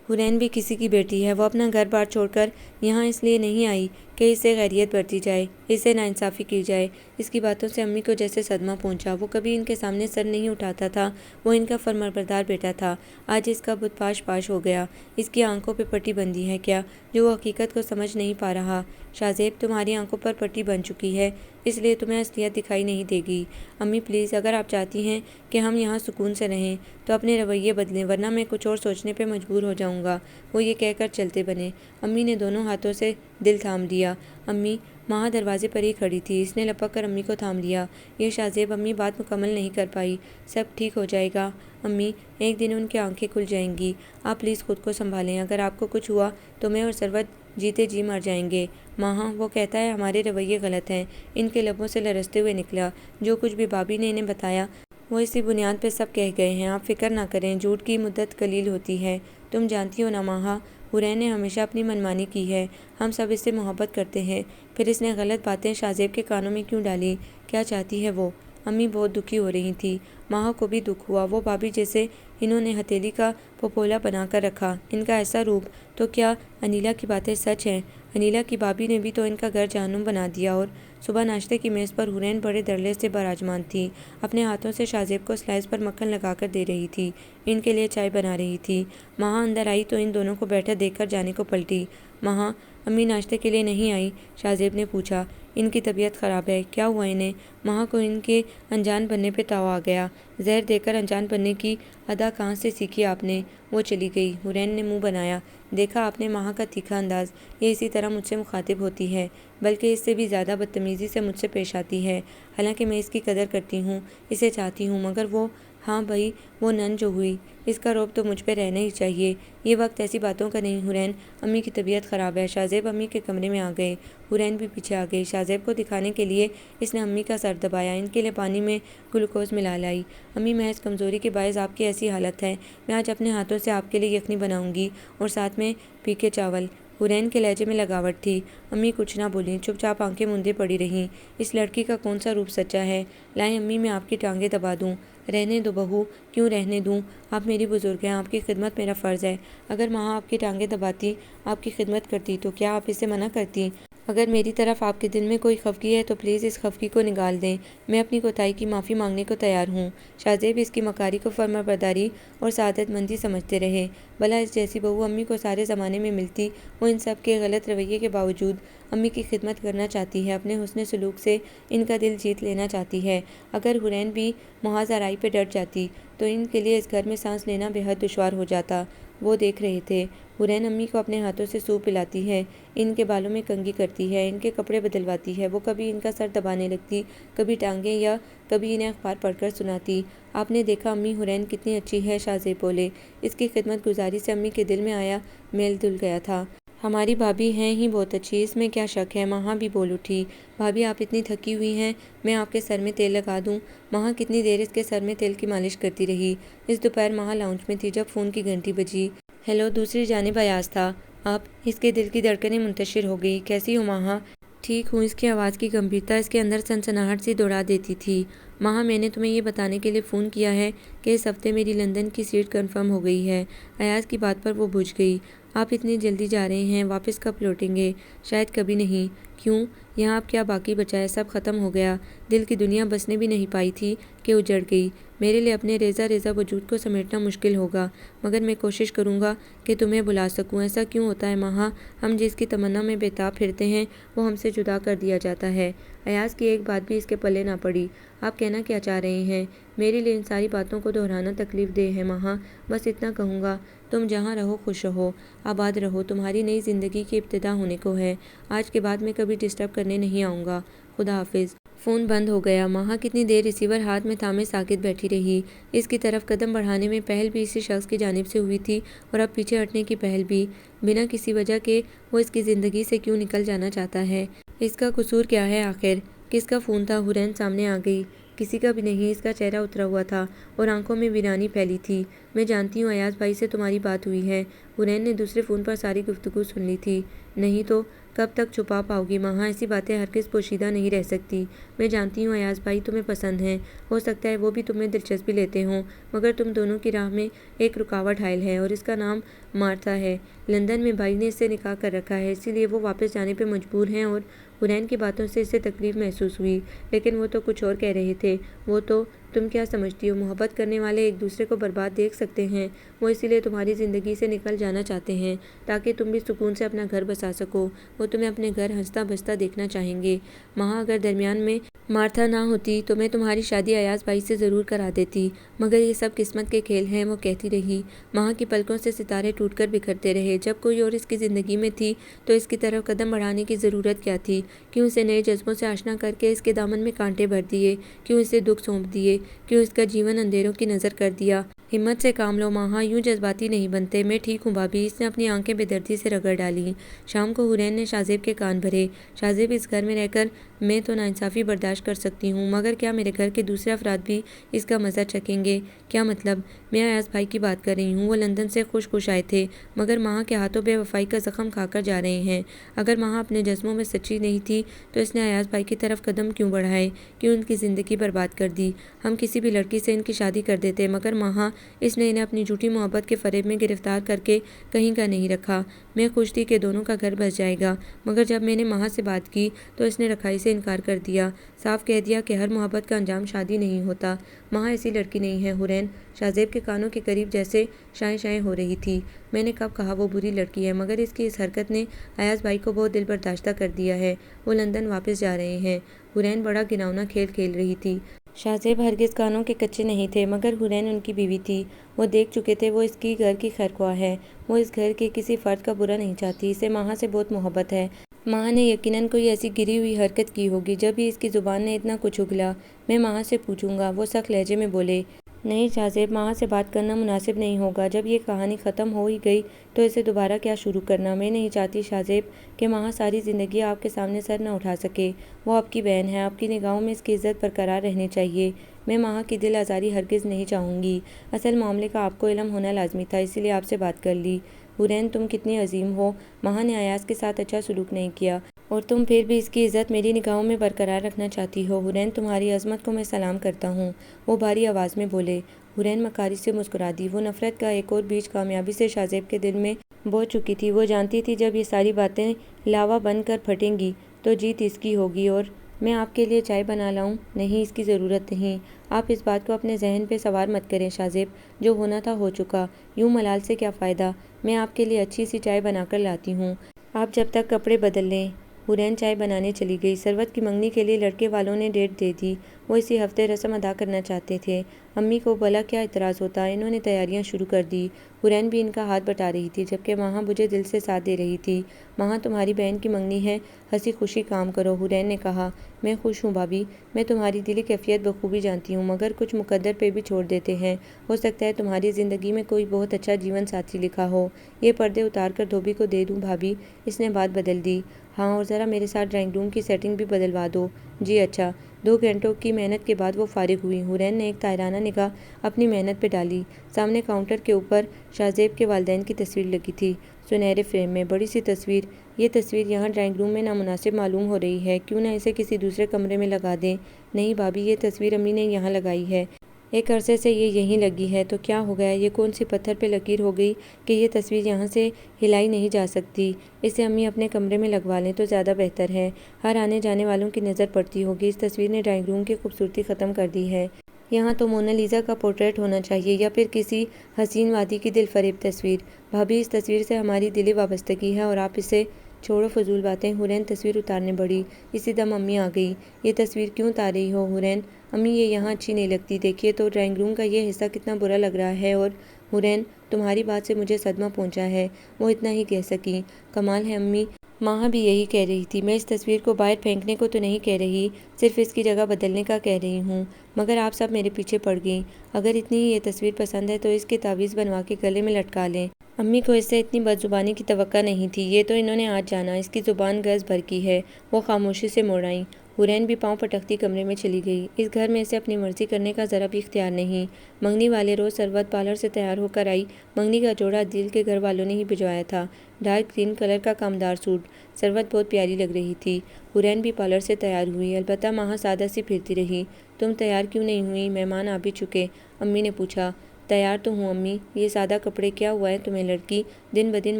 حورین بھی کسی کی بیٹی ہے۔ وہ اپنا گھر بار چھوڑ کر یہاں اس لیے نہیں آئی کہ اسے خیریت برتی جائے، اسے ناانصافی کی جائے۔ اس کی باتوں سے امی کو جیسے صدمہ پہنچا۔ وہ کبھی ان کے سامنے سر نہیں اٹھاتا تھا، وہ ان کا فرمانبردار بیٹا تھا۔ آج اس کا بت پاش پاش ہو گیا۔ اس کی آنکھوں پہ پٹی بندھی ہے کیا، جو وہ حقیقت کو سمجھ نہیں پا رہا؟ شاہ زیب، تمہاری آنکھوں پر پٹی بن چکی ہے، اس لیے تمہیں اصلیت دکھائی نہیں دے گی۔ امی پلیز، اگر آپ چاہتی ہیں کہ ہم یہاں سکون سے رہیں تو اپنے رویے بدلیں، ورنہ میں کچھ اور سوچنے پہ مجبور ہو جاؤں گا۔ وہ یہ کہہ کر چلتے بنے۔ امی نے دونوں ہاتھوں سے دل تھام لیا۔ امی، ماہا دروازے پر ہی کھڑی تھی۔ اس نے لپک کر امی کو تھام لیا۔ یہ شاہ زیب، امی بات مکمل نہیں کر پائی۔ سب ٹھیک ہو جائے گا امی، ایک دن ان کی آنکھیں کھل جائیں گی۔ آپ پلیز خود کو سنبھالیں، اگر آپ کو کچھ ہوا تو میں اور ثروت جیتے جی مر جائیں گے۔ ماہا، وہ کہتا ہے ہمارے رویے غلط ہیں۔ ان کے لبوں سے لرزتے ہوئے نکلا۔ جو کچھ بھی بھابھی نے انہیں بتایا وہ اسی بنیاد پہ سب کہہ گئے ہیں۔ آپ فکر نہ کریں، جھوٹ کی مدت قلیل ہوتی ہے۔ تم جانتی ہو نا ماہا، حورین نے ہمیشہ اپنی منمانی کی ہے۔ ہم سب اس سے محبت کرتے ہیں۔ پھر اس نے غلط باتیں شاہ زیب کے کانوں میں کیوں ڈالی؟ کیا چاہتی ہے وہ؟ امی بہت دکھی ہو رہی تھی۔ ماہا کو بھی دکھ ہوا۔ وہ بھابھی جیسے انہوں نے ہتھیلی کا پھپولا بنا کر رکھا، ان کا ایسا روپ، تو کیا انیلا کی باتیں سچ ہیں؟ انیلا کی بھابھی نے بھی تو ان کا گھر جہنم بنا دیا۔ اور صبح ناشتے کی میز پر حورین بڑے دھڑلے سے براجمان تھی، اپنے ہاتھوں سے شاہ زیب کو سلائس پر مکھن لگا کر دے رہی تھی، ان کے لیے چائے بنا رہی تھی۔ ماہا اندر آئی تو ان دونوں کو بیٹھا دیکھ کر جانے کو پلٹی۔ ماہا، امی ناشتے کے لیے نہیں آئی؟ شاہ زیب نے پوچھا۔ ان کی طبیعت خراب ہے۔ کیا ہوا انہیں؟ ماہا کو ان کے انجان بننے پہ تاؤ آ گیا۔ زہر دے کر انجان بننے کی ادا کہاں سے سیکھی آپ نے؟ وہ چلی گئی۔ حورین نے منہ بنایا۔ دیکھا آپ نے ماہا کا تیکھا انداز، یہ اسی طرح مجھ سے مخاطب ہوتی ہے، بلکہ اس سے بھی زیادہ بدتمیزی سے مجھ سے پیش آتی ہے۔ حالانکہ میں اس کی قدر کرتی ہوں، اسے چاہتی ہوں، مگر وہ، ہاں بھائی، وہ نن جو ہوئی، اس کا رعب تو مجھ پہ رہنا ہی چاہیے۔ یہ وقت ایسی باتوں کا نہیں حورین، امی کی طبیعت خراب ہے۔ شاہ زیب امی کے کمرے میں آ گئے۔ حورین بھی پیچھے آ گئی۔ شاہ زیب کو دکھانے کے لیے اس نے امی کا سر دبایا، ان کے لیے پانی میں گلوکوز ملا لائی۔ امی، محض کمزوری کے باعث آپ کی ایسی حالت ہے۔ میں آج اپنے ہاتھوں سے آپ کے لیے یخنی بناؤں گی، اور ساتھ میں پھیکے چاول۔ حورین کے لہجے میں لگاوٹ تھی۔ امی کچھ نہ بولیں، چپ چاپ آنکھیں موندے پڑی رہیں۔ اس لڑکی کا کون سا روپ سچا ہے؟ لائیں امی، میں آپ کی ٹانگیں دبا دوں۔ رہنے دو بہو، کیوں رہنے دوں؟ آپ میری بزرگ ہیں، آپ کی خدمت میرا فرض ہے۔ اگر ماں آپ کی ٹانگیں دباتی، آپ کی خدمت کرتی، تو کیا آپ اسے منع کرتی؟ اگر میری طرف آپ کے دل میں کوئی خفگی ہے تو پلیز اس خفگی کو نگال دیں۔ میں اپنی کوتاہی کی معافی مانگنے کو تیار ہوں۔ شاہ زیب اس کی مکاری کو فرمانبرداری اور سعادت مندی سمجھتے رہے۔ بھلا اس جیسی بہو امی کو سارے زمانے میں ملتی؟ وہ ان سب کے غلط رویے کے باوجود امی کی خدمت کرنا چاہتی ہے، اپنے حسن سلوک سے ان کا دل جیت لینا چاہتی ہے۔ اگر حورین بھی محض آرائی پہ ڈٹ جاتی تو ان کے لیے اس گھر میں سانس لینا بے حد دشوار ہو جاتا۔ وہ دیکھ رہے تھے۔ حورین امی کو اپنے ہاتھوں سے سوپ پلاتی ہے، ان کے بالوں میں کنگھی کرتی ہے، ان کے کپڑے بدلواتی ہے، وہ کبھی ان کا سر دبانے لگتی، کبھی ٹانگیں، یا کبھی انہیں اخبار پڑھ کر سناتی۔ آپ نے دیکھا امی حورین کتنی اچھی ہے؟ شاہ زیب بولے۔ اس کی خدمت گزاری سے امی کے دل میں آیا میل دھل گیا تھا۔ ہماری بھابھی ہیں ہی بہت اچھی، اس میں کیا شک ہے؟ ماہا بھی بول اٹھی۔ بھابھی آپ اتنی تھکی ہوئی ہیں، میں آپ کے سر میں تیل لگا دوں؟ ماہا کتنی دیر اس کے سر میں تیل کی مالش کرتی رہی۔ اس دوپہر ماہا لاؤنج میں تھی جب فون کی گھنٹی بجی۔ ہیلو، دوسری جانب ایاز تھا۔ آپ، اس کے دل کی دھڑکنیں منتشر ہو گئی۔ کیسی ہو ماہا؟ ٹھیک ہوں۔ اس کی آواز کی گمبھیرتا اس کے اندر سنسناہٹ سی دوڑا دیتی تھی۔ ماہا، میں نے تمہیں یہ بتانے کے لیے فون کیا ہے کہ اس ہفتے میری لندن کی سیٹ کنفرم ہو گئی ہے۔ ایاز کی بات پر وہ بجھ گئی۔ آپ اتنی جلدی جا رہے ہیں، واپس کب لوٹیں گے؟ شاید کبھی نہیں۔ کیوں؟ یہاں اب کیا باقی بچا ہے؟ سب ختم ہو گیا۔ دل کی دنیا بسنے بھی نہیں پائی تھی کہ اجڑ گئی۔ میرے لیے اپنے ریزہ ریزہ وجود کو سمیٹنا مشکل ہوگا، مگر میں کوشش کروں گا کہ تمہیں بلا سکوں۔ ایسا کیوں ہوتا ہے ماہا؟ ہم جس کی تمنا میں بےتاب پھرتے ہیں وہ ہم سے جدا کر دیا جاتا ہے۔ ایاز کی ایک بات بھی اس کے پلے نہ پڑی۔ آپ کہنا کیا چاہ رہے ہیں؟ میرے لیے ان ساری باتوں کو دہرانا تکلیف دہ ہے ماہا۔ بس اتنا کہوں گا، تم جہاں رہو خوش رہو، آباد رہو، تمہاری نئی زندگی کی ابتدا ہونے کو ہے۔ آج کے بعد میں کبھی ڈسٹرب کرنے نہیں آؤں گا۔ خدا حافظ۔ فون بند ہو گیا۔ ماہا کتنی دیر ریسیور ہاتھ میں تھامے ساکت بیٹھی رہی۔ اس کی طرف قدم بڑھانے میں پہل بھی اسی شخص کی جانب سے ہوئی تھی، اور اب پیچھے ہٹنے کی پہل بھی، بنا کسی وجہ کے۔ وہ اس کی زندگی سے کیوں نکل جانا چاہتا ہے؟ اس کا قصور کیا ہے آخر؟ کس کا فون تھا؟ حورین سامنے آ گئی۔ کسی کا بھی نہیں۔ اس کا چہرہ اترا ہوا تھا اور آنکھوں میں ویرانی پھیلی تھی۔ میں جانتی ہوں ایاز بھائی سے تمہاری بات ہوئی ہے، حرین نے دوسرے فون پر ساری گفتگو سن لی تھی۔ نہیں تو کب تک چھپا پاؤ گی ماہا، ایسی باتیں ہرگز پوشیدہ نہیں رہ سکتی۔ میں جانتی ہوں ایاز بھائی تمہیں پسند ہیں، ہو سکتا ہے وہ بھی تمہیں دلچسپی لیتے ہوں، مگر تم دونوں کی راہ میں ایک رکاوٹ حائل ہے اور اس کا نام مارتھا ہے۔ لندن میں بھائی نے اس سے نکاح کر رکھا ہے، اسی لیے وہ واپس جانے پہ مجبور ہیں۔ اور حرین کی باتوں سے اسے تکلیف محسوس ہوئی، لیکن وہ تو کچھ اور کہہ رہے تھے۔ وہ تو تم کیا سمجھتی ہو، محبت کرنے والے ایک دوسرے کو برباد دیکھ سکتے ہیں؟ وہ اسی لیے تمہاری زندگی سے نکل جانا چاہتے ہیں تاکہ تم بھی سکون سے اپنا گھر بسا سکو۔ وہ تمہیں اپنے گھر ہنستا بستا دیکھنا چاہیں گے۔ ماہا، اگر درمیان میں مارتھا نہ ہوتی تو میں تمہاری شادی ایاز بھائی سے ضرور کرا دیتی، مگر یہ سب قسمت کے کھیل ہیں، وہ کہتی رہی۔ ماہا کی پلکوں سے ستارے ٹوٹ کر بکھرتے رہے۔ جب کوئی اور اس کی زندگی میں تھی تو اس کی طرف قدم بڑھانے کی ضرورت کیا تھی؟ کیوں اسے نئے جذبوں سے آشنا کر کے اس کے دامن میں کانٹے بھر دیے؟ کیوں اسے دکھ سونپ دیے؟ کیوں اس کا جیون اندھیروں کی نظر کر دیا؟ ہمت سے کام لو ماہا، یوں جذباتی نہیں بنتے۔ میں ٹھیک ہوں بھابھی، اس نے اپنی آنکھیں بے دردی سے رگڑ ڈالیں۔ شام کو حرین نے شاہزیب کے کان بھرے۔ شاہزیب، اس گھر میں رہ کر میں تو ناانصافی برداشت کر سکتی ہوں، مگر کیا میرے گھر کے دوسرے افراد بھی اس کا مزہ چکھیں گے؟ کیا مطلب؟ میں ایاز بھائی کی بات کر رہی ہوں۔ وہ لندن سے خوش آئے تھے، مگر ماہا کے ہاتھوں بے وفائی کا زخم کھا کر جا رہے ہیں۔ اگر ماہا اپنے جذبوں میں سچی نہیں تھی تو اس نے ایاز بھائی کی طرف قدم کیوں بڑھائے، کیوں ان کی زندگی برباد کر دی؟ ہم کسی بھی لڑکی سے ان کی شادی کر دیتے، مگر ماہا، اس نے انہیں اپنی جھوٹی محبت کے فریب میں گرفتار کر کے کہیں کا نہیں رکھا۔ میں خوش تھی کہ دونوں کا گھر بس جائے گا، مگر جب میں نے ماہا سے بات کی تو اس نے رکھائی سے انکار کر دیا، صاف کہہ دیا کہ ہر محبت کا انجام شادی نہیں ہوتا۔ ماہا ایسی لڑکی نہیں ہے حرین۔ شاہزیب کے کانوں کے قریب جیسے شائیں شائیں ہو رہی تھی۔ میں نے کب کہا وہ بری لڑکی ہے، مگر اس کی اس حرکت نے ایاز بھائی کو بہت دل برداشتہ کر دیا ہے۔ وہ لندن واپس جا رہے ہیں۔ حرین بڑا گھناؤنا کھیل کھیل رہی تھی۔ شاہزیب ہرگز کانوں کے کچے نہیں تھے، مگر حرین ان کی بیوی تھی۔ وہ دیکھ چکے تھے وہ اس کی گھر کی خیرخواہ ہے، وہ اس گھر کے کسی فرد کا برا نہیں چاہتی، اسے ماہا سے بہت محبت ہے۔ ماہا نے یقیناً کوئی ایسی گری ہوئی حرکت کی ہوگی جب ہی اس کی زبان نے اتنا کچھ اگلا۔ میں ماہا سے پوچھوں گا، وہ سخت لہجے میں بولے۔ نہیں شاہزیب، ماہا سے بات کرنا مناسب نہیں ہوگا، جب یہ کہانی ختم ہو ہی گئی تو اسے دوبارہ کیا شروع کرنا؟ میں نہیں چاہتی شاہزیب کہ ماہا ساری زندگی آپ کے سامنے سر نہ اٹھا سکے۔ وہ آپ کی بہن ہے، آپ کی نگاہوں میں اس کی عزت برقرار رہنی چاہیے۔ میں ماہا کی دل آزاری ہرگز نہیں چاہوں گی۔ اصل معاملے کا آپ کو علم ہونا لازمی تھا، اسی لیے آپ سے بات کر لی۔ حرین، تم کتنی عظیم ہو۔ ماہا نے ایاز کے ساتھ اچھا سلوک نہیں کیا اور تم پھر بھی اس کی عزت میری نگاہوں میں برقرار رکھنا چاہتی ہو۔ حرین، تمہاری عظمت کو میں سلام کرتا ہوں، وہ بھاری آواز میں بولے۔ حرین مکاری سے مسکرا دی۔ وہ نفرت کا ایک اور بیج کامیابی سے شاہزیب کے دل میں بو چکی تھی۔ وہ جانتی تھی جب یہ ساری باتیں لاوا بن کر پھٹیں گی تو جیت اس کی ہوگی۔ اور میں آپ کے لیے چائے بنا لاؤں؟ نہیں، اس کی ضرورت نہیں۔ آپ اس بات کو اپنے ذہن پہ سوار مت کریں شاہزیب، جو ہونا تھا ہو چکا، یوں ملال سے کیا فائدہ؟ میں آپ کے لیے اچھی سی چائے بنا کر لاتی ہوں، آپ جب تک کپڑے بدل لیں۔ حرین چائے بنانے چلی گئی۔ ثروت کی منگنی کے لیے لڑکے والوں نے ڈیٹ دے دی، وہ اسی ہفتے رسم ادا کرنا چاہتے تھے۔ امی کو بھلا کیا اعتراض ہوتا، انہوں نے تیاریاں شروع کر دی۔ حرین بھی ان کا ہاتھ بٹا رہی تھی، جبکہ ماہا بجھے دل سے ساتھ دے رہی تھی۔ ماہا، تمہاری بہن کی منگنی ہے، ہنسی خوشی کام کرو، حرین نے کہا۔ میں خوش ہوں بھابھی، میں تمہاری دلی کیفیت بخوبی جانتی ہوں، مگر کچھ مقدر پہ بھی چھوڑ دیتے ہیں۔ ہو سکتا ہے تمہاری زندگی میں کوئی بہت اچھا جیون ساتھی لکھا ہو۔ یہ پردے اتار کر دھوبی کو دے دوں بھابھی؟ اس نے بات بدل دی۔ ہاں، اور ذرا میرے ساتھ ڈرائنگ روم کی سیٹنگ بھی بدلوا دو۔ جی اچھا۔ 2 گھنٹوں کی محنت کے بعد وہ فارغ ہوئی۔ حرین نے ایک طائرانہ نگاہ اپنی محنت پہ ڈالی۔ سامنے کاؤنٹر کے اوپر شاہزیب کے والدین کی تصویر لگی تھی، سنہرے فریم میں، بڑی سی تصویر۔ یہ تصویر یہاں ڈرائنگ روم میں نامناسب معلوم ہو رہی ہے، کیوں نہ اسے کسی دوسرے کمرے میں لگا دیں؟ نہیں بھابھی، یہ تصویر امی نے یہاں لگائی ہے، ایک عرصے سے یہ یہیں لگی ہے، تو کیا ہو گیا؟ یہ کون سی پتھر پہ لکیر ہو گئی کہ یہ تصویر یہاں سے ہلائی نہیں جا سکتی؟ اسے امی اپنے کمرے میں لگوا لیں تو زیادہ بہتر ہے، ہر آنے جانے والوں کی نظر پڑتی ہوگی۔ اس تصویر نے ڈرائنگ روم کی خوبصورتی ختم کر دی ہے۔ یہاں تو مونا لیزا کا پورٹریٹ ہونا چاہیے، یا پھر کسی حسین وادی کی دل فریب تصویر۔ بھابھی، اس تصویر سے ہماری دلی وابستگی ہے اور آپ اسے چھوڑو فضول باتیں۔ حرین تصویر اتارنے بڑھی، اسی دم امی آ گئی۔ یہ تصویر کیوں اتار رہی ہو حرین؟ امی، یہ یہاں اچھی نہیں لگتی، دیکھیے تو ڈرائنگ روم کا یہ حصہ کتنا برا لگ رہا ہے۔ اور حرین، تمہاری بات سے مجھے صدمہ پہنچا ہے، وہ اتنا ہی کہہ سکیں۔ کمال ہے امی، ماہا بھی یہی کہہ رہی تھی۔ میں اس تصویر کو باہر پھینکنے کو تو نہیں کہہ رہی، صرف اس کی جگہ بدلنے کا کہہ رہی ہوں، مگر آپ سب میرے پیچھے پڑ گئیں۔ اگر اتنی ہی یہ تصویر پسند ہے تو اس کی تعویذ بنوا کے گلے میں لٹکا لیں۔ امی کو اس سے اتنی بد زبانی کی توقع نہیں تھی، یہ تو انہوں نے آج جانا، اس کی زبان گز بھر کی ہے۔ وہ خاموشی سے مڑ آئیں۔ حورین بھی پاؤں پٹکتی کمرے میں چلی گئی۔ اس گھر میں اسے اپنی مرضی کرنے کا ذرا بھی اختیار نہیں۔ منگنی والے روز ثروت پارلر سے تیار ہو کر آئی۔ منگنی کا جوڑا عدیل کے گھر والوں نے ہی بھجوایا تھا، ڈارک گرین کلر کا کامدار سوٹ۔ ثروت بہت پیاری لگ رہی تھی۔ حورین بھی پارلر سے تیار ہوئی، البتہ ماہا سادہ سی پھرتی رہی۔ تم تیار کیوں نہیں ہوئی؟ مہمان آ بھی چکے، امی نے پوچھا۔ تیار تو ہوں امی، یہ سادہ کپڑے کیا ہوا ہے تمہیں لڑکی، دن بدن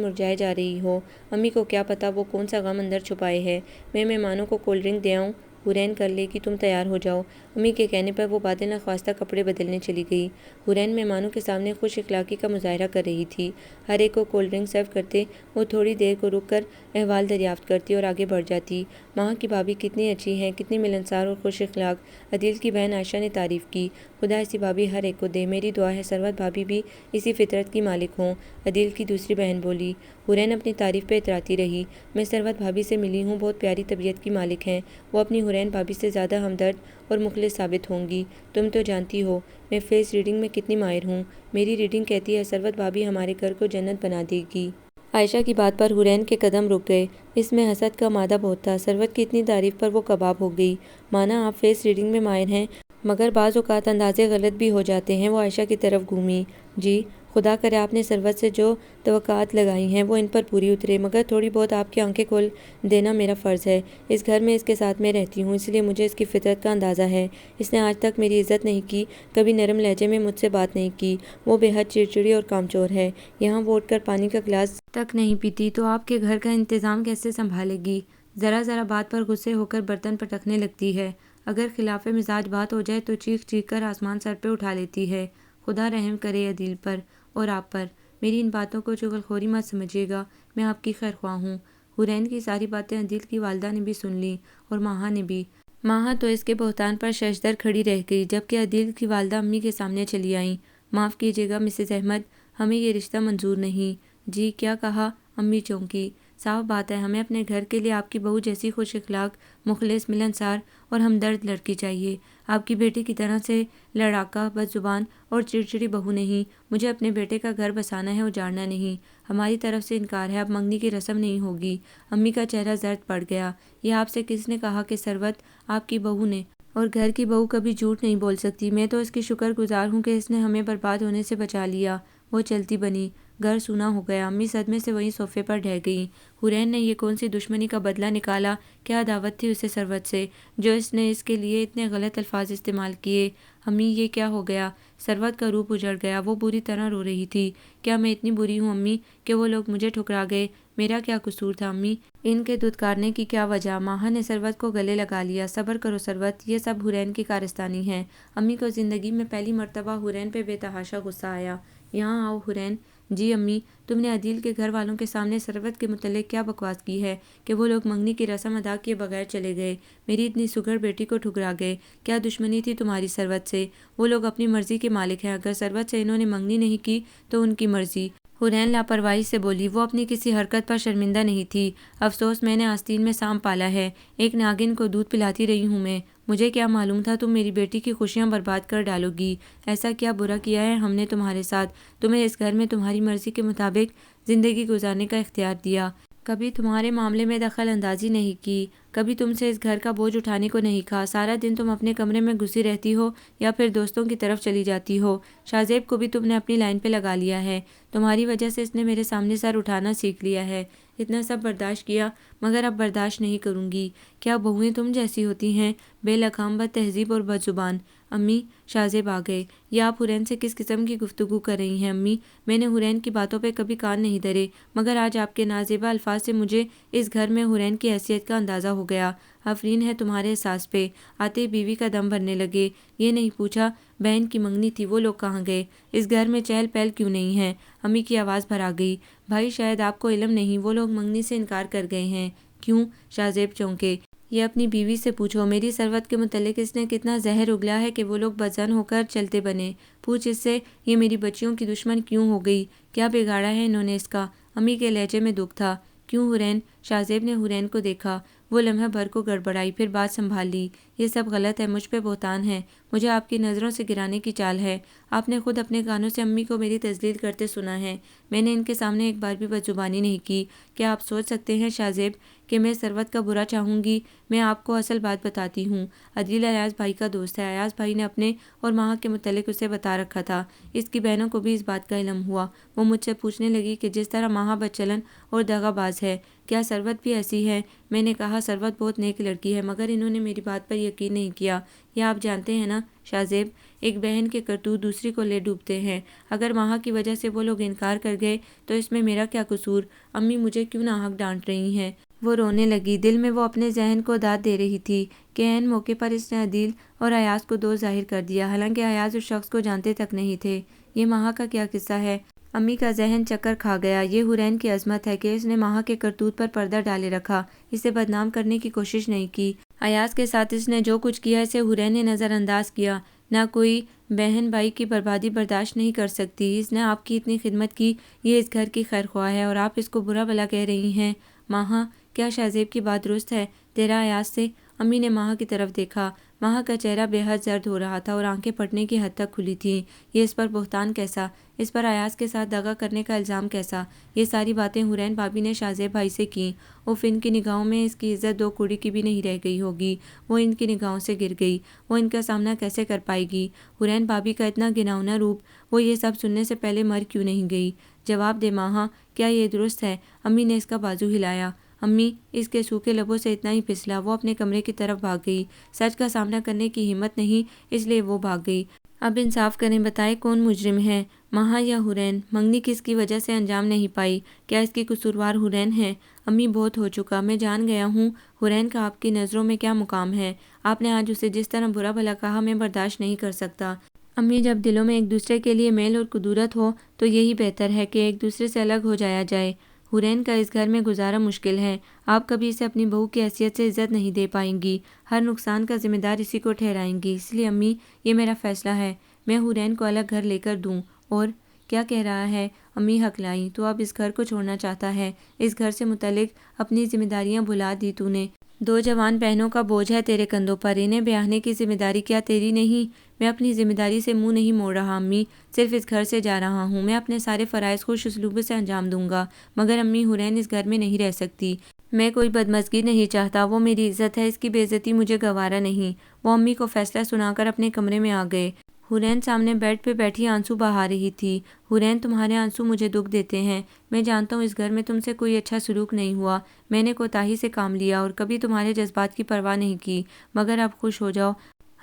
مرجھائے جا رہی ہو۔ امی کو کیا پتا وہ کون سا غم اندر چھپائے ہے۔ میں مہمانوں کو کولڈ ڈرنک دے آؤں؟ حورین کر لے کہ تم تیار ہو جاؤ۔ امی کے کہنے پر وہ بادل نخواستہ کپڑے بدلنے چلی گئی۔ حورین مہمانوں کے سامنے خوش اخلاقی کا مظاہرہ کر رہی تھی۔ ہر ایک کو کولڈ ڈرنک سرو کرتے وہ تھوڑی دیر کو رک کر احوال دریافت کرتی اور آگے بڑھ جاتی۔ ماہا کی بھابھی کتنی اچھی ہیں، کتنی ملنسار اور خوش اخلاق۔ عدیل کی بہن عائشہ نے تعریف کی۔ خدا ایسی بھابھی ہر ایک کو دے، میری دعا ہے ثروت بھابھی بھی اسی فطرت کی مالک ہوں، عدیل کی دوسری بہن بولی۔ حورین اپنی تعریف پہ اتراتی رہی۔ میں ثروت بھابھی سے ملی ہوں، بہت پیاری طبیعت کی مالک ہیں، وہ اپنی حورین بھابھی سے زیادہ ہمدرد اور مخلص ثابت ہوں گی۔ تم تو جانتی ہو میں فیس ریڈنگ میں کتنی ماہر ہوں، میری ریڈنگ کہتی ہے ثروت بھابھی ہمارے گھر کو جنت بنا دے گی۔ عائشہ کی بات پر حورین کے قدم رک گئے۔ اس میں حسد کا مادہ بہت تھا۔ ثروت کی اتنی تعریف پر وہ کباب ہو گئی۔ مانا آپ فیس ریڈنگ میں ماہر ہیں، مگر بعض اوقات اندازے غلط بھی ہو جاتے ہیں۔ وہ عائشہ کی طرف گھومی۔ جی خدا کرے آپ نے ثروت سے جو توقعات لگائی ہیں وہ ان پر پوری اترے، مگر تھوڑی بہت آپ کی آنکھیں کھول دینا میرا فرض ہے۔ اس گھر میں اس کے ساتھ میں رہتی ہوں، اس لیے مجھے اس کی فطرت کا اندازہ ہے۔ اس نے آج تک میری عزت نہیں کی، کبھی نرم لہجے میں مجھ سے بات نہیں کی۔ وہ بے حد چڑچڑی اور کامچور ہے، یہاں وہ اٹھ کر پانی کا گلاس تک نہیں پیتی تو آپ کے گھر کا انتظام کیسے سنبھالے گی؟ ذرا ذرا بات پر غصے ہو کر برتن پٹکنے لگتی ہے، اگر خلاف مزاج بات ہو جائے تو چیخ چیخ کر آسمان سر پہ اٹھا لیتی ہے۔ خدا رحم کرے عدیل پر اور آپ پر۔ میری ان باتوں کو چغل خوری مت سمجھیے گا، میں آپ کی خیر خواہ ہوں۔ حورین کی ساری باتیں عدیل کی والدہ نے بھی سن لیں اور ماہا نے بھی۔ ماہا تو اس کے بہتان پر ششدر کھڑی رہ گئی، جبکہ عدیل کی والدہ امی کے سامنے چلی آئیں۔ معاف کیجیے گا مسز احمد، ہمیں یہ رشتہ منظور نہیں۔ جی کیا کہا؟ امی چونکی۔ صاف بات ہے ہمیں اپنے گھر کے لیے آپ کی بہو جیسی خوش اخلاق، مخلص، ملنسار اور ہمدرد لڑکی چاہیے، آپ کی بیٹی کی طرح سے لڑاکا، بد زبان اور چڑچڑی بہو نہیں۔ مجھے اپنے بیٹے کا گھر بسانا ہے، اجاڑنا نہیں۔ ہماری طرف سے انکار ہے، اب منگنی کی رسم نہیں ہوگی۔ امی کا چہرہ زرد پڑ گیا۔ یہ آپ سے کس نے کہا کہ ثروت آپ کی بہو نے؟ اور گھر کی بہو کبھی جھوٹ نہیں بول سکتی، میں تو اس کی شکر گزار ہوں کہ اس نے ہمیں برباد ہونے سے بچا لیا۔ وہ چلتی بنی۔ گھر سونا ہو گیا۔ امی صدمے سے وہیں صوفے پر ڈھہ گئیں۔ حورین نے یہ کون سی دشمنی کا بدلہ نکالا؟ کیا عداوت تھی اسے ثروت سے جو اس نے اس کے لیے اتنے غلط الفاظ استعمال کیے؟ امی یہ کیا ہو گیا؟ ثروت کا روپ اجڑ گیا، وہ بری طرح رو رہی تھی۔ کیا میں اتنی بری ہوں امی کہ وہ لوگ مجھے ٹھکرا گئے؟ میرا کیا قصور تھا امی؟ ان کے دھتکارنے کی کیا وجہ؟ ماہا نے ثروت کو گلے لگا لیا۔ صبر کرو ثروت، یہ سب حورین کی کارستانی ہے۔ امی کو زندگی میں پہلی مرتبہ حورین پہ بے تحاشا غصہ آیا۔ یہاں آؤ حورین۔ جی امی، تم نے عدیل کے گھر والوں کے سامنے ثروت کے متعلق کیا بکواس کی ہے کہ وہ لوگ منگنی کی رسم ادا کیے بغیر چلے گئے، میری اتنی سگھڑ بیٹی کو ٹھکرا گئے؟ کیا دشمنی تھی تمہاری ثروت سے؟ وہ لوگ اپنی مرضی کے مالک ہیں، اگر ثروت سے انہوں نے منگنی نہیں کی تو ان کی مرضی۔ حورین لاپرواہی سے بولی۔ وہ اپنی کسی حرکت پر شرمندہ نہیں تھی۔ افسوس میں نے آستین میں سانپ پالا ہے، ایک ناگن کو دودھ پلاتی رہی ہوں میں، مجھے کیا معلوم تھا تم میری بیٹی کی خوشیاں برباد کر ڈالو گی۔ ایسا کیا برا کیا ہے ہم نے تمہارے ساتھ؟ تمہیں اس گھر میں تمہاری مرضی کے مطابق زندگی گزارنے کا اختیار دیا، کبھی تمہارے معاملے میں دخل اندازی نہیں کی، کبھی تم سے اس گھر کا بوجھ اٹھانے کو نہیں کہا۔ سارا دن تم اپنے کمرے میں گھسی رہتی ہو یا پھر دوستوں کی طرف چلی جاتی ہو۔ شاہزیب کو بھی تم نے اپنی لائن پہ لگا لیا ہے، تمہاری وجہ سے اس نے میرے سامنے سر اٹھانا سیکھ لیا ہے۔ اتنا سب برداشت کیا مگر اب برداشت نہیں کروں گی۔ کیا بہویں تم جیسی ہوتی ہیں، بے لگام، بد تہذیب اور بد زبان؟ امی شاہزیب آ گئے۔ یہ آپ حورین سے کس قسم کی گفتگو کر رہی ہیں امی؟ میں نے حورین کی باتوں پہ کبھی کان نہیں دھرے، مگر آج آپ کے نازیبا الفاظ سے مجھے اس گھر میں حورین کی حیثیت کا اندازہ ہو گیا۔ آفرین ہے تمہارے احساس پہ۔ آتے ہی بیوی کا دم بھرنے لگے۔ یہ نہیں پوچھا بہن کی منگنی تھی، وہ لوگ کہاں گئے؟ اس گھر میں چہل پہل کیوں نہیں ہے؟ امی کی آواز بھر آ گئی۔ بھائی شاید آپ کو علم نہیں، وہ لوگ منگنی سے انکار کر گئے ہیں۔ کیوں؟ شاہزیب چونکے۔ یہ اپنی بیوی سے پوچھو، میری ثروت کے متعلق اس نے کتنا زہر اگلا ہے کہ وہ لوگ بدظن ہو کر چلتے بنے۔ پوچھ اس سے یہ میری بچیوں کی دشمن کیوں ہو گئی، کیا بگاڑا ہے انہوں نے اس کا؟ امی کے لہجے میں دکھ تھا۔ کیوں حورین؟ شاہزیب نے حورین کو دیکھا، وہ لمحہ بھر کو گڑبڑائی، پھر بات سنبھال لی۔ یہ سب غلط ہے، مجھ پہ بہتان ہے، مجھے آپ کی نظروں سے گرانے کی چال ہے۔ آپ نے خود اپنے کانوں سے امی کو میری تذلیل کرتے سنا ہے۔ میں نے ان کے سامنے ایک بار بھی بدزبانی نہیں کی۔ کیا آپ سوچ سکتے ہیں شاہ زیب کہ میں ثروت کا برا چاہوں گی؟ میں آپ کو اصل بات بتاتی ہوں۔ عدلیل ایاز بھائی کا دوست ہے۔ ایاز بھائی نے اپنے اور ماہا کے متعلق اسے بتا رکھا تھا۔ اس کی بہنوں کو بھی اس بات کا علم ہوا۔ وہ مجھ سے پوچھنے لگی کہ جس طرح ماہا بدچلن اور دغا باز ہے، کیا ثروت بھی ایسی ہے؟ میں نے کہا ثروت بہت نیک لڑکی ہے، مگر انہوں نے میری بات پر یقین نہیں کیا۔ یہ آپ جانتے ہیں نا شاہ زیب، ایک بہن کے کرتوت دوسری کو لے ڈوبتے ہیں۔ اگر ماہا کی وجہ سے وہ لوگ انکار کر گئے تو اس میں میرا کیا قصور؟ امی مجھے کیوں ناحق ڈانٹ رہی ہیں؟ وہ رونے لگی۔ دل میں وہ اپنے ذہن کو داد دے رہی تھی کہ عین موقع پر اس نے عدیل اور ایاز کو دوست ظاہر کر دیا، حالانکہ ایاز اس شخص کو جانتے تک نہیں تھے۔ یہ ماہا کا کیا قصہ ہے؟ امی کا ذہن چکر کھا گیا۔ یہ حورین کی عظمت ہے کہ اس نے ماہا کے کرتوت پر پردہ ڈالے رکھا، اسے بدنام کرنے کی کوشش نہیں کی۔ ایاز کے ساتھ اس نے جو کچھ کیا اسے حورین نے نظر انداز کیا۔ نہ کوئی بہن بھائی کی بربادی برداشت نہیں کر سکتی۔ اس نے آپ کی اتنی خدمت کی، یہ اس گھر کی خیر خواہ ہے اور آپ اس کو برا بھلا کہہ رہی ہیں۔ ماہا، کیا شاہ زیب کی بات درست ہے تیرا ایاز سے؟ امی نے ماہا کی طرف دیکھا۔ ماہا کا چہرہ بے حد زرد ہو رہا تھا اور آنکھیں پھٹنے کی حد تک کھلی تھیں۔ یہ اس پر بہتان کیسا؟ اس پر ایاز کے ساتھ دغا کرنے کا الزام کیسا؟ یہ ساری باتیں حورین بھابی نے شاہ زیب بھائی سے کیں۔ اف، ان کی نگاہوں میں اس کی عزت دو کوڑی کی بھی نہیں رہ گئی ہوگی۔ وہ ان کی نگاہوں سے گر گئی۔ وہ ان کا سامنا کیسے کر پائے گی؟ حورین بھابی کا اتنا گھناؤنا روپ، وہ یہ سب سننے سے پہلے مر کیوں نہیں گئی؟ جواب دے ماہا، کیا یہ درست ہے؟ امی نے اس کا بازو ہلایا۔ امی، اس کے سوکھے لبوں سے اتنا ہی پھسلا۔ وہ اپنے کمرے کی طرف بھاگ گئی۔ سچ کا سامنا کرنے کی ہمت نہیں، اس لیے وہ بھاگ گئی۔ اب انصاف کریں، بتائیں کون مجرم ہے، ماہا یا حورین؟ منگنی کس کی وجہ سے انجام نہیں پائی؟ کیا اس کی قصوروار حورین ہیں؟ امی، بہت ہو چکا، میں جان گیا ہوں حورین کا آپ کی نظروں میں کیا مقام ہے۔ آپ نے آج اسے جس طرح برا بھلا کہا، میں برداشت نہیں کر سکتا۔ امی، جب دلوں میں ایک دوسرے کے لیے میل اور کدورت ہو تو یہی بہتر ہے کہ ایک دوسرے سے الگ ہو جایا جائے۔ حورین کا اس گھر میں گزارا مشکل ہے۔ آپ کبھی اسے اپنی بہو کی حیثیت سے عزت نہیں دے پائیں گی۔ ہر نقصان کا ذمہ دار اسی کو ٹھہرائیں گی۔ اس لیے امی، یہ میرا فیصلہ ہے، میں حورین کو الگ گھر لے کر دوں۔ اور کیا کہہ رہا ہے؟ امی ہکلائیں۔ تو اب اس گھر کو چھوڑنا چاہتا ہے؟ اس گھر سے متعلق اپنی ذمہ داریاں بھلا دی تو نے؟ دو جوان بہنوں کا بوجھ ہے تیرے کندھوں پر، انہیں بیاہنے کی ذمہ داری کیا تیری نہیں؟ میں اپنی ذمہ داری سے منہ نہیں موڑ رہا امی، صرف اس گھر سے جا رہا ہوں۔ میں اپنے سارے فرائض خوش اسلوبی سے انجام دوں گا، مگر امی، حورین اس گھر میں نہیں رہ سکتی۔ میں کوئی بدمزگی نہیں چاہتا، وہ میری عزت ہے، اس کی بے عزتی مجھے گوارا نہیں۔ وہ امی کو فیصلہ سنا کر اپنے کمرے میں آ گئے۔ حورین سامنے بیڈ پہ بیٹھی آنسو بہا رہی تھی۔ حورین، تمہارے آنسو مجھے دکھ دیتے ہیں۔ میں جانتا ہوں اس گھر میں تم سے کوئی اچھا سلوک نہیں ہوا، میں نے کوتاہی سے کام لیا اور کبھی تمہارے جذبات کی پرواہ نہیں کی، مگر اب خوش ہو جاؤ،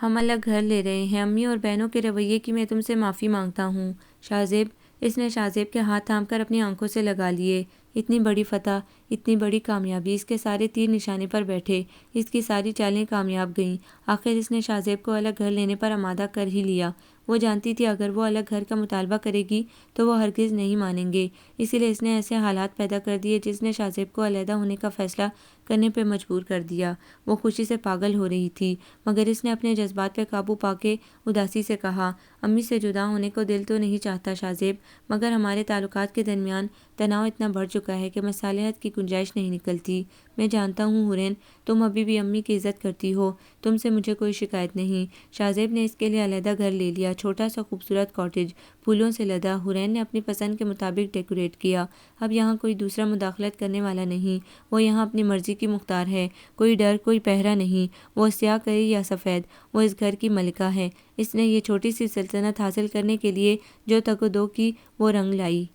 ہم الگ گھر لے رہے ہیں۔ امی اور بہنوں کے رویے کی میں تم سے معافی مانگتا ہوں۔ شاہ زیب، اس نے شاہ زیب کے ہاتھ تھام کر اپنی آنکھوں سے لگا لیے۔ اتنی بڑی فتح، اتنی بڑی کامیابی، اس کے سارے تیر نشانے پر بیٹھے، اس کی ساری چالیں کامیاب گئیں۔ آخر اس نے شاہ زیب کو الگ گھر لینے پر آمادہ کر ہی لیا۔ وہ جانتی تھی اگر وہ الگ گھر کا مطالبہ کرے گی تو وہ ہرگز نہیں مانیں گے، اسی لیے اس نے ایسے حالات پیدا کر دیے جس نے شاہ زیب کو علیحدہ ہونے کا فیصلہ کرنے پہ مجبور کر دیا۔ وہ خوشی سے پاگل ہو رہی تھی، مگر اس نے اپنے جذبات پہ قابو پا کے اداسی سے کہا، امی سے جدا ہونے کو دل تو نہیں چاہتا شاہ زیب، مگر ہمارے تعلقات کے درمیان تناؤ اتنا بڑھ چکا ہے کہ مصالحت کی گنجائش نہیں نکلتی۔ میں جانتا ہوں حورین، تم ابھی بھی امی کی عزت کرتی ہو، تم سے مجھے کوئی شکایت نہیں۔ شاہ زیب نے اس کے لیے علیحدہ گھر لے لیا، چھوٹا سا خوبصورت کاٹیج، پھولوں سے لدا۔ حورین نے اپنی پسند کے مطابق ڈیکوریٹ کیا۔ اب یہاں کوئی دوسرا مداخلت کرنے والا نہیں، وہ یہاں اپنی مرضی کی مختار ہے، کوئی ڈر، کوئی پہرا نہیں۔ وہ سیاہ کہے یا سفید، وہ اس گھر کی ملکہ ہے۔ اس نے یہ چھوٹی سی سلطنت حاصل کرنے کے لیے جو تگ و دو کی، وہ رنگ لائی۔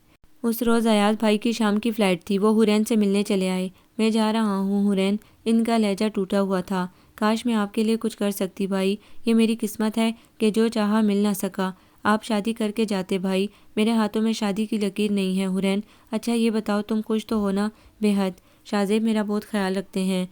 اس روز ایاز بھائی کی شام کی فلائٹ تھی، وہ حورین سے ملنے چلے آئے۔ میں جا رہا ہوں حورین، ان کا لہجہ ٹوٹا ہوا تھا۔ کاش میں آپ کے لیے کچھ کر سکتی بھائی، یہ میری قسمت ہے کہ جو چاہا مل نہ سکا۔ آپ شادی کر کے جاتے بھائی، میرے ہاتھوں میں شادی کی لکیر نہیں ہے حورین۔ اچھا یہ بتاؤ تم خوش تو ہو نا؟ بے حد، شاہ زیب میرا بہت خیال رکھتے ہیں۔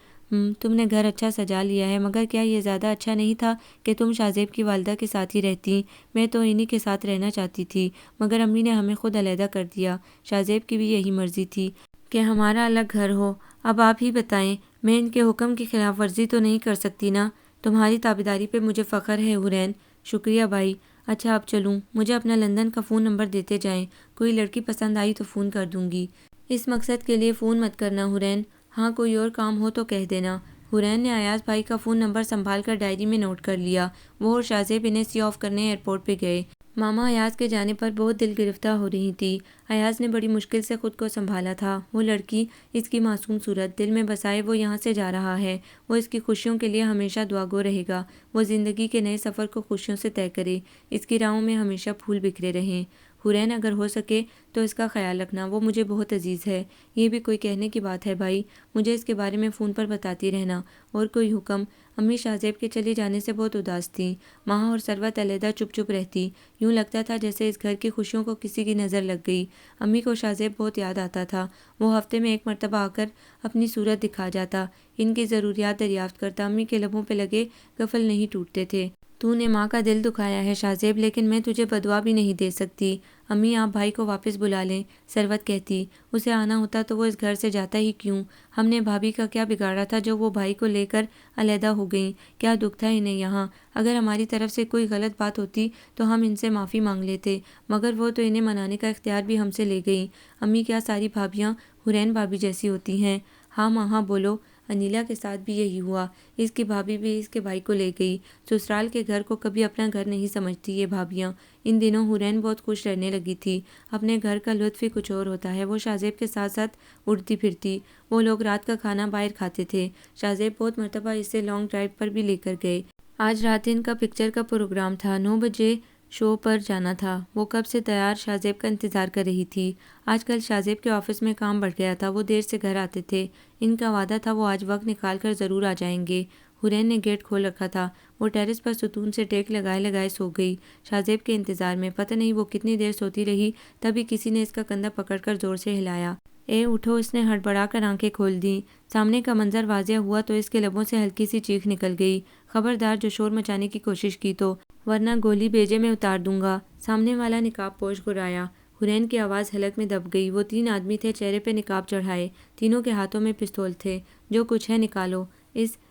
تم نے گھر اچھا سجا لیا ہے، مگر کیا یہ زیادہ اچھا نہیں تھا کہ تم شاہ زیب کی والدہ کے ساتھ ہی رہتی؟ میں تو انہی کے ساتھ رہنا چاہتی تھی، مگر امی نے ہمیں خود علیحدہ کر دیا۔ شاہ زیب کی بھی یہی مرضی تھی کہ ہمارا الگ گھر ہو۔ اب آپ ہی بتائیں، میں ان کے حکم کی خلاف ورزی تو نہیں کر سکتی نا؟ تمہاری تابعداری پہ مجھے فخر ہے حورین۔ شکریہ بھائی۔ اچھا اب چلوں، مجھے اپنا لندن کا فون نمبر دیتے جائیں، کوئی لڑکی پسند آئی تو فون کر دوں گی۔ اس مقصد کے لیے فون مت کرنا حورین، ہاں کوئی اور کام ہو تو کہہ دینا۔ حرین نے ایاز بھائی کا فون نمبر سنبھال کر ڈائری میں نوٹ کر لیا۔ وہ اور شاذیب انہیں سی آف کرنے ایئرپورٹ پہ گئے۔ ماما ایاز کے جانے پر بہت دل گرفتہ ہو رہی تھی۔ ایاز نے بڑی مشکل سے خود کو سنبھالا تھا۔ وہ لڑکی، اس کی معصوم صورت دل میں بسائے وہ یہاں سے جا رہا ہے۔ وہ اس کی خوشیوں کے لیے ہمیشہ دعا گو رہے گا۔ وہ زندگی کے نئے سفر کو خوشیوں سے طے کرے۔ اس کی راہوں میں ہمیشہ پھول بکھرے رہیں۔ حرین اگر ہو سکے تو اس کا خیال رکھنا، وہ مجھے بہت عزیز ہے۔ یہ بھی کوئی کہنے کی بات ہے بھائی، مجھے اس کے بارے میں فون پر بتاتی رہنا۔ اور کوئی حکم؟ امی شاذیب کے چلے جانے سے بہت اداس تھیں۔ ماں اور ثروت علیحدہ چپ چپ رہتی۔ یوں لگتا تھا جیسے اس گھر کی خوشیوں کو کسی کی نظر لگ گئی۔ امی کو شاذیب بہت یاد آتا تھا۔ وہ ہفتے میں ایک مرتبہ آ کر اپنی صورت دکھا جاتا، ان کی ضروریات دریافت کرتا۔ امی کے لبوں پہ لگے قفل نہیں ٹوٹتے تھے۔ تو نے ماں کا دل دکھایا ہے شاذیب، لیکن میں تجھے بدعا بھی نہیں دے سکتی۔ امی آپ بھائی کو واپس بلا لیں، ثروت کہتی۔ اسے آنا ہوتا تو وہ اس گھر سے جاتا ہی کیوں؟ ہم نے بھابھی کا کیا بگاڑا تھا جو وہ بھائی کو لے کر علیحدہ ہو گئیں؟ کیا دکھ تھا انہیں یہاں؟ اگر ہماری طرف سے کوئی غلط بات ہوتی تو ہم ان سے معافی مانگ لیتے، مگر وہ تو انہیں منانے کا اختیار بھی ہم سے لے گئیں۔ امی کیا ساری بھابیاں حرین بھابھی جیسی ہوتی ہیں؟ ہاں ماں ہاں بولو۔ انیلا کے ساتھ بھی یہی ہوا۔ اس کی بھابھی بھی اس کے بھائی کو لے گئی۔ سسرال کے گھر کو کبھی اپنا گھر نہیں سمجھتی یہ بھابیاں۔ ان دنوں حرین بہت خوش رہنے لگی تھی۔ اپنے گھر کا لطف ہی کچھ اور ہوتا ہے۔ وہ شاذیب کے ساتھ ساتھ اڑتی پھرتی۔ وہ لوگ رات کا کھانا باہر کھاتے تھے۔ شاذیب بہت مرتبہ اسے لانگ ڈرائیو پر بھی لے کر گئے۔ آج رات ان کا پکچر کا پروگرام تھا، 9 بجے شو پر جانا تھا۔ وہ کب سے تیار شاذیب کا انتظار کر رہی تھی۔ آج کل شاذیب کے آفس میں کام بڑھ گیا تھا، وہ دیر سے گھر آتے تھے۔ ان کا وعدہ تھا وہ آج وقت نکال کر ضرور آ جائیں گے۔ حرین نے گیٹ کھول رکھا تھا۔ وہ ٹیرس پر ستون سے ٹیک لگائے لگائے سو گئی، شاذیب کے انتظار میں۔ پتہ نہیں وہ کتنی دیر سوتی رہی، تبھی کسی نے اس کا کندھا پکڑ کر زور سے ہلایا۔ اے اٹھو! اس نے ہڑبڑا کر آنکھیں کھول دیں۔ سامنے کا منظر واضح ہوا تو اس کے لبوں سے ہلکی سی چیخ نکل گئی۔ خبردار جو شور مچانے کی کوشش کی تو، ورنہ گولی بیجے میں اتار دوں گا۔ سامنے والا نقاب پوش گرایا۔ حرین کی آواز حلق میں دب گئی۔ وہ 3 آدمی تھے، چہرے پہ نقاب چڑھائے، تینوں کے ہاتھوں میں پستول تھے۔ جو کچھ ہے نکالو۔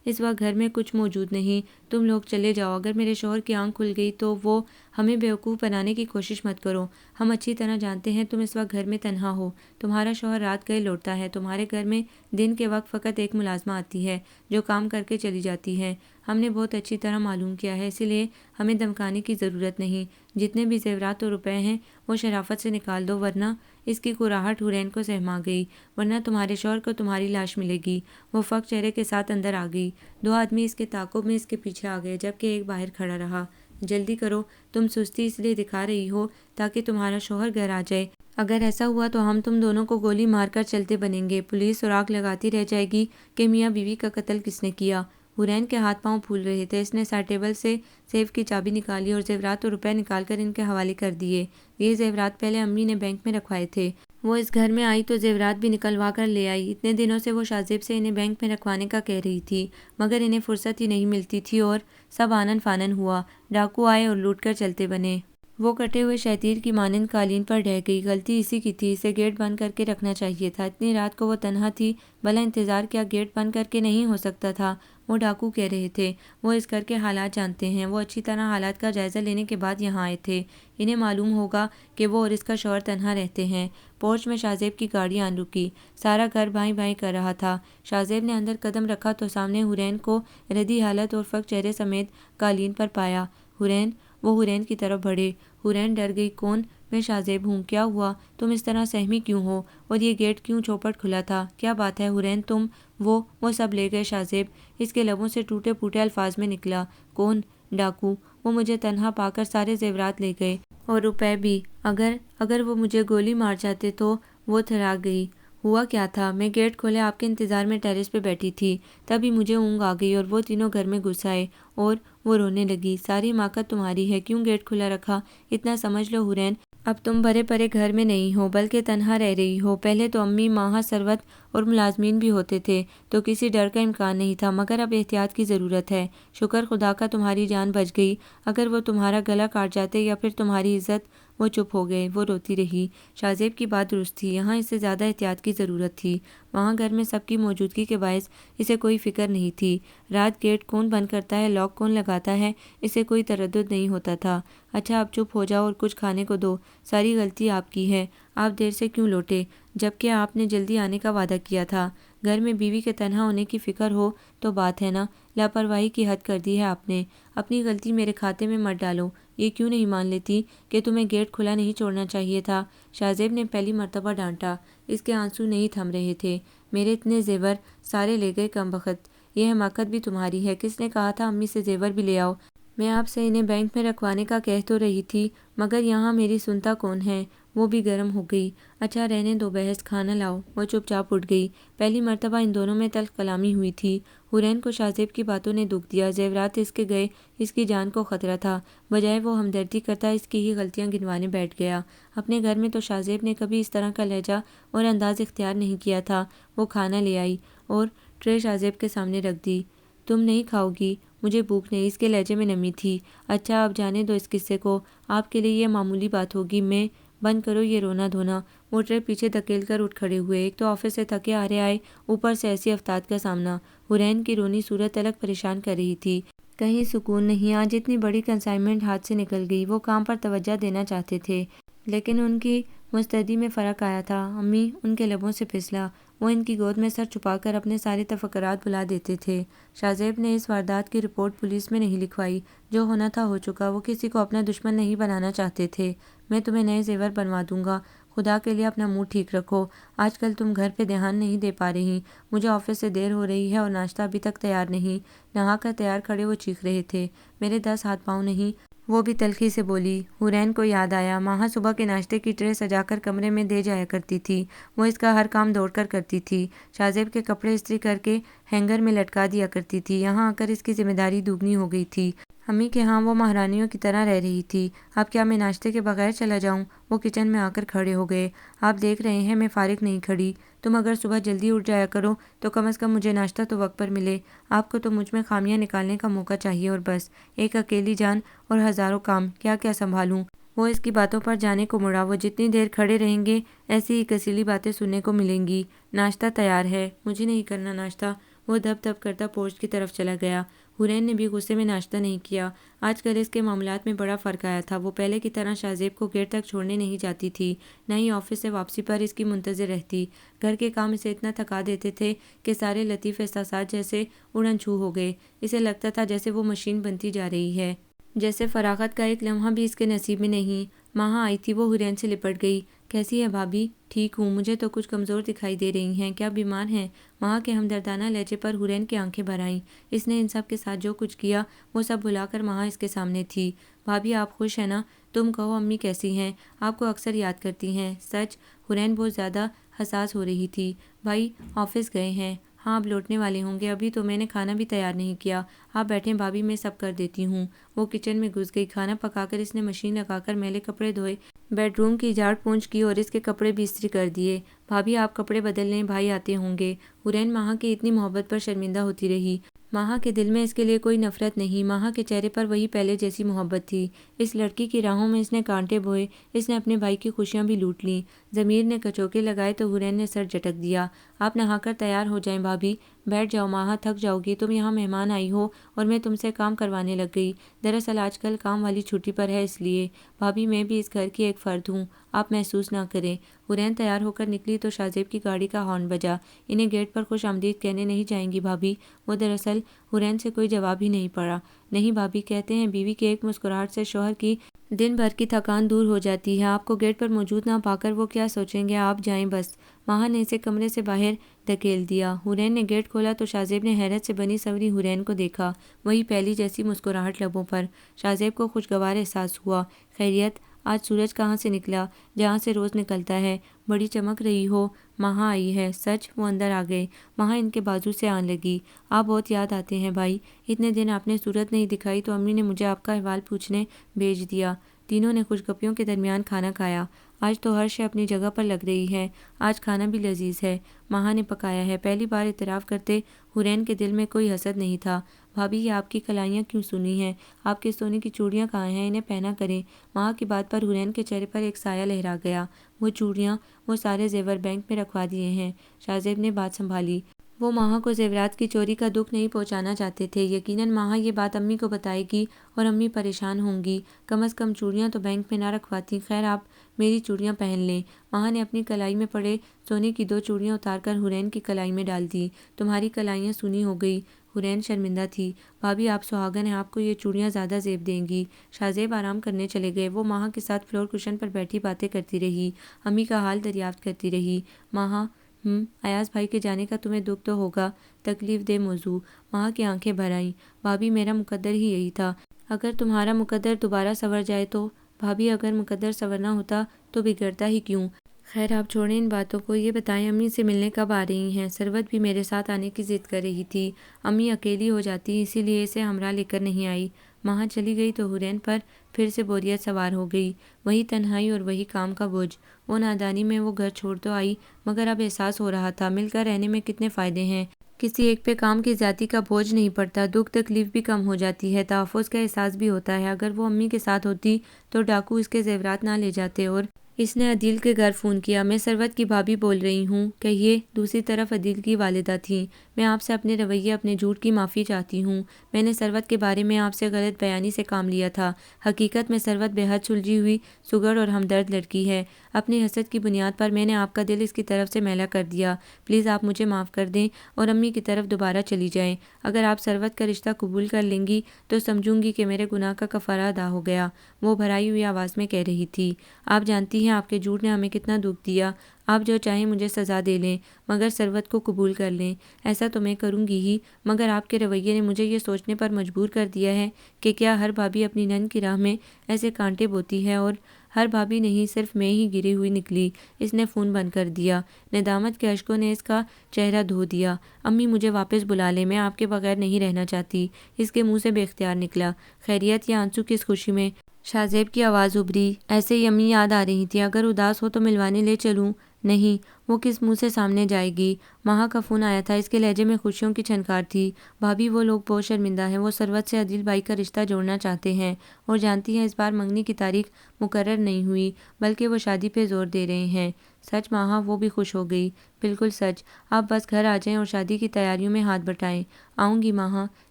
اس وقت گھر میں کچھ موجود نہیں، تم لوگ چلے جاؤ۔ اگر میرے شوہر کی آنکھ کھل گئی تو وہ ہمیں بیوقوف بنانے کی کوشش مت کرو۔ ہم اچھی طرح جانتے ہیں تم اس وقت گھر میں تنہا ہو۔ تمہارا شوہر رات گئے لوٹتا ہے۔ تمہارے گھر میں دن کے وقت فقط ایک ملازمہ آتی ہے جو کام کر کے چلی جاتی ہے۔ ہم نے بہت اچھی طرح معلوم کیا ہے، اسی لیے ہمیں دھمکانے کی ضرورت نہیں۔ جتنے بھی زیورات اور روپے ہیں وہ شرافت سے نکال دو، ورنہ اس کی کراہٹ حرین کو سہما گئی، ورنہ تمہارے شوہر کو تمہاری لاش ملے گی۔ وہ فق چہرے کے ساتھ اندر آ گئی۔ 2 آدمی اس کے تعاقب میں اس کے پیچھے آ گئے، جبکہ ایک باہر کھڑا رہا۔ جلدی کرو، تم سستی اس لیے دکھا رہی ہو تاکہ تمہارا شوہر گھر آ جائے۔ اگر ایسا ہوا تو ہم تم دونوں کو گولی مار کر چلتے بنیں گے۔ پولیس سراغ لگاتی رہ جائے گی کہ میاں بیوی کا قتل کس نے کیا۔ حرین کے ہاتھ پاؤں پھول رہے تھے۔ اس نے سائڈ ٹیبل سے سیف کی چابی نکالی اور زیورات اور روپے نکال کر ان کے حوالے کر دیے۔ یہ زیورات پہلے امی نے بینک میں رکھوائے تھے۔ وہ اس گھر میں آئی تو زیورات بھی نکلوا کر لے آئی۔ اتنے دنوں سے وہ شاذیب سے انہیں بینک میں رکھوانے کا کہہ رہی تھی، مگر انہیں فرصت ہی نہیں ملتی تھی اور سب آنن فانن ہوا۔ ڈاکو آئے اور لوٹ کر چلتے بنے۔ وہ کٹے ہوئے شیطیر کی مانند قالین پر ڈہ گئی۔ غلطی اسی کی تھی، اسے گیٹ بند کر کے رکھنا چاہیے تھا۔ اتنی رات کو وہ تنہا تھی، بھلا انتظار کیا گیٹ بند کر کے نہیں ہو سکتا تھا؟ وہ ڈاکو کہہ رہے تھے، وہ اس گھر کے حالات جانتے ہیں۔ وہ اچھی طرح حالات کا جائزہ لینے کے بعد یہاں آئے تھے۔ انہیں معلوم ہوگا کہ وہ اور اس کا شوہر تنہا رہتے ہیں۔ پورچ میں شاذیب کی گاڑی آن رکی۔ سارا گھر بائیں بائیں کر رہا تھا۔ شاذیب نے اندر قدم رکھا تو سامنے حرین کو ردی حالت اور فق چہرے سمیت قالین پر پایا۔ حرین! وہ حرین کی طرف بڑھے۔ حرین ڈر گئی۔ کون؟ میں شاذیب ہوں۔ کیا ہوا؟ تم اس طرح سہمی کیوں ہو؟ اور یہ گیٹ کیوں چوپٹ کھلا تھا؟ کیا بات ہے حرین؟ تم وہ سب لے گئے شاذیب؟ اس کے لبوں سے ٹوٹے پھوٹے الفاظ میں نکلا۔ کون؟ ڈاکو۔ وہ مجھے تنہا پا کر سارے زیورات لے گئے اور روپے بھی۔ اگر وہ مجھے گولی مار جاتے تو؟ وہ تھرا گئی۔ ہوا کیا تھا؟ میں گیٹ کھولے آپ کے انتظار میں ٹیرس پہ بیٹھی تھی، تبھی مجھے اونگ آ گئی اور وہ تینوں گھر میں گھس آئے اور وہ رونے لگی۔ ساری حماقت تمہاری ہے، کیوں گیٹ کھلا رکھا؟ اتنا سمجھ لو حرین، اب تم بھرے پڑے گھر میں نہیں ہو بلکہ تنہا رہ رہی ہو۔ پہلے تو امی، ماہا، ثروت اور ملازمین بھی ہوتے تھے تو کسی ڈر کا امکان نہیں تھا، مگر اب احتیاط کی ضرورت ہے۔ شکر خدا کا تمہاری جان بچ گئی، اگر وہ تمہارا گلا کاٹ جاتے یا پھر تمہاری عزت وہ چپ ہو گئے۔ وہ روتی رہی۔ شاہزیب کی بات درست تھی، یہاں اس سے زیادہ احتیاط کی ضرورت تھی۔ وہاں گھر میں سب کی موجودگی کے باعث اسے کوئی فکر نہیں تھی۔ رات گیٹ کون بند کرتا ہے، لاک کون لگاتا ہے، اسے کوئی تردد نہیں ہوتا تھا۔ اچھا اب چپ ہو جاؤ اور کچھ کھانے کو دو، ساری غلطی آپ کی ہے۔ آپ دیر سے کیوں لوٹے جبکہ آپ نے جلدی آنے کا وعدہ کیا تھا؟ گھر میں بیوی کے تنہا ہونے کی فکر ہو تو بات ہے نا، لاپرواہی کی حد کر دی ہے آپ نے۔ اپنی غلطی میرے کھاتے میں مت ڈالو۔ یہ کیوں نہیں مان لیتی کہ تمہیں گیٹ کھلا نہیں چھوڑنا چاہیے تھا؟ شاہزیب نے پہلی مرتبہ ڈانٹا۔ اس کے آنسو نہیں تھم رہے تھے۔ میرے اتنے زیور سارے لے گئے کمبخت، یہ حماقت بھی تمہاری ہے۔ کس نے کہا تھا امی سے زیور بھی لے آؤ؟ میں آپ سے انہیں بینک میں رکھوانے کا کہہ تو رہی تھی، مگر یہاں میری سنتا کون ہے؟ وہ بھی گرم ہو گئی۔ اچھا رہنے دو بحث، کھانا لاؤ۔ وہ چپ چاپ اٹھ گئی۔ پہلی مرتبہ ان دونوں میں تلخ کلامی ہوئی تھی۔ حورین کو شاہزیب کی باتوں نے دکھ دیا۔ زیورات اس کے گئے، اس کی جان کو خطرہ تھا۔ بجائے وہ ہمدردی کرتا اس کی ہی غلطیاں گنوانے بیٹھ گیا۔ اپنے گھر میں تو شاہزیب نے کبھی اس طرح کا لہجہ اور انداز اختیار نہیں کیا تھا۔ وہ کھانا لے آئی اور ٹرے شاہزیب کے سامنے رکھ دی۔ تم نہیں کھاؤ گی؟ مجھے بھوک نہیں۔ اس کے لہجے میں نمی تھی۔ اچھا اب جانے دو اس قصے کو، آپ کے لیے یہ معمولی بات ہوگی۔ میں بند کرو یہ رونا دھونا۔ وہ ٹرے پیچھے دھکیل کر اٹھ کھڑے ہوئے۔ ایک تو آفس سے تھکے آ رہے آئے، اوپر سے ایسی افتاد کا سامنا۔ حورین کی رونی صورت الگ پریشان کر رہی تھی۔ کہیں سکون نہیں۔ آج اتنی بڑی کنسائنمنٹ ہاتھ سے نکل گئی۔ وہ کام پر توجہ دینا چاہتے تھے لیکن ان کی مستعدی میں فرق آیا تھا۔ امی ان کے لبوں سے پھسلا۔ وہ ان کی گود میں سر چھپا کر اپنے سارے تفکرات بھلا دیتے تھے۔ شاہزیب نے اس واردات کی رپورٹ پولیس میں نہیں لکھوائی۔ جو ہونا تھا ہو چکا۔ وہ کسی کو اپنا دشمن نہیں بنانا چاہتے تھے۔ میں تمہیں نئے زیور بنوا دوں گا۔ خدا کے لیے اپنا منہ ٹھیک رکھو۔ آج کل تم گھر پہ دھیان نہیں دے پا رہی۔ مجھے آفس سے دیر ہو رہی ہے اور ناشتہ ابھی تک تیار نہیں۔ نہا کر تیار کھڑے وہ چیخ رہے تھے، میرے 10 ہاتھ پاؤں نہیں۔ وہ بھی تلخی سے بولی۔ حورین کو یاد آیا، ماہا صبح کے ناشتے کی ٹرے سجا کر کمرے میں دے جایا کرتی تھی۔ وہ اس کا ہر کام دوڑ کر کرتی تھی۔ شاہزیب کے کپڑے استری کر کے ہینگر میں لٹکا دیا کرتی تھی۔ یہاں آ کر اس کی ذمہ داری دوگنی ہو گئی تھی۔ امی کے ہاں وہ مہارانیوں کی طرح رہ رہی تھی۔ اب کیا میں ناشتے کے بغیر چلا جاؤں؟ وہ کچن میں آ کر کھڑے ہو گئے۔ آپ دیکھ رہے ہیں میں فارغ نہیں کھڑی۔ تم اگر صبح جلدی اٹھ جایا کرو تو کم از کم مجھے ناشتہ تو وقت پر ملے۔ آپ کو تو مجھ میں خامیاں نکالنے کا موقع چاہیے اور بس۔ ایک اکیلی جان اور ہزاروں کام، کیا کیا سنبھالوں؟ وہ اس کی باتوں پر جانے کو مڑا۔ وہ جتنی دیر کھڑے رہیں گے ایسی ہی کسیلی باتیں سننے کو ملیں گی۔ ناشتہ تیار ہے۔ مجھے نہیں کرنا ناشتہ۔ وہ دب دب کرتا پورچ کی طرف چلا گیا۔ حورین نے بھی غصے میں ناشتہ نہیں کیا۔ آج کل اس کے معاملات میں بڑا فرق آیا تھا۔ وہ پہلے کی طرح شاہزیب کو گیٹ تک چھوڑنے نہیں جاتی تھی، نہ ہی آفس سے واپسی پر اس کی منتظر رہتی۔ گھر کے کام اسے اتنا تھکا دیتے تھے کہ سارے لطیف احساسات جیسے اڑن چھو ہو گئے۔ اسے لگتا تھا جیسے وہ مشین بنتی جا رہی ہے، جیسے فراغت کا ایک لمحہ بھی اس کے نصیب میں نہیں۔ ماہا آئی تھی۔ وہ حورین سے لپٹ گئی۔ کیسی ہے بھابھی؟ ٹھیک ہوں۔ مجھے تو کچھ کمزور دکھائی دے رہی ہیں، کیا بیمار ہیں؟ ماہا کے ہمدردانہ لہجے پر حورین کی آنکھیں بھر آئیں۔ اس نے ان سب کے ساتھ جو کچھ کیا وہ سب بھلا کر ماہا اس کے سامنے تھی۔ بھابھی آپ خوش ہیں نا؟ تم کہو امی کیسی ہیں؟ آپ کو اکثر یاد کرتی ہیں۔ سچ؟ حورین بہت زیادہ حساس ہو رہی تھی۔ بھائی آفس گئے ہیں؟ ہاں اب لوٹنے والے ہوں گے۔ ابھی تو میں نے کھانا بھی تیار نہیں کیا۔ آپ بیٹھیں بھابھی، میں سب کر دیتی ہوں۔ وہ کچن میں گھس گئی۔ کھانا پکا کر اس نے مشین لگا کر میلے کپڑے دھوئے، بیڈ روم کی جھاڑ پونچھ کی اور اس کے کپڑے بھی استری کر دیے۔ بھابھی آپ کپڑے بدل لیں، بھائی آتے ہوں گے۔ حورین ماہا کی اتنی محبت پر شرمندہ ہوتی رہی۔ ماہا کے دل میں اس کے لیے کوئی نفرت نہیں۔ ماہا کے چہرے پر وہی پہلے جیسی محبت تھی۔ اس لڑکی کی راہوں میں اس نے کانٹے بوئے، اس نے اپنے بھائی کی خوشیاں بھی لوٹ لیں۔ ضمیر نے کچوکے لگائے تو حورین نے سر جھٹک دیا۔ آپ نہا کر تیار ہو جائیں بھابھی۔ بیٹھ جاؤ ماہا، تھک جاؤ گی۔ تم یہاں مہمان آئی ہو اور میں تم سے کام کروانے لگ گئی۔ دراصل آج کل کام والی چھٹی پر ہے اس لیے۔ بھابھی میں بھی اس گھر کی ایک فرد ہوں، آپ محسوس نہ کریں۔ حورین تیار ہو کر نکلی تو شاہزیب کی گاڑی کا ہارن بجا۔ انہیں گیٹ پر خوش آمدید کہنے نہیں جائیں گی بھابھی؟ وہ دراصل حورین سے کوئی جواب ہی نہیں پڑا۔ نہیں بھابھی، کہتے ہیں بیوی کی ایک مسکراہٹ سے شوہر کی دن بھر کی تھکان دور ہو جاتی ہے۔ آپ کو گیٹ پر موجود نہ پا کر وہ کیا سوچیں گے؟ آپ جائیں بس۔ ماہا نے اسے کمرے سے باہر دھکیل دیا۔ حورین نے گیٹ کھولا تو شاہزیب نے حیرت سے بنی سنوری حورین کو دیکھا، وہی پہلی جیسی مسکراہٹ لبوں پر۔ شاہزیب کو خوشگوار احساس ہوا۔ خیریت؟ آج سورج کہاں سے نکلا؟ جہاں سے روز نکلتا ہے۔ بڑی چمک رہی ہو۔ ماہا آئی ہے؟ سچ؟ وہ اندر آ گئے۔ ماہا ان کے بازو سے آن لگی۔ آپ بہت یاد آتے ہیں بھائی، اتنے دن آپ نے صورت نہیں دکھائی تو امی نے مجھے آپ کا احوال پوچھنے بھیج دیا۔ تینوں نے خوش گپیوں کے درمیان کھانا کھایا۔ آج تو ہر شے اپنی جگہ پر لگ رہی ہے۔ آج کھانا بھی لذیذ ہے، ماہا نے پکایا ہے۔ پہلی بار اعتراف کرتے حورین کے دل میں کوئی حسد نہیں تھا، بھابھی یہ آپ کی کلائیاں کیوں سنی ہیں؟ آپ کے سونے کی چوڑیاں کہاں ہیں؟ انہیں پہنا کریں۔ ماں کی بات پر حورین کے چہرے پر ایک سایہ لہرا گیا۔ وہ چوڑیاں، وہ سارے زیور بینک میں رکھوا دیے ہیں۔ شاہ زیب نے بات سنبھالی۔ وہ ماہا کو زیورات کی چوری کا دکھ نہیں پہنچانا چاہتے تھے۔ یقیناً ماہا یہ بات امی کو بتائے گی اور امی پریشان ہوں گی۔ کم از کم چوڑیاں تو بینک میں نہ رکھواتی۔ خیر آپ میری چوڑیاں پہن لیں۔ ماہا نے اپنی کلائی میں پڑے سونے کی 2 چوڑیاں اتار کر حورین کی کلائی میں ڈال دی۔ تمہاری کلائیاں سونی ہو گئی۔ حورین شرمندہ تھی۔ بھابھی آپ سہاگن ہیں، آپ کو یہ چوڑیاں زیادہ زیب دیں گی۔ شاہ زیب آرام کرنے چلے گئے۔ وہ ماہا کے ساتھ فلور کشن پر بیٹھی باتیں کرتی رہی، امی کا حال دریافت کرتی رہی۔ ماہا ایاز بھائی کے جانے کا تمہیں دکھ تو ہوگا، تکلیف دہ موضوع۔ ماہا کی آنکھیں بھر آئیں۔ بھابھی میرا مقدر ہی یہی تھا۔ اگر تمہارا مقدر دوبارہ سنور جائے تو؟ بھابھی اگر مقدر سنورنا ہوتا تو بگڑتا ہی کیوں؟ خیر آپ چھوڑیں ان باتوں کو، یہ بتائیں امی سے ملنے کب آ رہی ہیں؟ ثروت بھی میرے ساتھ آنے کی ضد کر رہی تھی۔ امی اکیلی ہو جاتی اسی لیے اسے ہمراہ لے کر نہیں آئی۔ ماہا چلی گئی تو حورین پر پھر سے بوریت سوار ہو گئی۔ وہی تنہائی اور وہی کام کا بوجھ۔ وہ نادانی میں وہ گھر چھوڑ تو آئی، مگر اب احساس ہو رہا تھا مل کر رہنے میں کتنے فائدے ہیں۔ کسی ایک پہ کام کی زیادتی کا بوجھ نہیں پڑتا، دکھ تکلیف بھی کم ہو جاتی ہے، تحفظ کا احساس بھی ہوتا ہے۔ اگر وہ امی کے ساتھ ہوتی تو ڈاکو اس کے زیورات نہ لے جاتے۔ اور اس نے عدیل کے گھر فون کیا۔ میں ثروت کی بھابھی بول رہی ہوں، کہیے۔ دوسری طرف عدیل کی والدہ تھیں۔ میں آپ سے اپنے رویے، اپنے جھوٹ کی معافی چاہتی ہوں۔ میں نے ثروت کے بارے میں آپ سے غلط بیانی سے کام لیا تھا۔ حقیقت میں ثروت بے حد سلجھی ہوئی، سگڑ اور ہمدرد لڑکی ہے۔ اپنی حسد کی بنیاد پر میں نے آپ کا دل اس کی طرف سے میلا کر دیا۔ پلیز آپ مجھے معاف کر دیں اور امی کی طرف دوبارہ چلی جائیں۔ اگر آپ ثروت کا رشتہ قبول کر لیں گی تو سمجھوں گی کہ میرے گناہ کا کفارہ ادا ہو گیا۔ وہ بھرائی ہوئی آواز میں کہہ رہی تھی۔ آپ جانتی ہیں آپ کے جھوٹ نے ہمیں کتنا دکھ دیا۔ آپ جو چاہیں مجھے سزا دے لیں، مگر ثروت کو قبول کر لیں۔ ایسا تو میں کروں گی ہی، مگر آپ کے رویے نے مجھے یہ سوچنے پر مجبور کر دیا ہے کہ کیا ہر بھابھی اپنی نند کی راہ میں ایسے کانٹے بوتی ہے؟ اور ہر بھابھی نہیں، صرف میں ہی گری ہوئی نکلی۔ اس نے فون بند کر دیا۔ ندامت کے اشکوں نے اس کا چہرہ دھو دیا۔ امی مجھے واپس بلا لیں، میں آپ کے بغیر نہیں رہنا چاہتی۔ اس کے منہ سے بے اختیار نکلا۔ خیریت؟ یا آنسو کس خوشی میں؟ شاہ زیب کی آواز ابھری۔ ایسے ہی امی یاد آ رہی تھی۔ اگر اداس ہو تو ملوانے لے چلوں؟ نہیں، وہ کس منہ سے سامنے جائے گی؟ ماہا کا فون آیا تھا، اس کے لہجے میں خوشیوں کی چھنکار تھی۔ بھابھی وہ لوگ بہت شرمندہ ہیں، وہ ثروت سے عدیل بھائی کا رشتہ جوڑنا چاہتے ہیں، اور جانتی ہیں اس بار منگنی کی تاریخ مقرر نہیں ہوئی، بلکہ وہ شادی پہ زور دے رہے ہیں۔ سچ ماہا؟ وہ بھی خوش ہو گئی۔ بالکل سچ۔ آپ بس گھر آ جائیں اور شادی کی تیاریوں میں ہاتھ بٹائیں۔ آؤں گی ماہا۔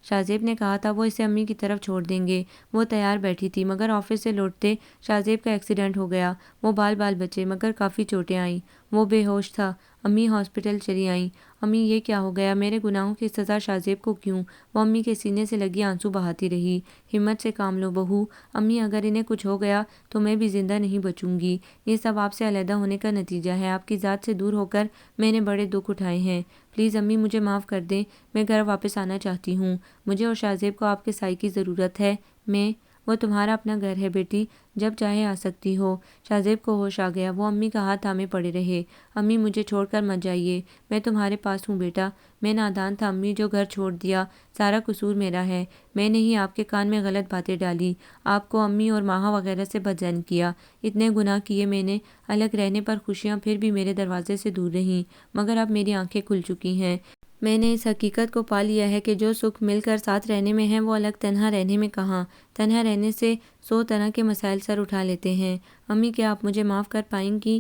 شاہ زیب نے کہا تھا وہ اسے امی کی طرف چھوڑ دیں گے۔ وہ تیار بیٹھی تھی، مگر آفس سے لوٹتے شاہ زیب کا ایکسیڈنٹ ہو گیا۔ وہ بال بچے، مگر کافی چوٹیں آئیں۔ وہ بے ہوش تھا۔ امی ہاسپٹل چلی آئیں۔ امی یہ کیا ہو گیا؟ میرے گناہوں کی سزا شاہ زیب کو کیوں؟ وہ امی کے سینے سے لگی آنسو بہاتی رہی۔ ہمت سے کام لو بہو۔ امی اگر انہیں کچھ ہو گیا تو میں بھی زندہ نہیں بچوں گی۔ یہ سب آپ سے علیحدہ ہونے کا نتیجہ ہے۔ آپ کی ذات سے دور ہو کر میں نے بڑے دکھ اٹھائے ہیں۔ پلیز امی مجھے معاف کر دیں، میں گھر واپس آنا چاہتی ہوں۔ مجھے اور شاہ زیب کو آپ کے سائے کی ضرورت ہے۔ وہ تمہارا اپنا گھر ہے بیٹی، جب چاہے آ سکتی ہو۔ شاہ زیب کو ہوش آ گیا۔ وہ امی کا ہاتھ تھامے پڑے رہے۔ امی مجھے چھوڑ کر مت جائیے، میں تمہارے پاس ہوں بیٹا۔ میں نادان تھا امی، جو گھر چھوڑ دیا، سارا قصور میرا ہے۔ میں نے ہی آپ کے کان میں غلط باتیں ڈالی، آپ کو، امی اور ماہا وغیرہ سے بدظن کیا۔ اتنے گناہ کیے میں نے۔ الگ رہنے پر خوشیاں پھر بھی میرے دروازے سے دور رہیں، مگر اب میری آنکھیں کھل چکی ہیں۔ میں نے اس حقیقت کو پا لیا ہے کہ جو سکھ مل کر ساتھ رہنے میں ہے وہ الگ تنہا رہنے میں کہاں۔ تنہا رہنے سے 100 طرح کے مسائل سر اٹھا لیتے ہیں۔ امی کیا آپ مجھے معاف کر پائیں گی؟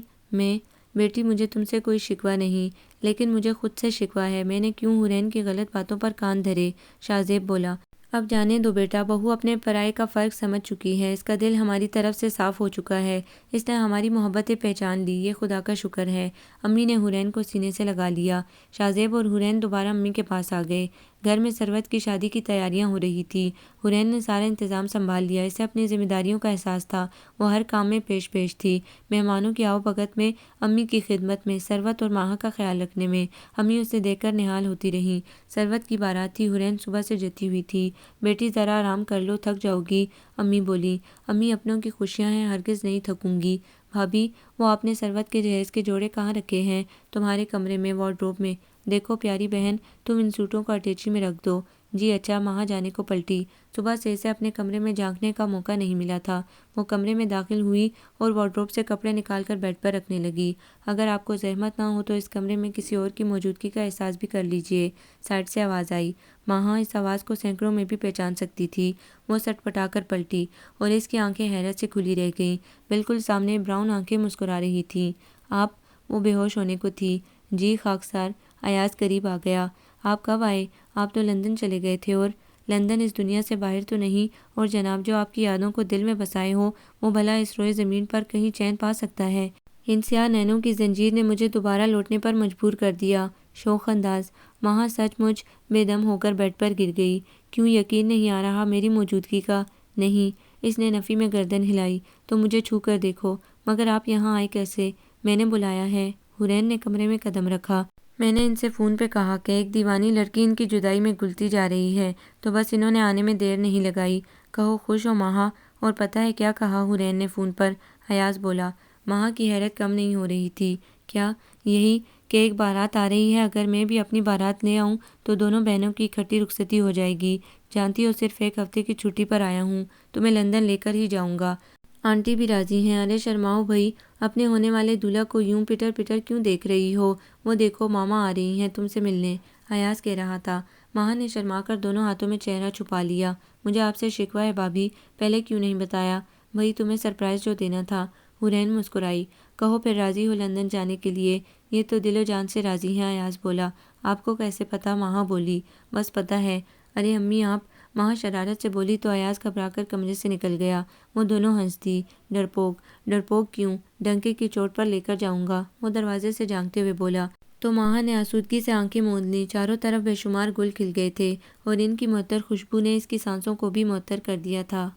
بیٹی مجھے تم سے کوئی شکوہ نہیں، لیکن مجھے خود سے شکوہ ہے، میں نے کیوں حورین کی غلط باتوں پر کان دھرے؟ شاہ زیب بولا۔ اب جانے دو بیٹا، بہو اپنے پرائے کا فرق سمجھ چکی ہے، اس کا دل ہماری طرف سے صاف ہو چکا ہے، اس نے ہماری محبتیں پہچان لی، یہ خدا کا شکر ہے۔ امی نے حورین کو سینے سے لگا لیا۔ شاہ زیب اور حورین دوبارہ امی کے پاس آ گئے۔ گھر میں ثروت کی شادی کی تیاریاں ہو رہی تھی۔ حورین نے سارا انتظام سنبھال لیا، اسے اپنی ذمہ داریوں کا احساس تھا، وہ ہر کام میں پیش تھی، مہمانوں کی آؤ بھگت میں، امی کی خدمت میں، ثروت اور ماہا کا خیال رکھنے میں۔ امی اسے دیکھ کر نہال ہوتی رہیں۔ ثروت کی بارات تھی، حورین صبح سے جتی ہوئی تھی۔ بیٹی ذرا آرام کر لو، تھک جاؤ گی، امی بولی۔ امی اپنوں کی خوشیاں ہیں، ہرگز نہیں تھکوں گی۔ بھابھی وہ آپ نے ثروت کے جہیز کے جوڑے کہاں رکھے ہیں؟ تمہارے کمرے میں، وارڈروب میں۔ دیکھو پیاری بہن، تم ان سوٹوں کو اٹیچی میں رکھ دو، جی اچھا، ماہا جانے کو پلٹی۔ صبح سے اسے اپنے کمرے میں جھانکنے کا موقع نہیں ملا تھا۔ وہ کمرے میں داخل ہوئی اور وارڈروب سے کپڑے نکال کر بیڈ پر رکھنے لگی۔ اگر آپ کو زحمت نہ ہو تو اس کمرے میں کسی اور کی موجودگی کا احساس بھی کر لیجئے، سائڈ سے آواز آئی۔ ماہا اس آواز کو سینکڑوں میں بھی پہچان سکتی تھی۔ وہ سٹ پٹا کر پلٹی اور اس کی آنکھیں حیرت سے کھلی رہ گئیں۔ بالکل سامنے براؤن آنکھیں مسکرا رہی تھیں۔ آپ؟ وہ بے ہوش ہونے کو تھی۔ جی خاکسار۔ ایاز قریب آ گیا۔ آپ کب آئے؟ آپ تو لندن چلے گئے تھے۔ اور لندن اس دنیا سے باہر تو نہیں؟ اور جناب جو آپ کی یادوں کو دل میں بسائے ہو وہ بھلا اس روئے زمین پر کہیں چین پا سکتا ہے؟ ان سیاہ نینوں کی زنجیر نے مجھے دوبارہ لوٹنے پر مجبور کر دیا۔ شوخ انداز۔ ماہا سچ مچ بے دم ہو کر بیڈ پر گر گئی۔ کیوں یقین نہیں آ رہا میری موجودگی کا؟ نہیں۔ اس نے نفی میں گردن ہلائی۔ تو مجھے چھو کر دیکھو۔ مگر آپ یہاں آئے کیسے؟ میں نے بلایا ہے۔ حرین نے کمرے میں قدم رکھا۔ میں نے ان سے فون پہ کہا کہ ایک دیوانی لڑکی ان کی جدائی میں گلتی جا رہی ہے، تو بس انہوں نے آنے میں دیر نہیں لگائی۔ کہو خوش ہو ماہا۔ اور پتہ ہے کیا کہا حرین نے فون پر؟ ایاز بولا۔ ماہا کی حیرت کم نہیں ہو رہی تھی۔ کیا؟ یہی کہ ایک بارات آ رہی ہے، اگر میں بھی اپنی بارات لے آؤں تو دونوں بہنوں کی اکٹھی رخصتی ہو جائے گی۔ جانتی ہو صرف ایک ہفتے کی چھٹی پر آیا ہوں، تو میں لندن لے کر ہی جاؤں گا۔ آنٹی بھی راضی ہیں۔ ارے شرماؤ بھئی، اپنے ہونے والے دولہا کو یوں پٹر پٹر کیوں دیکھ رہی ہو؟ وہ دیکھو ماما آ رہی ہیں تم سے ملنے، ایاز کہہ رہا تھا۔ ماہا نے شرما کر دونوں ہاتھوں میں چہرہ چھپا لیا۔ مجھے آپ سے شکوہ ہے بھابھی، پہلے کیوں نہیں بتایا؟ وہی تمہیں سرپرائز جو دینا تھا۔ حرین مسکرائی۔ کہو پھر راضی ہو لندن جانے کے لیے؟ یہ تو دل و جان سے راضی ہیں، ایاز بولا۔ آپ کو کیسے پتا؟ ماہا بولی۔ بس پتا ہے۔ ارے امی آپ، ماہا شرارت سے بولی تو ایاز گھبرا کر کمرے سے نکل گیا۔ وہ دونوں ہنس دی۔ ڈرپوک۔ ڈرپوک کیوں؟ ڈنکے کی چوٹ پر لے کر جاؤں گا، وہ دروازے سے جھانکتے ہوئے بولا۔ تو ماہا نے آسودگی سے آنکھیں موند لیں۔ چاروں طرف بے شمار گل کھل گئے تھے اور ان کی معطر خوشبو نے اس کی سانسوں کو بھی معطر کر دیا تھا۔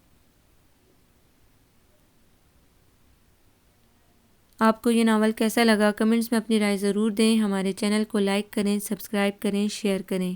آپ کو یہ ناول کیسا لگا؟ کمنٹس میں اپنی رائے ضرور دیں۔ ہمارے چینل کو لائک کریں، سبسکرائب کریں، شیئر کریں۔